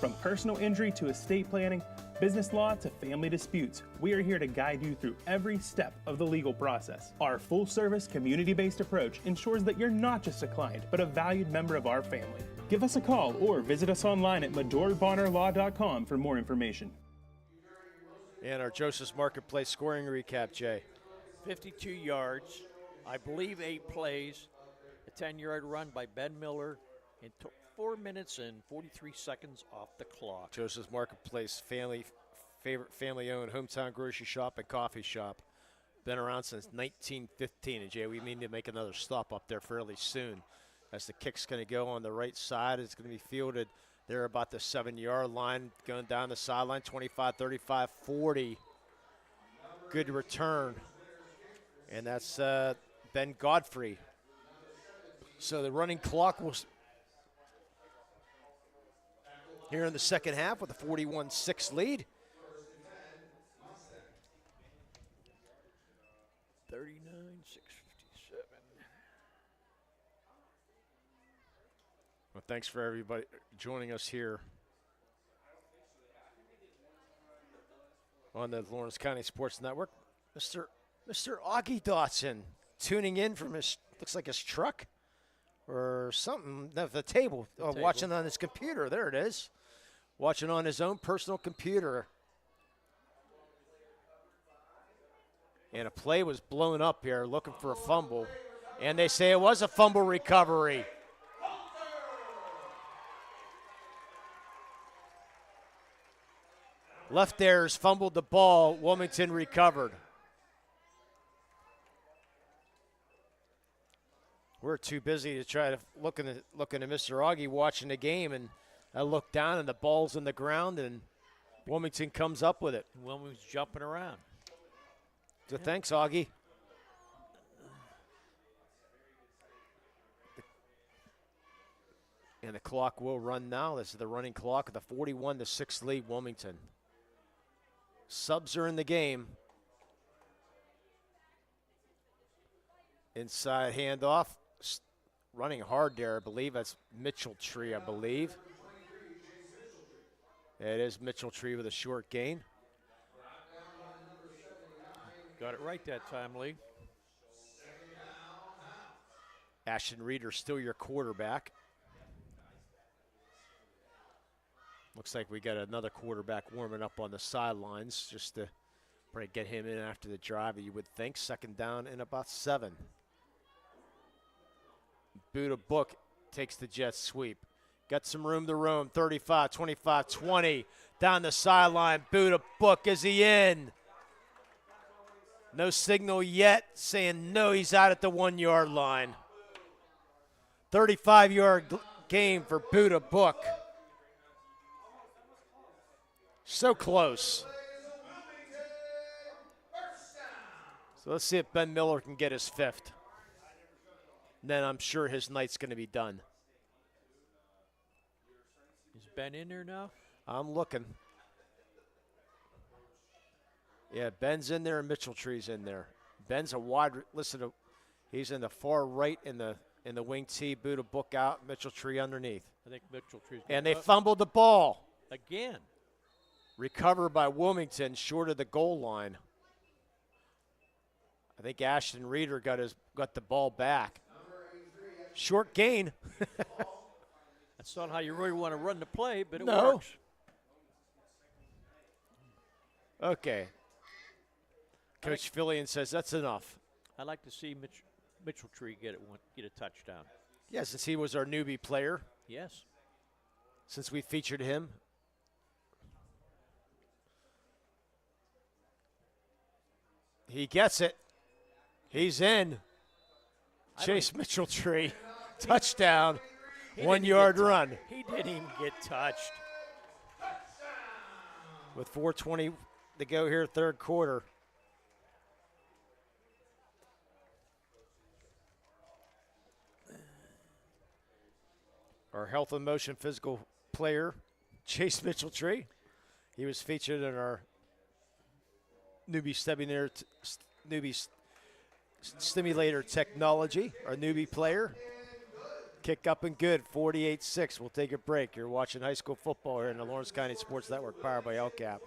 From personal injury to estate planning, business law to family disputes, we are here to guide you through every step of the legal process. Our full-service, community-based approach ensures that you're not just a client, but a valued member of our family. Give us a call or visit us online at MedoreBonnerLaw.com for more information. And our Joseph's Marketplace scoring recap, Jay. 52 yards, I believe 8 plays, a 10-yard run by Ben Miller, and 4 minutes and 43 seconds off the clock. Joseph's Marketplace, favorite family-owned hometown grocery shop and coffee shop. Been around since 1915. And, Jay, we mean to make another stop up there fairly soon. As the kick's going to go on the right side, it's going to be fielded there about the 7-yard line, going down the sideline, 25, 35, 40. Good return. And that's Ben Godfrey. So the running clock was here in the second half with a 41-6 lead. 39-6-57. Well, thanks for everybody joining us here on the Lawrence County Sports Network. Mr. Augie Dotson tuning in from his, looks like his truck or something, the table, watching on his computer. There it is. Watching on his own personal computer. And a play was blown up here, looking for a fumble. And they say it was a fumble recovery. Left Airs fumbled the ball. Wilmington recovered. we're too busy to try to looking at Mr. Augie watching the game, and I look down and the ball's in the ground, and Wilmington comes up with it. Wilmington's jumping around. So thanks, Augie. And the clock will run now. This is the running clock of the 41-6 lead, Wilmington. Subs are in the game. Inside handoff. Running hard there, I believe. That's Mitchell Tree, I believe. It is Mitchell Tree with a short gain. Got it right that time, Lee. Ashton Reeder still your quarterback. Looks like we got another quarterback warming up on the sidelines just to probably get him in after the drive, you would think. Second down and about 7. Buddha Book takes the jet sweep. Got some room to roam. 35, 25, 20. Down the sideline. Buddha Book, is he in? No signal yet saying no, he's out at the 1-yard line. 35-yard gain for Buddha Book. So close. So let's see if Ben Miller can get his 5th. And then I'm sure his night's going to be done. Is Ben in there now? I'm looking. Yeah, Ben's in there and Mitchell Tree's in there. Ben's a wide. Listen to, he's in the far right in the wing tee. Buddha Book out. Mitchell Tree underneath. I think Mitchell Tree's. And they fumbled the ball again. Recovered by Wilmington, short of the goal line. I think Ashton Reeder got the ball back. Short gain. That's not how you really want to run the play, but it No. works. Okay. Coach Fillion says that's enough. I'd like to see Mitchell Tree get a touchdown. Yeah, since he was our newbie player. Yes. Since we featured him. He gets it. He's in. Chase Mitchell Tree. Touchdown. 1-yard run. He didn't even get touched. With 4:20 to go here, third quarter. Our health and motion physical player, Chase Mitchell Tree. He was featured in our newbie stimulator technology, our newbie player. Kick up and good, 48-6. We'll take a break. You're watching high school football here in the Lawrence County Sports Network, powered by LCAP.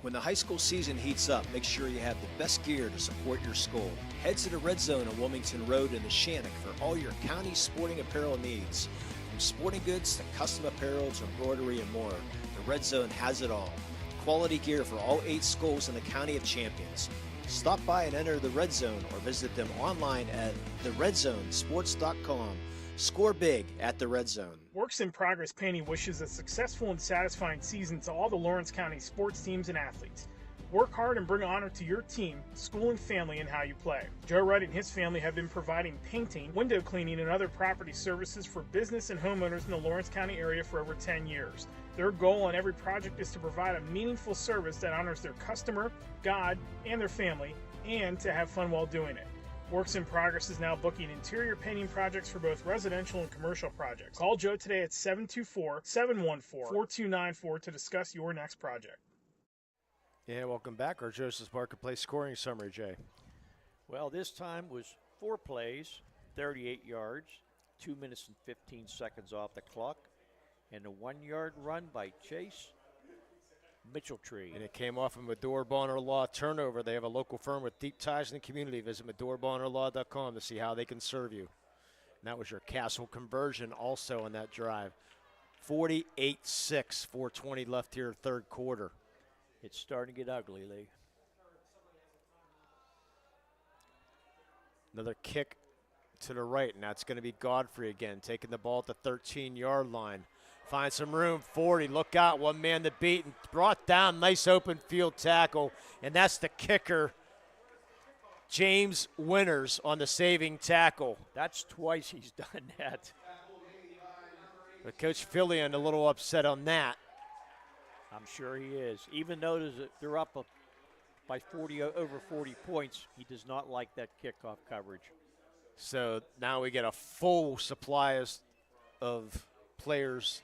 When the high school season heats up, make sure you have the best gear to support your school. Head to the Red Zone on Wilmington Road in the Shannock for all your county sporting apparel needs. From sporting goods to custom apparel to embroidery and more, the Red Zone has it all. Quality gear for all 8 schools in the County of Champions. Stop by and enter the Red Zone or visit them online at theredzonesports.com. Score big at the Red Zone. Works in Progress Painting wishes a successful and satisfying season to all the Lawrence County sports teams and athletes. Work hard and bring honor to your team, school, and family in how you play. Joe Wright and his family have been providing painting, window cleaning, and other property services for business and homeowners in the Lawrence County area for over 10 years. Their goal on every project is to provide a meaningful service that honors their customer, God, and their family, and to have fun while doing it. Works in Progress is now booking interior painting projects for both residential and commercial projects. Call Joe today at 724-714-4294 to discuss your next project. Yeah, welcome back. Our Joseph Marketplace scoring summary, Jay. Well, this time was 4 plays, 38 yards, 2 minutes and 15 seconds off the clock, and a 1-yard run by Chase Mitchell Tree. And it came off a Medora Bonner Law turnover. They have a local firm with deep ties in the community. Visit MedoraBonnerLaw.com to see how they can serve you. And that was your Castle conversion also on that drive. 48-6, 4:20 left here, third quarter. It's starting to get ugly, Lee. Another kick to the right, and that's going to be Godfrey again, taking the ball at the 13-yard line. Find some room, 40, look out, one man to beat, and brought down, nice open field tackle, and that's the kicker, James Winters on the saving tackle. That's twice he's done that. But Coach Fillion a little upset on that. I'm sure he is. Even though they're up by over 40 points, he does not like that kickoff coverage. So now we get a full supply of players,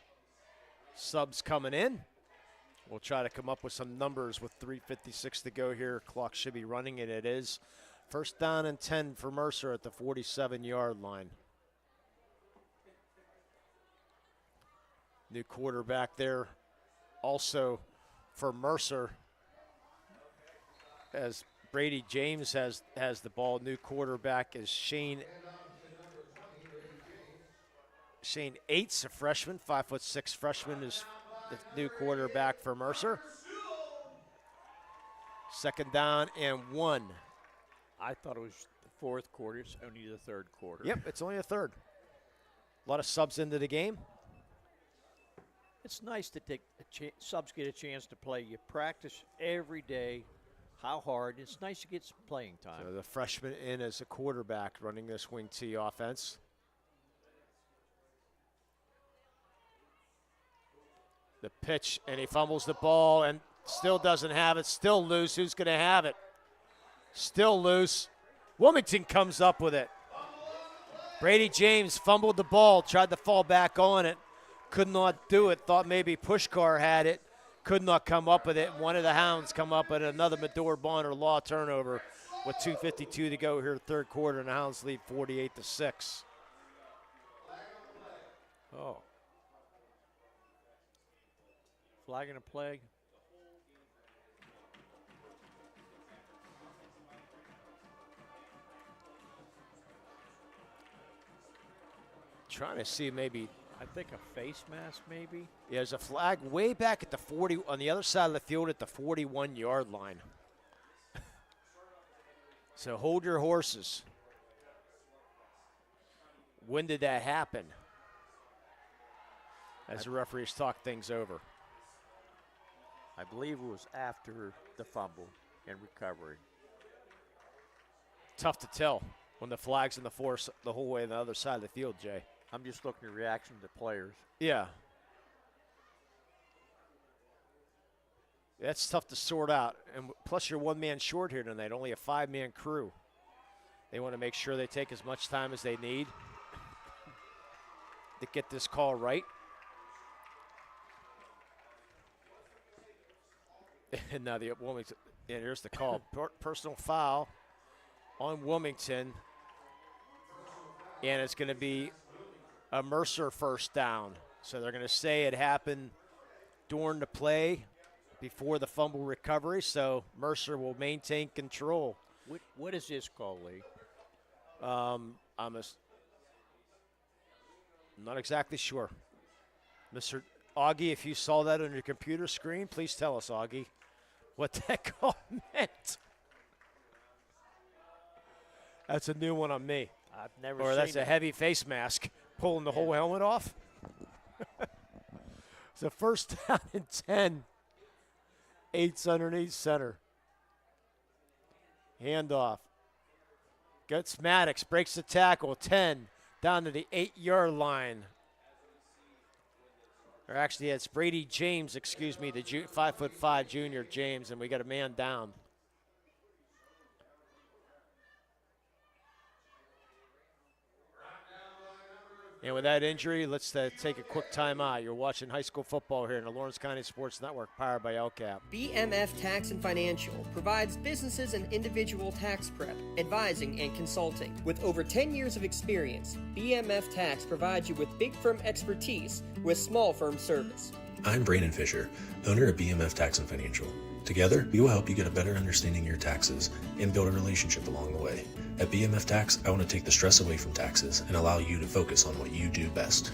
subs coming in. We'll try to come up with some numbers with 3:56 to go here. Clock should be running, and it is. First down and 10 for Mercer at the 47-yard line. New quarterback there also for Mercer, as Brady James has the ball. New quarterback is Shane Aites, a freshman, 5'6" freshman, is the new quarterback for Mercer. Second down and 1. I thought it was the fourth quarter. It's only the third quarter. Yep, it's only a third. A lot of subs into the game. It's nice to take subs get a chance to play. You practice every day how hard. It's nice to get some playing time. So the freshman in as a quarterback running this wing T offense. The pitch, and he fumbles the ball and still doesn't have it. Still loose. Who's going to have it? Still loose. Wilmington comes up with it. Brady James fumbled the ball, tried to fall back on it. Could not do it. Thought maybe Pushkar had it. Could not come up with it. One of the Hounds come up with another Medor Bonner Law turnover with 2:52 to go here, third quarter, and the Hounds lead 48-6. Oh. Flag and a play. Trying to see maybe. I think a face mask maybe. Yeah, there's a flag way back at the 40, on the other side of the field at the 41-yard line. So hold your horses. When did that happen? As the referees talk things over. I believe it was after the fumble and recovery. Tough to tell when the flag's in the force the whole way on the other side of the field, Jay. I'm just looking at reaction to players. Yeah. That's tough to sort out. And plus you're one man short here tonight, only a 5-man crew. They want to make sure they take as much time as they need to get this call right. And now the Wilmington, and here's the call. Personal foul on Wilmington. And it's going to be a Mercer first down. So they're going to say it happened during the play before the fumble recovery. So Mercer will maintain control. What is this call, Lee? I'm not exactly sure. Mr. Augie, if you saw that on your computer screen, please tell us, Augie, what that call meant. That's a new one on me. I've never seen. Or that's a heavy face mask, pulling the whole helmet off. So first down and 10. Aites underneath center. Handoff. Gets Maddox, breaks the tackle, 10, down to the 8-yard line. Or actually, it's Brady James, the 5'5" junior James, and we got a man down. And with that injury, let's take a quick timeout. You're watching high school football here in the Lawrence County Sports Network, powered by LCAP. BMF Tax and Financial provides businesses and individual tax prep, advising, and consulting. With over 10 years of experience, BMF Tax provides you with big firm expertise with small firm service. I'm Brandon Fisher, owner of BMF Tax and Financial. Together, we will help you get a better understanding of your taxes and build a relationship along the way. At BMF Tax, I want to take the stress away from taxes and allow you to focus on what you do best.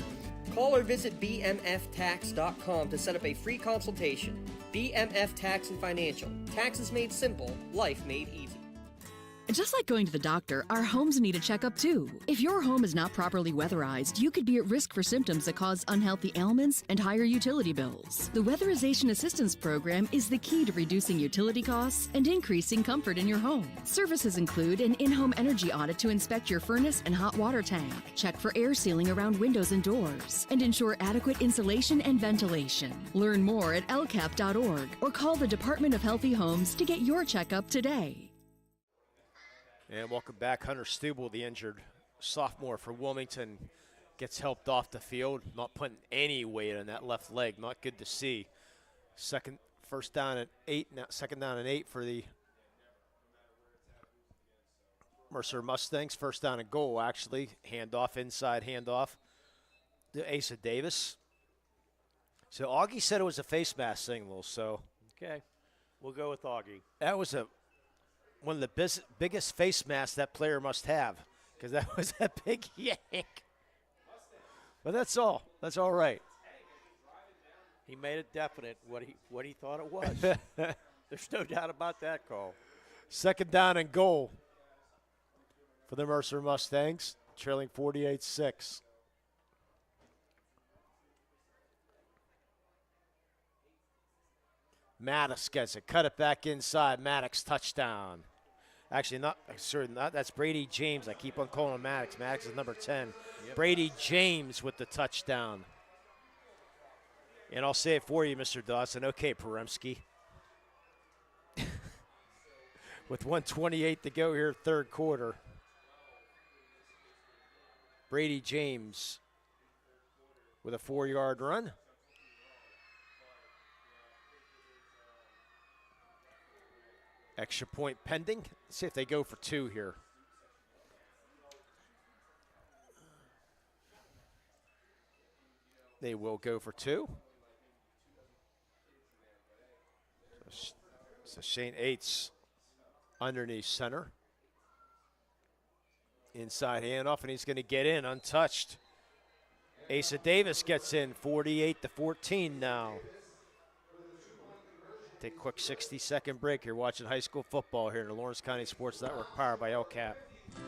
Call or visit bmftax.com to set up a free consultation. BMF Tax and Financial. Taxes made simple, life made easy. Just like going to the doctor, our homes need a checkup too. If your home is not properly weatherized, you could be at risk for symptoms that cause unhealthy ailments and higher utility bills. The Weatherization Assistance Program is the key to reducing utility costs and increasing comfort in your home. Services include an in-home energy audit to inspect your furnace and hot water tank, check for air sealing around windows and doors, and ensure adequate insulation and ventilation. Learn more at lcap.org or call the Department of Healthy Homes to get your checkup today. And welcome back. Hunter Stubel, the injured sophomore for Wilmington, gets helped off the field, not putting any weight on that left leg. Not good to see. Second down and 8 for the Mercer Mustangs. First down and goal, actually. Handoff, inside handoff to Asa Davis. So Augie said it was a face mask signal, so. Okay, we'll go with Augie. That was one of the biggest face masks that player must have, because that was a big yank. But that's all. That's all right. He made it definite what he thought it was. There's no doubt about that call. Second down and goal for the Mercer Mustangs, trailing 48-6. Maddox gets it. Cut it back inside. Maddox touchdown. Actually, that's Brady James. I keep on calling him Maddox. Maddox is number 10. Yep. Brady James with the touchdown. And I'll say it for you, Mr. Dawson. Okay, Poremski. With 1:28 to go here, third quarter. Brady James with a 4-yard run. Extra point pending. Let's see if they go for 2 here. They will go for 2. So Shane Aites underneath center. Inside handoff, and he's going to get in untouched. Asa Davis gets in, 48-14 now. Take a quick 60-second break. You're watching high school football here in the Lawrence County Sports Network, powered by LCAP.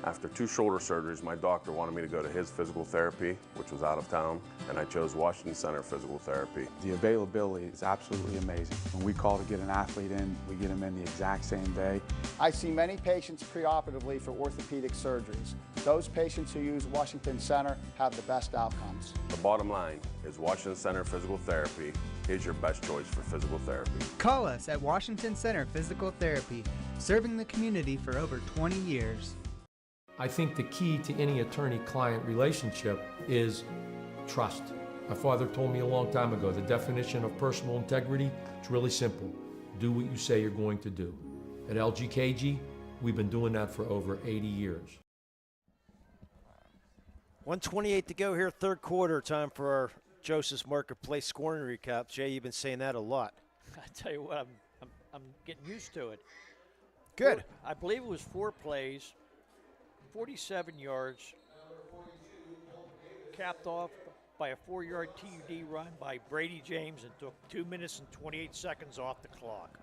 After 2 shoulder surgeries, my doctor wanted me to go to his physical therapy, which was out of town, and I chose Washington Center Physical Therapy. The availability is absolutely amazing. When we call to get an athlete in, we get them in the exact same day. I see many patients preoperatively for orthopedic surgeries. Those patients who use Washington Center have the best outcomes. The bottom line is Washington Center Physical Therapy is your best choice for physical therapy. Call us at Washington Center Physical Therapy, serving the community for over 20 years. I think the key to any attorney-client relationship is trust. My father told me a long time ago, the definition of personal integrity is really simple. Do what you say you're going to do. At LGKG, we've been doing that for over 80 years. 1:28 to go here, third quarter. Time for our Joseph's Marketplace scoring recap. Jay, you've been saying that a lot. I tell you what, I'm getting used to it. Good. I believe it was 4 plays, 47 yards, capped off by a 4-yard TUD run by Brady James, and took 2 minutes and 28 seconds off the clock.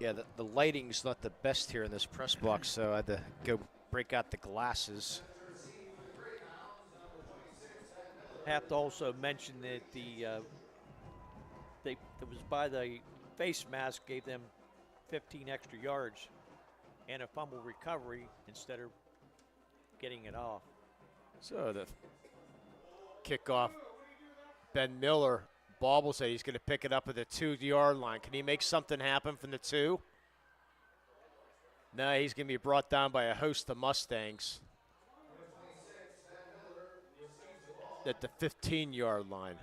Yeah, the lighting's not the best here in this press box, so I had to go break out the glasses. Have to also mention that it was by the face mask, gave them 15 extra yards and a fumble recovery instead of getting it off. So the kickoff, Ben Miller bobbles it. He's going to pick it up at the 2-yard line. Can he make something happen from the 2? No, he's going to be brought down by a host of Mustangs at the 15-yard line.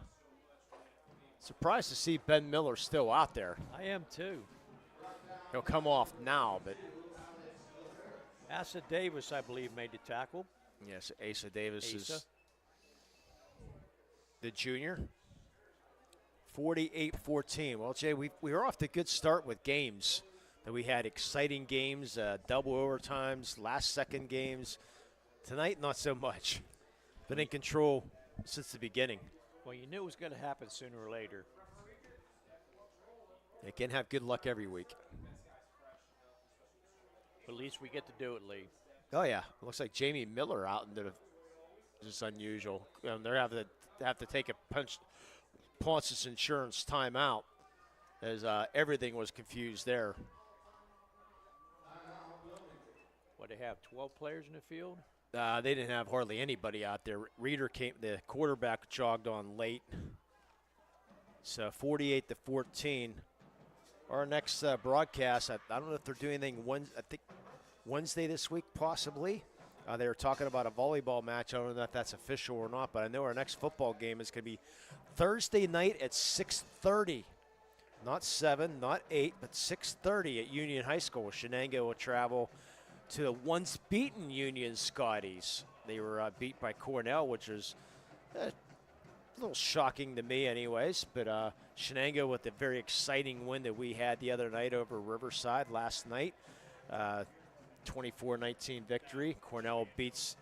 Surprised to see Ben Miller still out there. I am too. He'll come off now, but Asa Davis, I believe, made the tackle. Yes, Asa Davis is the junior. 48-14. Well, Jay, we were off to a good start with games. That we had exciting games, double overtimes, last-second games. Tonight, not so much. Been in control since the beginning. Well, you knew it was going to happen sooner or later. They can have good luck every week. But at least we get to do it, Lee. Oh, yeah. It looks like Jamie Miller out into the just unusual. They're have to take a Ponce's Insurance timeout as everything was confused there. What, they have 12 players in the field? They didn't have hardly anybody out there. Reeder came, the quarterback jogged on late. So 48-14. Our next broadcast, I don't know if they're doing anything I think Wednesday this week, possibly. They were talking about a volleyball match. I don't know if that's official or not, but I know our next football game is going to be Thursday night at 6:30. Not 7, not 8, but 6:30 at Union High School. Shenango will travel to the once beaten Union Scotties. They were beat by Cornell, which was a little shocking to me anyways. But Shenango with the very exciting win that we had the other night over Riverside last night. 24-19 victory. Cornell beats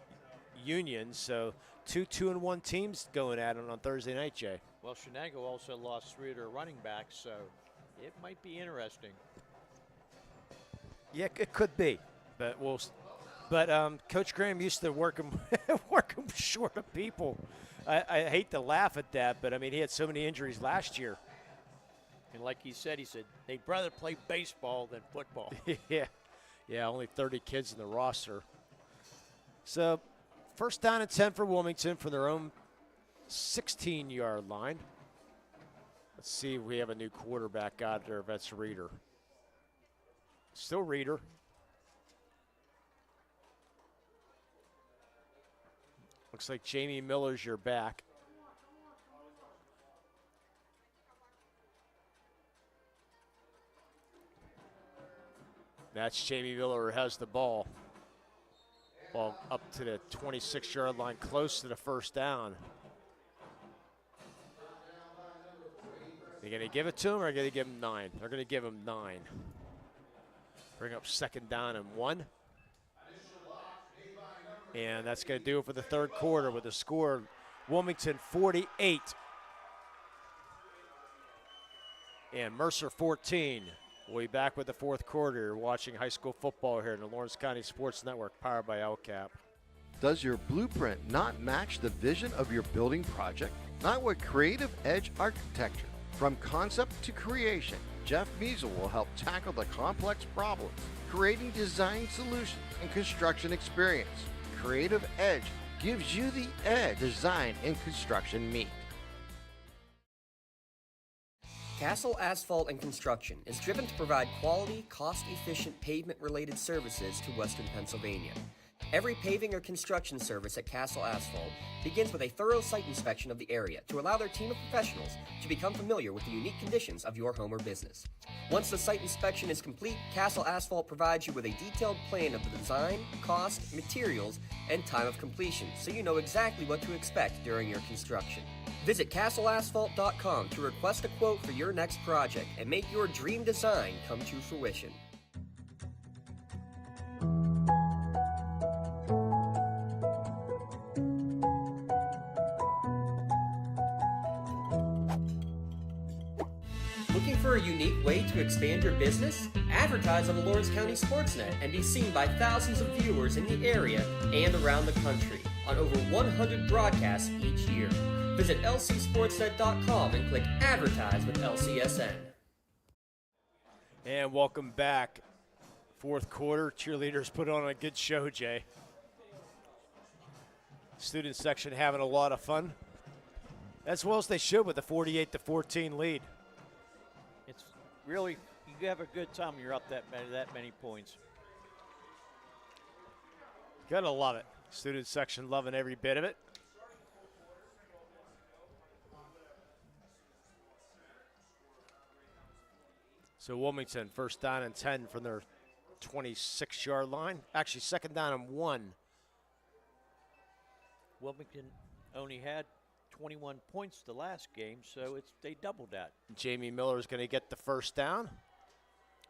Union, so 2-2-1 teams going at it on Thursday night, Jay. Well, Shenango also lost 3 of their running backs, so it might be interesting. Yeah, it could be, but Coach Graham used to work him short of people. I hate to laugh at that, but I mean he had so many injuries last year. And like he said they'd rather play baseball than football. Yeah, only 30 kids in the roster. So, first down and 10 for Wilmington from their own 16-yard line. Let's see if we have a new quarterback out there, if that's Reeder. Still Reeder. Looks like Jamie Miller's your back. That's Jamie Miller who has the ball. Ball up to the 26-yard line, close to the first down. They're going to give it to him or are they going to give him 9? They're going to give him 9. Bring up second down and 1. And that's going to do it for the third quarter with the score Wilmington 48 and Mercer 14. We'll be back with the fourth quarter. You're watching high school football here in the Lawrence County Sports Network, powered by LCAP. Does your blueprint not match the vision of your building project? Not with Creative Edge Architecture. From concept to creation, Jeff Measle will help tackle the complex problems, creating design solutions and construction experience. Creative Edge gives you the edge design and construction meet. Castle Asphalt and Construction is driven to provide quality, cost-efficient pavement-related services to Western Pennsylvania. Every paving or construction service at Castle Asphalt begins with a thorough site inspection of the area to allow their team of professionals to become familiar with the unique conditions of your home or business. Once the site inspection is complete, Castle Asphalt provides you with a detailed plan of the design, cost, materials, and time of completion, so you know exactly what to expect during your construction. Visit castleasphalt.com to request a quote for your next project and make your dream design come to fruition. Looking for a unique way to expand your business? Advertise on the Lawrence County Sportsnet and be seen by thousands of viewers in the area and around the country on over 100 broadcasts each year. Visit lcsportsnet.com and click Advertise with LCSN. And welcome back. Fourth quarter, cheerleaders put on a good show, Jay. Student section having a lot of fun, as well as they should with a 48-14 lead. It's really, you have a good time when you're up that many points. Gotta love it. Student section loving every bit of it. So Wilmington, first down and 10 from their 26-yard line. Actually, second down and 1. Wilmington only had 21 points the last game, so they doubled that. Jamie Miller is going to get the first down.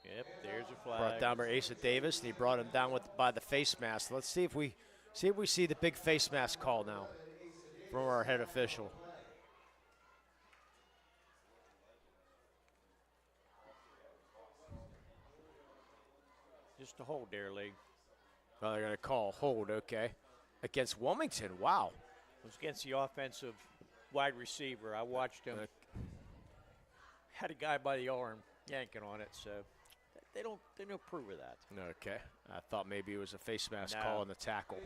Yep, there's a flag. Brought down by Asa Davis, and he brought him down by the face mask. Let's see if we see the big face mask call now from our head official. just a hold there, Lee. Oh, they're going to call hold, okay. Against Wilmington, wow. It was against the offensive wide receiver. I watched him. Had a guy by the arm yanking on it, so they don't approve of that. Okay. I thought maybe it was a face mask No. call on the tackle.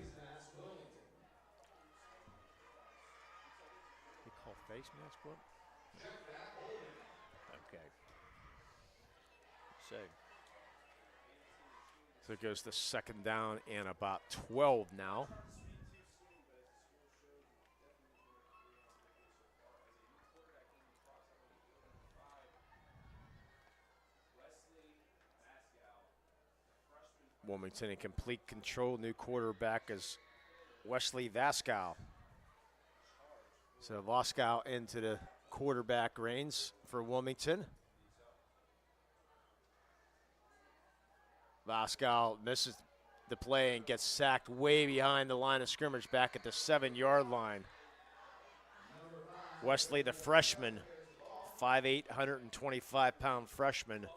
They call face mask what? Okay. So it goes to second down and about 12 now. Wilmington in complete control. New quarterback is Wesley Vascow. So Vascow into the quarterback reins for Wilmington. Vascow misses the play and gets sacked way behind the line of scrimmage back at the 7-yard line. Wesley, the freshman, 5'8", 125-pound freshman,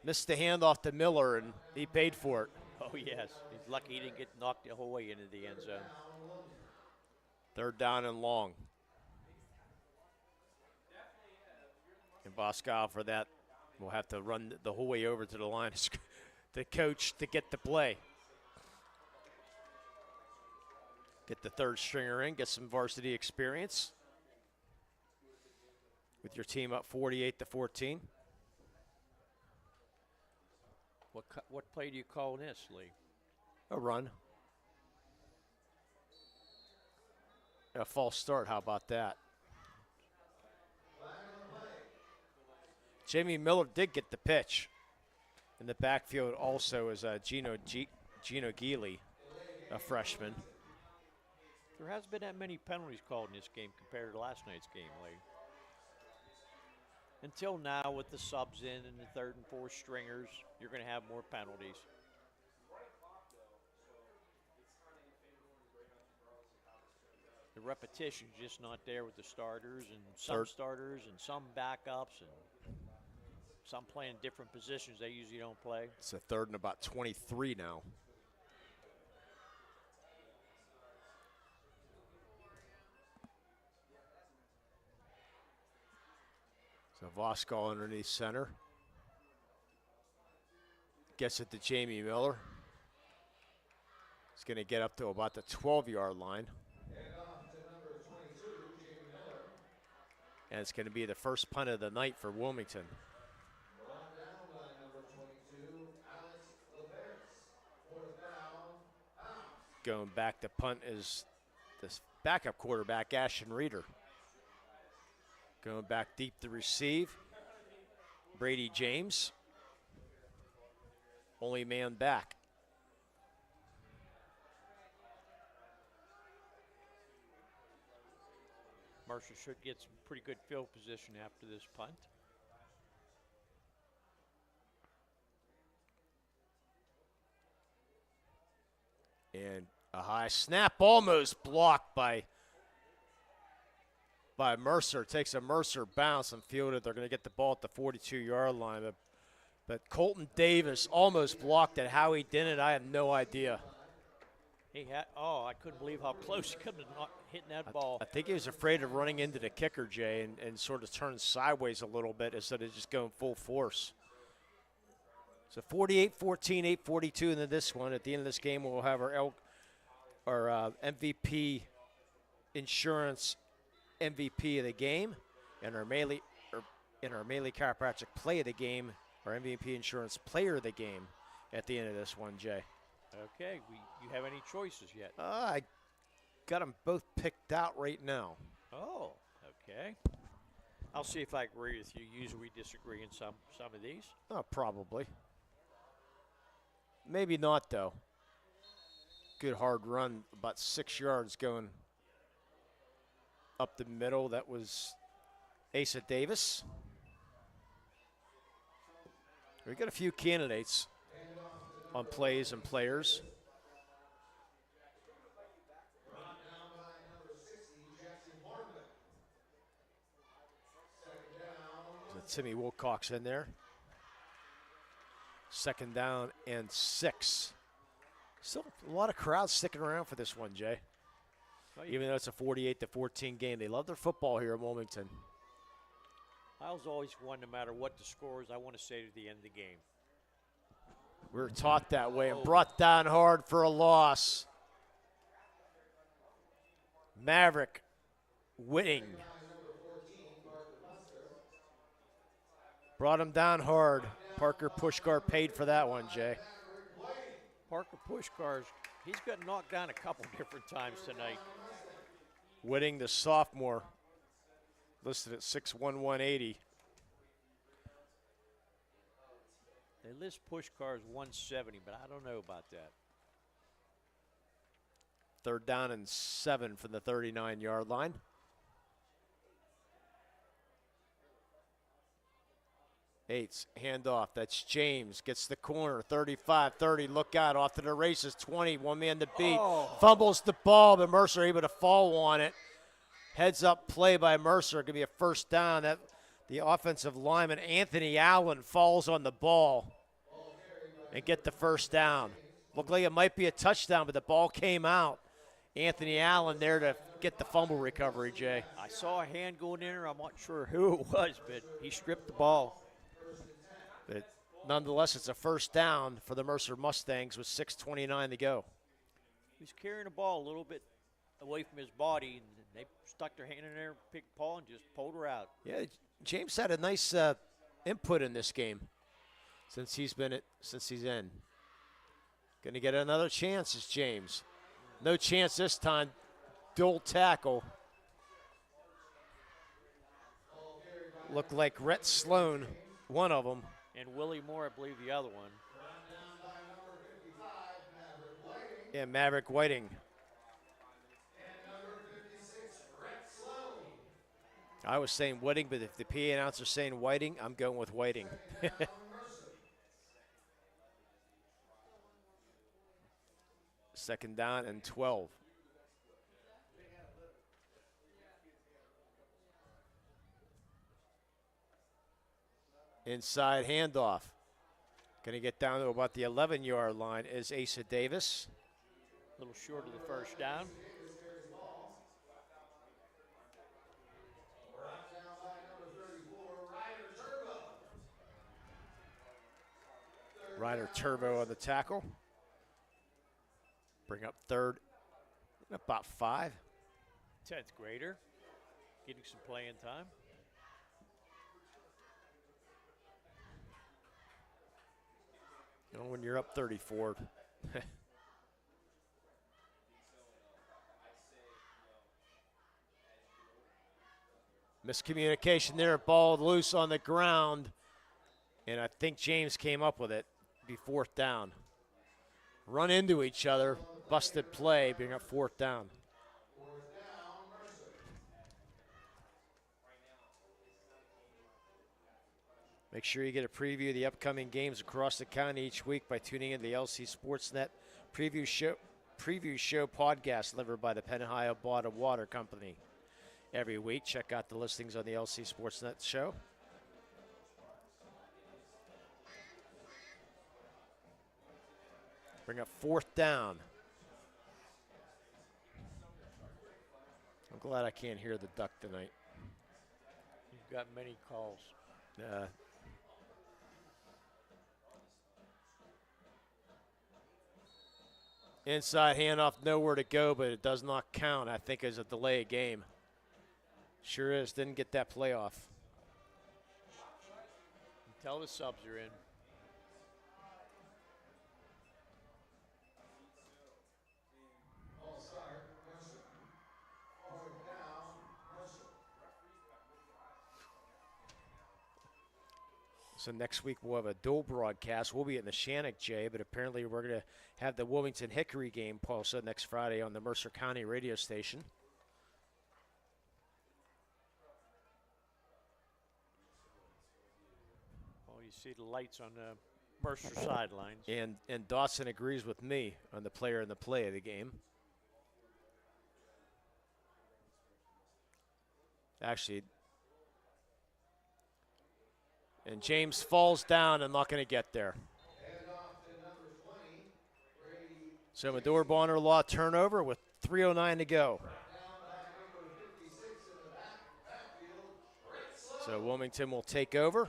missed the handoff to Miller, and he paid for it. Oh, yes. He's lucky he didn't get knocked the whole way into the end zone. Third down and long. And Vascow for that will have to run the whole way over to the line the coach to get the play. Get the third stringer in, get some varsity experience. With your team up 48-14. What play do you call this, Lee? A run. A false start, how about that? Jamie Miller did get the pitch. In the backfield also is Gino Geely, a freshman. There hasn't been that many penalties called in this game compared to last night's game, Lee. Until now, with the subs in and the third and fourth stringers, you're going to have more penalties. The repetition's just not there with the starters, and some starters and some backups, and some playing different positions they usually don't play. It's a third and about 23 now. So Vascow underneath center. Gets it to Jamie Miller. He's going to get up to about the 12-yard line. And it's going to be the first punt of the night for Wilmington. Going back to punt is this backup quarterback, Ashton Reeder. Going back deep to receive, Brady James. Only man back. Mercer should get some pretty good field position after this punt. And a high snap, almost blocked by Mercer. Takes a Mercer bounce and fielded. They're going to get the ball at the 42-yard line. But Colton Davis almost blocked it. How he did it, I have no idea. He had, I couldn't believe how close he could have not hitting that ball. I think he was afraid of running into the kicker, Jay, and sort of turning sideways a little bit instead of just going full force. So 48-14, 8:42 into this one. At the end of this game, we'll have our MVP insurance MVP of the game, and our Maley Chiropractic play of the game, our MVP insurance player of the game at the end of this one, Jay. Okay, you have any choices yet? I got them both picked out right now. Oh, okay. I'll see if I agree with you. Usually we disagree in some of these. Oh, probably. Maybe not, though. Good hard run, about 6 yards going up the middle. That was Asa Davis. We got a few candidates on plays and players. So Timmy Wilcox in there. Second down and 6. Still a lot of crowds sticking around for this one, Jay. Even though it's a 48-14 game. They love their football here at Wilmington. I was always one, no matter what the score is, I want to say to the end of the game. We were taught that way and brought down hard for a loss. Maverick Whitting brought him down hard. Parker Pushkar paid for that one, Jay. Parker Pushkar, he's got knocked down a couple different times tonight. Whitting, the sophomore, listed at 6'1", 180. They list Pushkar as 170, but I don't know about that. Third down and 7 from the 39-yard line. Eights, handoff. That's James. Gets the corner. 35-30. Look out. Off to the races. 20. One man to beat. Fumbles the ball, but Mercer able to fall on it. Heads up play by Mercer. Going to be a first down. That the offensive lineman, Anthony Allen, falls on the ball and get the first down. Looked like it might be a touchdown, but the ball came out. Anthony Allen there to get the fumble recovery, Jay. I saw a hand going in there. I'm not sure who it was, but he stripped the ball. But nonetheless, it's a first down for the Mercer Mustangs with 6:29 to go. He's carrying the ball a little bit away from his body, and they stuck their hand in there, picked Paul, and just pulled her out. Yeah, James had a nice input in this game since he's in. Going to get another chance is James. No chance this time. Dual tackle. Looked like Rhett Sloan, one of them. And Willie Moore, I believe, the other one. Yeah, Maverick Whiting. I was saying Whiting, but if the PA announcer's saying Whiting, I'm going with Whiting. Second down and 12. Inside handoff. Going to get down to about the 11-yard line is Asa Davis. A little short of the first down. Ryder Turbo on the tackle. Bring up third, about 5. 10th grader, getting some playing time. You know, when you're up 34. Miscommunication there, ball loose on the ground. And I think James came up with it. Be fourth down. Run into each other, busted play, being up fourth down. Make sure you get a preview of the upcoming games across the county each week by tuning in to the LC Sportsnet preview show podcast delivered by the Penn-Ohio Bottled Water Company. Every week, check out the listings on the LC Sportsnet show. Bring up fourth down. I'm glad I can't hear the duck tonight. You've got many calls. Inside handoff, nowhere to go, but it does not count, I think, as a delay game. Sure is, didn't get that play off. Until the subs are in. So next week we'll have a dual broadcast. We'll be in the Shannock, Jay, but apparently we're going to have the Wilmington Hickory game posted next Friday on the Mercer County radio station. Oh, you see the lights on the Mercer sidelines. And Dawson agrees with me on the player and the play of the game. Actually, and James falls down and not going to get there. So Medora Bonner Law turnover with 3:09 to go. So Wilmington will take over.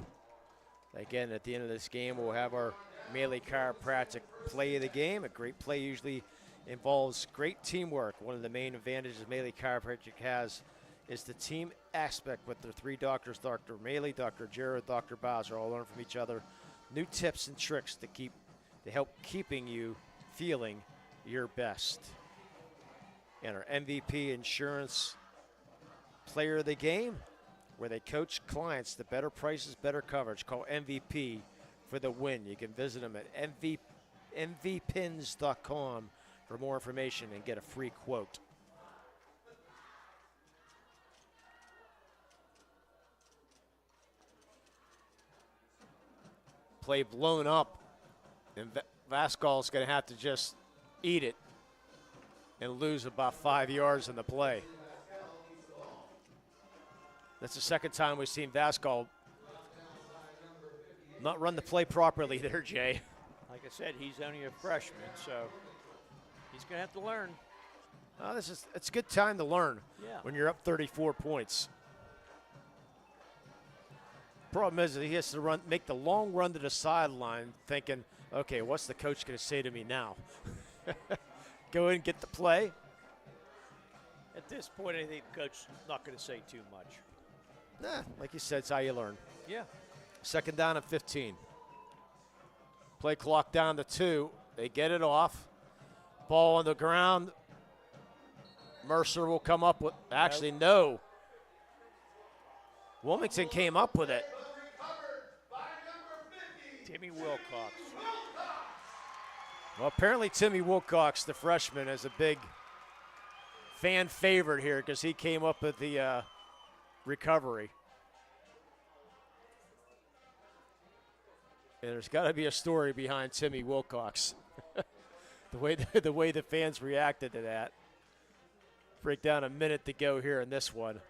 Again, at the end of this game, we'll have our Maley Chiropractic play of the game. A great play usually involves great teamwork. One of the main advantages Maley Chiropractic has is the team aspect with their three doctors, Dr. Maley, Dr. Jarrett, Dr. Bowser, all learn from each other. New tips and tricks to help keeping you feeling your best. And our MVP Insurance Player of the Game, where they coach clients to better prices, better coverage. Call MVP for the win. You can visit them at mvpins.com for more information and get a free quote. Play blown up, and Vascal's going to have to just eat it and lose about 5 yards in the play. That's the second time we've seen Vascal not run the play properly there, Jay. Like I said, he's only a freshman, so he's going to have to learn. It's a good time to learn when you're up 34 points. Problem is that he has to make the long run to the sideline thinking, okay, what's the coach going to say to me now? Go in and get the play. At this point, I think the coach is not going to say too much. Nah, like you said, it's how you learn. Yeah. Second down and 15. Play clock down to 2. They get it off. Ball on the ground. Mercer will come up with, actually, no. Wilmington came up with it. Timmy Wilcox. Well, apparently Timmy Wilcox, the freshman, is a big fan favorite here because he came up with the recovery. And there's got to be a story behind Timmy Wilcox. the way the fans reacted to that. Break down a minute to go here in this one.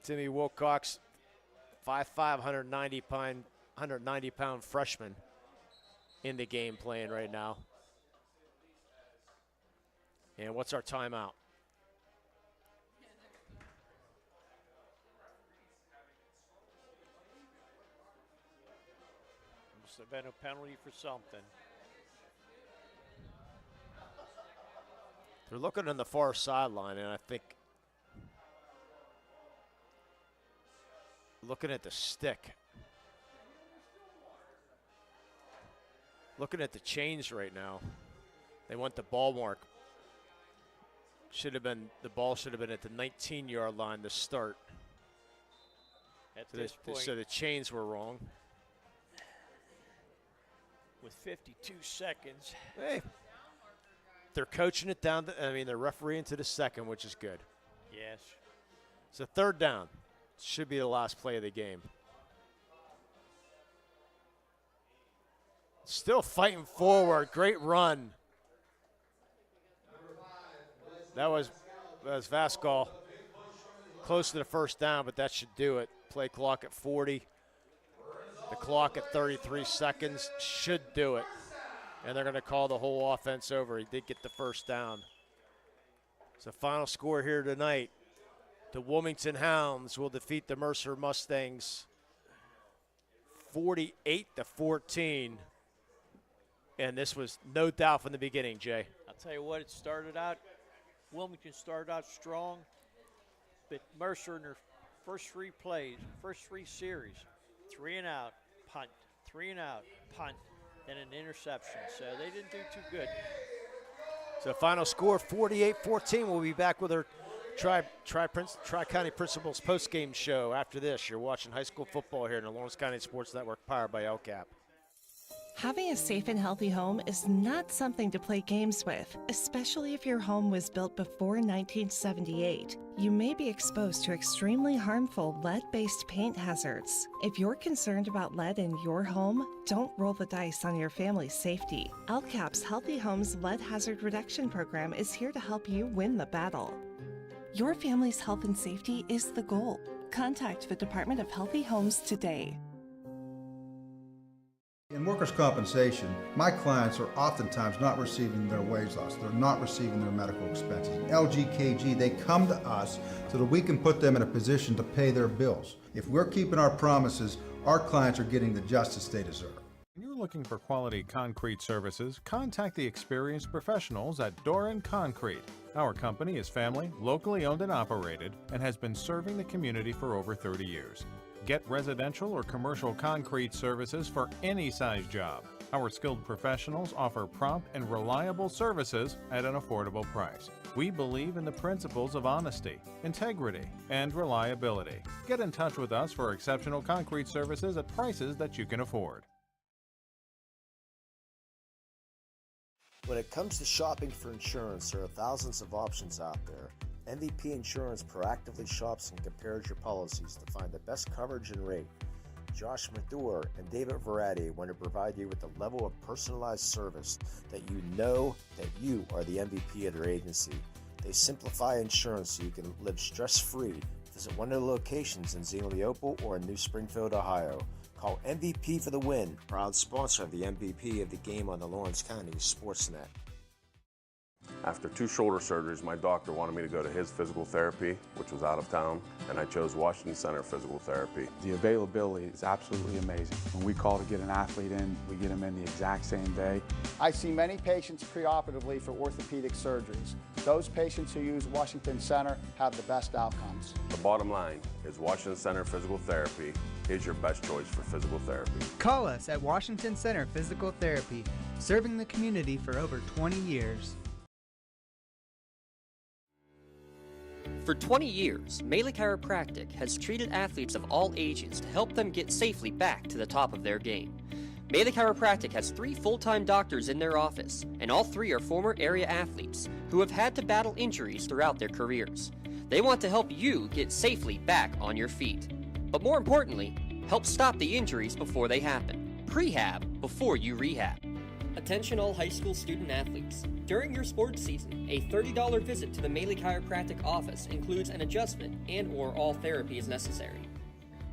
Timmy Wilcox, 5'5", 190-pound freshman in the game playing right now. And what's our timeout? Must have been a penalty for something. They're looking on the far sideline, and I think looking at the stick. Looking at the chains right now. They want the ball mark. The ball should have been at the 19-yard line to start. At this point, so the chains were wrong. With 52 seconds. Hey, they're coaching it down. They're refereeing to the second, which is good. Yes. It's a third down. Should be the last play of the game. Still fighting forward. Great run. That was Vascal. Close to the first down, but that should do it. Play clock at 40. The clock at 33 seconds should do it. And they're going to call the whole offense over. He did get the first down. So final score here tonight. The Wilmington Hounds will defeat the Mercer Mustangs 48-14. And this was no doubt from the beginning, Jay. I'll tell you what, Wilmington started out strong, but Mercer in their first three plays, first three series, 3 and out, punt, 3 and out, punt, then an interception. So they didn't do too good. So final score 48-14. We'll be back with our Tri-County Principals post-game show. After this, you're watching high school football here in the Lawrence County Sports Network, powered by LCAP. Having a safe and healthy home is not something to play games with, especially if your home was built before 1978. You may be exposed to extremely harmful lead-based paint hazards. If you're concerned about lead in your home, don't roll the dice on your family's safety. LCAP's Healthy Homes Lead Hazard Reduction Program is here to help you win the battle. Your family's health and safety is the goal. Contact the Department of Healthy Homes today. In workers' compensation, my clients are oftentimes not receiving their wage loss. They're not receiving their medical expenses. LGKG, they come to us so that we can put them in a position to pay their bills. If we're keeping our promises, our clients are getting the justice they deserve. When you're looking for quality concrete services, contact the experienced professionals at Doran Concrete. Our company is family, locally owned and operated, and has been serving the community for over 30 years. Get residential or commercial concrete services for any size job. Our skilled professionals offer prompt and reliable services at an affordable price. We believe in the principles of honesty, integrity, and reliability. Get in touch with us for exceptional concrete services at prices that you can afford. When it comes to shopping for insurance, there are thousands of options out there. MVP Insurance proactively shops and compares your policies to find the best coverage and rate. Josh Mathur and David Verratti want to provide you with a level of personalized service that you know that you are the MVP of their agency. They simplify insurance so you can live stress-free. Visit one of their locations in Xenopal or in New Springfield, Ohio. Call MVP for the win, proud sponsor of the MVP of the game on the Lawrence County Sportsnet. After 2 shoulder surgeries, my doctor wanted me to go to his physical therapy, which was out of town, and I chose Washington Center Physical Therapy. The availability is absolutely amazing. When we call to get an athlete in, we get them in the exact same day. I see many patients preoperatively for orthopedic surgeries. Those patients who use Washington Center have the best outcomes. The bottom line is Washington Center Physical Therapy is your best choice for physical therapy. Call us at Washington Center Physical Therapy, serving the community for over 20 years. For 20 years, Melee Chiropractic has treated athletes of all ages to help them get safely back to the top of their game. Melee Chiropractic has 3 full-time doctors in their office, and all 3 are former area athletes who have had to battle injuries throughout their careers. They want to help you get safely back on your feet. But more importantly, help stop the injuries before they happen. Prehab before you rehab. Attention all high school student athletes. During your sports season, a $30 visit to the Melee Chiropractic office includes an adjustment and/or all therapy is necessary.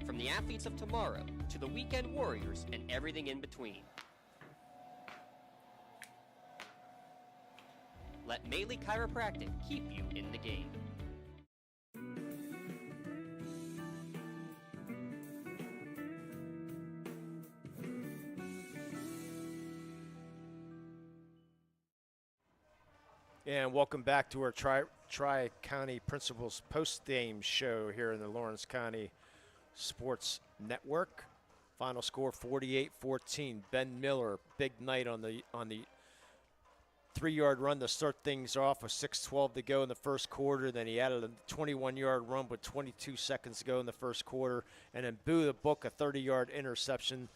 From the athletes of tomorrow to the weekend warriors and everything in between. Let Melee Chiropractic keep you in the game. And welcome back to our Tri-County Principals post-game show here in the Lawrence County Sports Network. Final score 48-14. Ben Miller, big night on the 3-yard run to start things off with 6:12 to go in the first quarter. Then he added a 21-yard run with 22 seconds to go in the first quarter. And then Boo the Book, a 30-yard interception.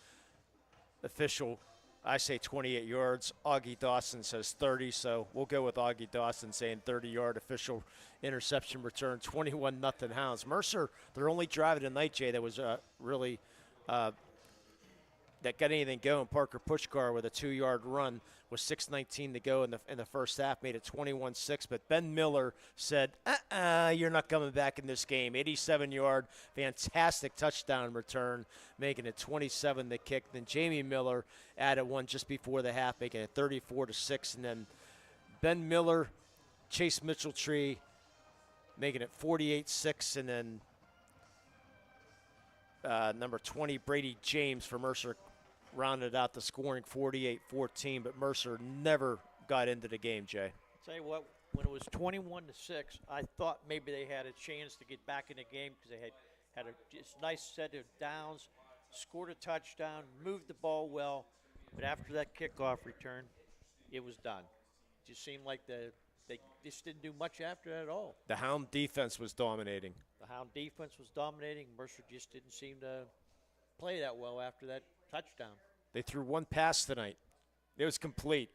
Official, I say 28 yards. Augie Dawson says 30, so we'll go with Augie Dawson saying 30-yard official interception return. 21-0 Hounds. Mercer, their only drive of the night, Jay, that was really that got anything going. Parker Pushkar with a 2-yard run with 6:19 to go in the first half, made it 21-6. But Ben Miller said, you're not coming back in this game. 87-yard, fantastic touchdown return, making it 27 to kick. Then Jamie Miller added one just before the half, making it 34-6. And then Ben Miller, Chase Mitchell-Tree, making it 48-6. And then number 20, Brady James for Mercer, rounded out the scoring 48-14, but Mercer never got into the game, Jay. Tell you what, when it was 21-6, I thought maybe they had a chance to get back in the game because they had a just nice set of downs, scored a touchdown, moved the ball well, but after that kickoff return, it was done. It just seemed like they just didn't do much after that at all. The Hound defense was dominating. The Hound defense was dominating. Mercer just didn't seem to play that well after that touchdown. They threw one pass tonight. It was complete.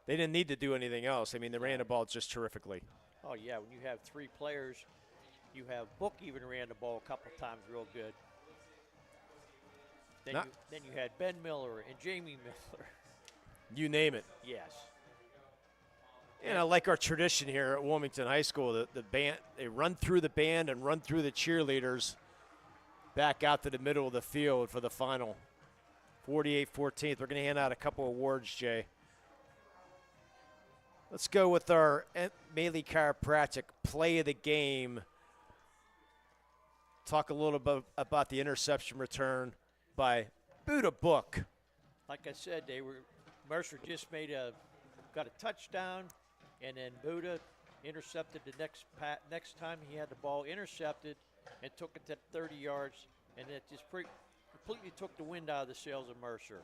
They didn't need to do anything else. I mean, they ran the ball just terrifically. Oh, yeah, when you have 3 players, you have Book even ran the ball a couple times real good. Then you had Ben Miller and Jamie Miller. You name it. Yes. And I like our tradition here at Wilmington High School. The band, they run through the band and run through the cheerleaders back out to the middle of the field for the final 48-14. We're going to hand out a couple awards, Jay. Let's go with our Maley Chiropractic Play of the Game. Talk a little bit about the interception return by Buddha Book. Like I said, Mercer just got a touchdown, and then Buddha intercepted the next time he had the ball intercepted and took it to 30 yards, and it just completely took the wind out of the sails of Mercer.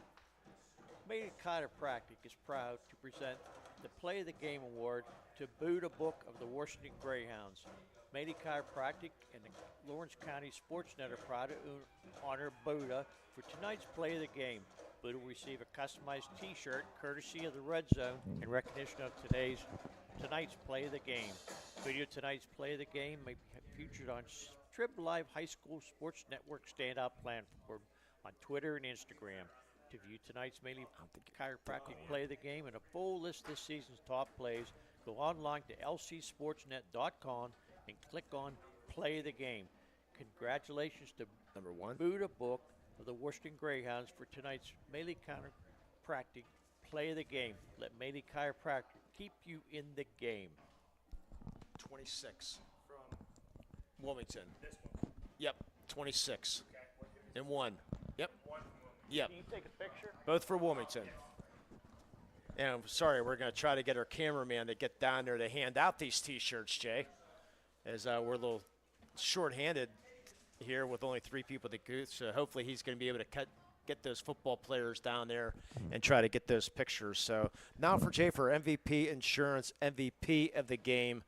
Maley Chiropractic is proud to present the Play of the Game Award to Buddha Book of the Washington Greyhounds. Maley Chiropractic and the Lawrence County Sportsnet are proud to honor Buddha for tonight's Play of the Game. Buddha will receive a customized T-shirt courtesy of the Red Zone in recognition of tonight's Play of the Game. Video of tonight's Play of the Game may be featured on Trib Live High School Sports Network Standout Platform on Twitter and Instagram. To view tonight's Maley Chiropractic Play of the Game and a full list of this season's top plays, go online to lcsportsnet.com and click on Play of the Game. Congratulations to number 1 Buddha Book of the Washington Greyhounds for tonight's Maley Chiropractic Play of the Game. Let Maley Chiropractic keep you in the game. 26 from Wilmington. Yep, 26. And 1. Yep. Yep. Can you take a picture? Both for Wilmington. And I'm sorry, we're going to try to get our cameraman to get down there to hand out these T-shirts, Jay, as we're a little short-handed here with only 3 people to go. So hopefully he's going to be able to get those football players down there and try to get those pictures. So now for Jay for MVP Insurance, MVP of the game,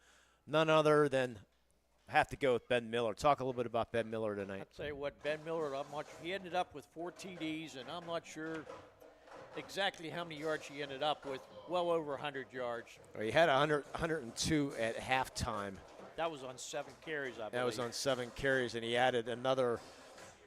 none other than have to go with Ben Miller. Talk a little bit about Ben Miller tonight. I'll tell you what, Ben Miller, he ended up with 4 TDs, and I'm not sure exactly how many yards he ended up with, well over 100 yards. Well, he had 102 at halftime. That was on 7 carries, I believe. That was on 7 carries, and he added another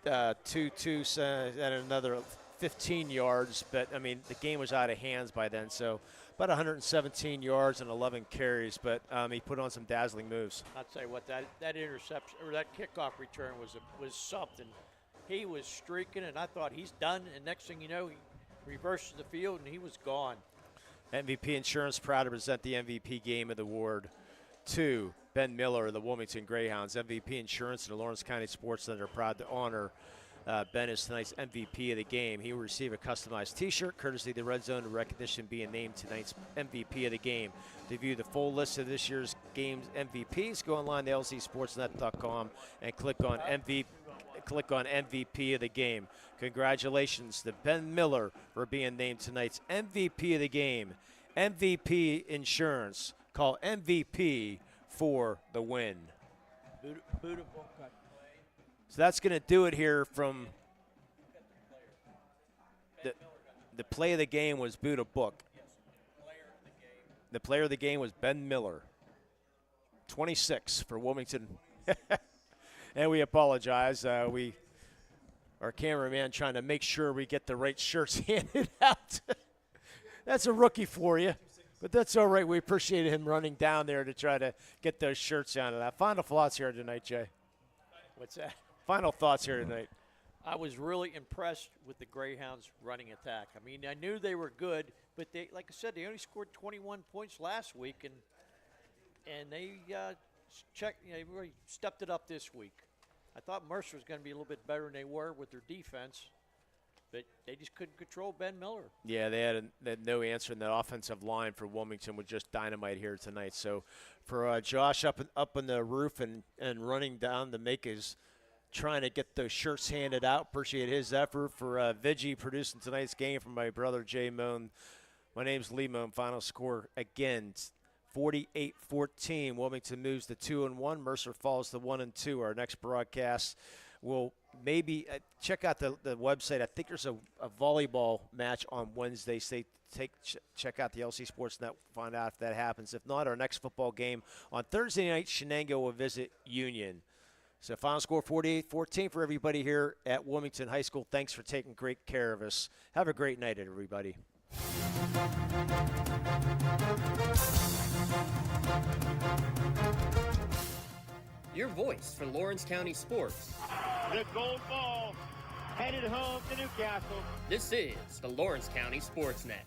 2 and another 15 yards. But, I mean, the game was out of hands by then, so about 117 yards and 11 carries. But he put on some dazzling moves. I'll tell you what, that interception or that kickoff return was something. He was streaking, and I thought he's done. And next thing you know, he reverses the field, and he was gone. MVP Insurance proud to present the MVP Game of the Award to Ben Miller of the Wilmington Greyhounds. MVP Insurance and the Lawrence County Sports Center are proud to honor Ben as tonight's MVP of the game. He will receive a customized T-shirt courtesy of the Red Zone in recognition being named tonight's MVP of the game. To view the full list of this year's game's MVPs, go online to lcsportsnet.com and click on MVP of the game. Congratulations to Ben Miller for being named tonight's MVP of the game. MVP Insurance. Call MVP for the win. So that's going to do it here from the play of the game was Buddha Book. The player of the game was Ben Miller. 26 for Wilmington. And we apologize. Our cameraman trying to make sure we get the right shirts handed out. That's a rookie for you. But that's all right. We appreciate him running down there to try to get those shirts out of that. Final thoughts here tonight, Jay. What's that? Final thoughts here tonight. I was really impressed with the Greyhounds' running attack. I mean, I knew they were good, but they, like I said, they only scored 21 points last week, and they really stepped it up this week. I thought Mercer was going to be a little bit better than they were with their defense, but they just couldn't control Ben Miller. Yeah, they had no answer, and the offensive line for Wilmington was just dynamite here tonight. So for Josh up on the roof and running down to make his trying to get those shirts handed out, appreciate his effort. For Vigi producing tonight's game from my brother Jay Moan. My name's Lee Moan. Final score again, 48-14. Wilmington moves to 2-1. Mercer falls to 1-2. Our next broadcast will maybe check out the website. I think there's a volleyball match on Wednesday. Check out the LC Sports Net, find out if that happens. If not, our next football game on Thursday night, Shenango will visit Union. So final score 48-14 for everybody here at Wilmington High School. Thanks for taking great care of us. Have a great night, everybody. Your voice for Lawrence County sports. The gold ball headed home to Newcastle. This is the Lawrence County Sportsnet.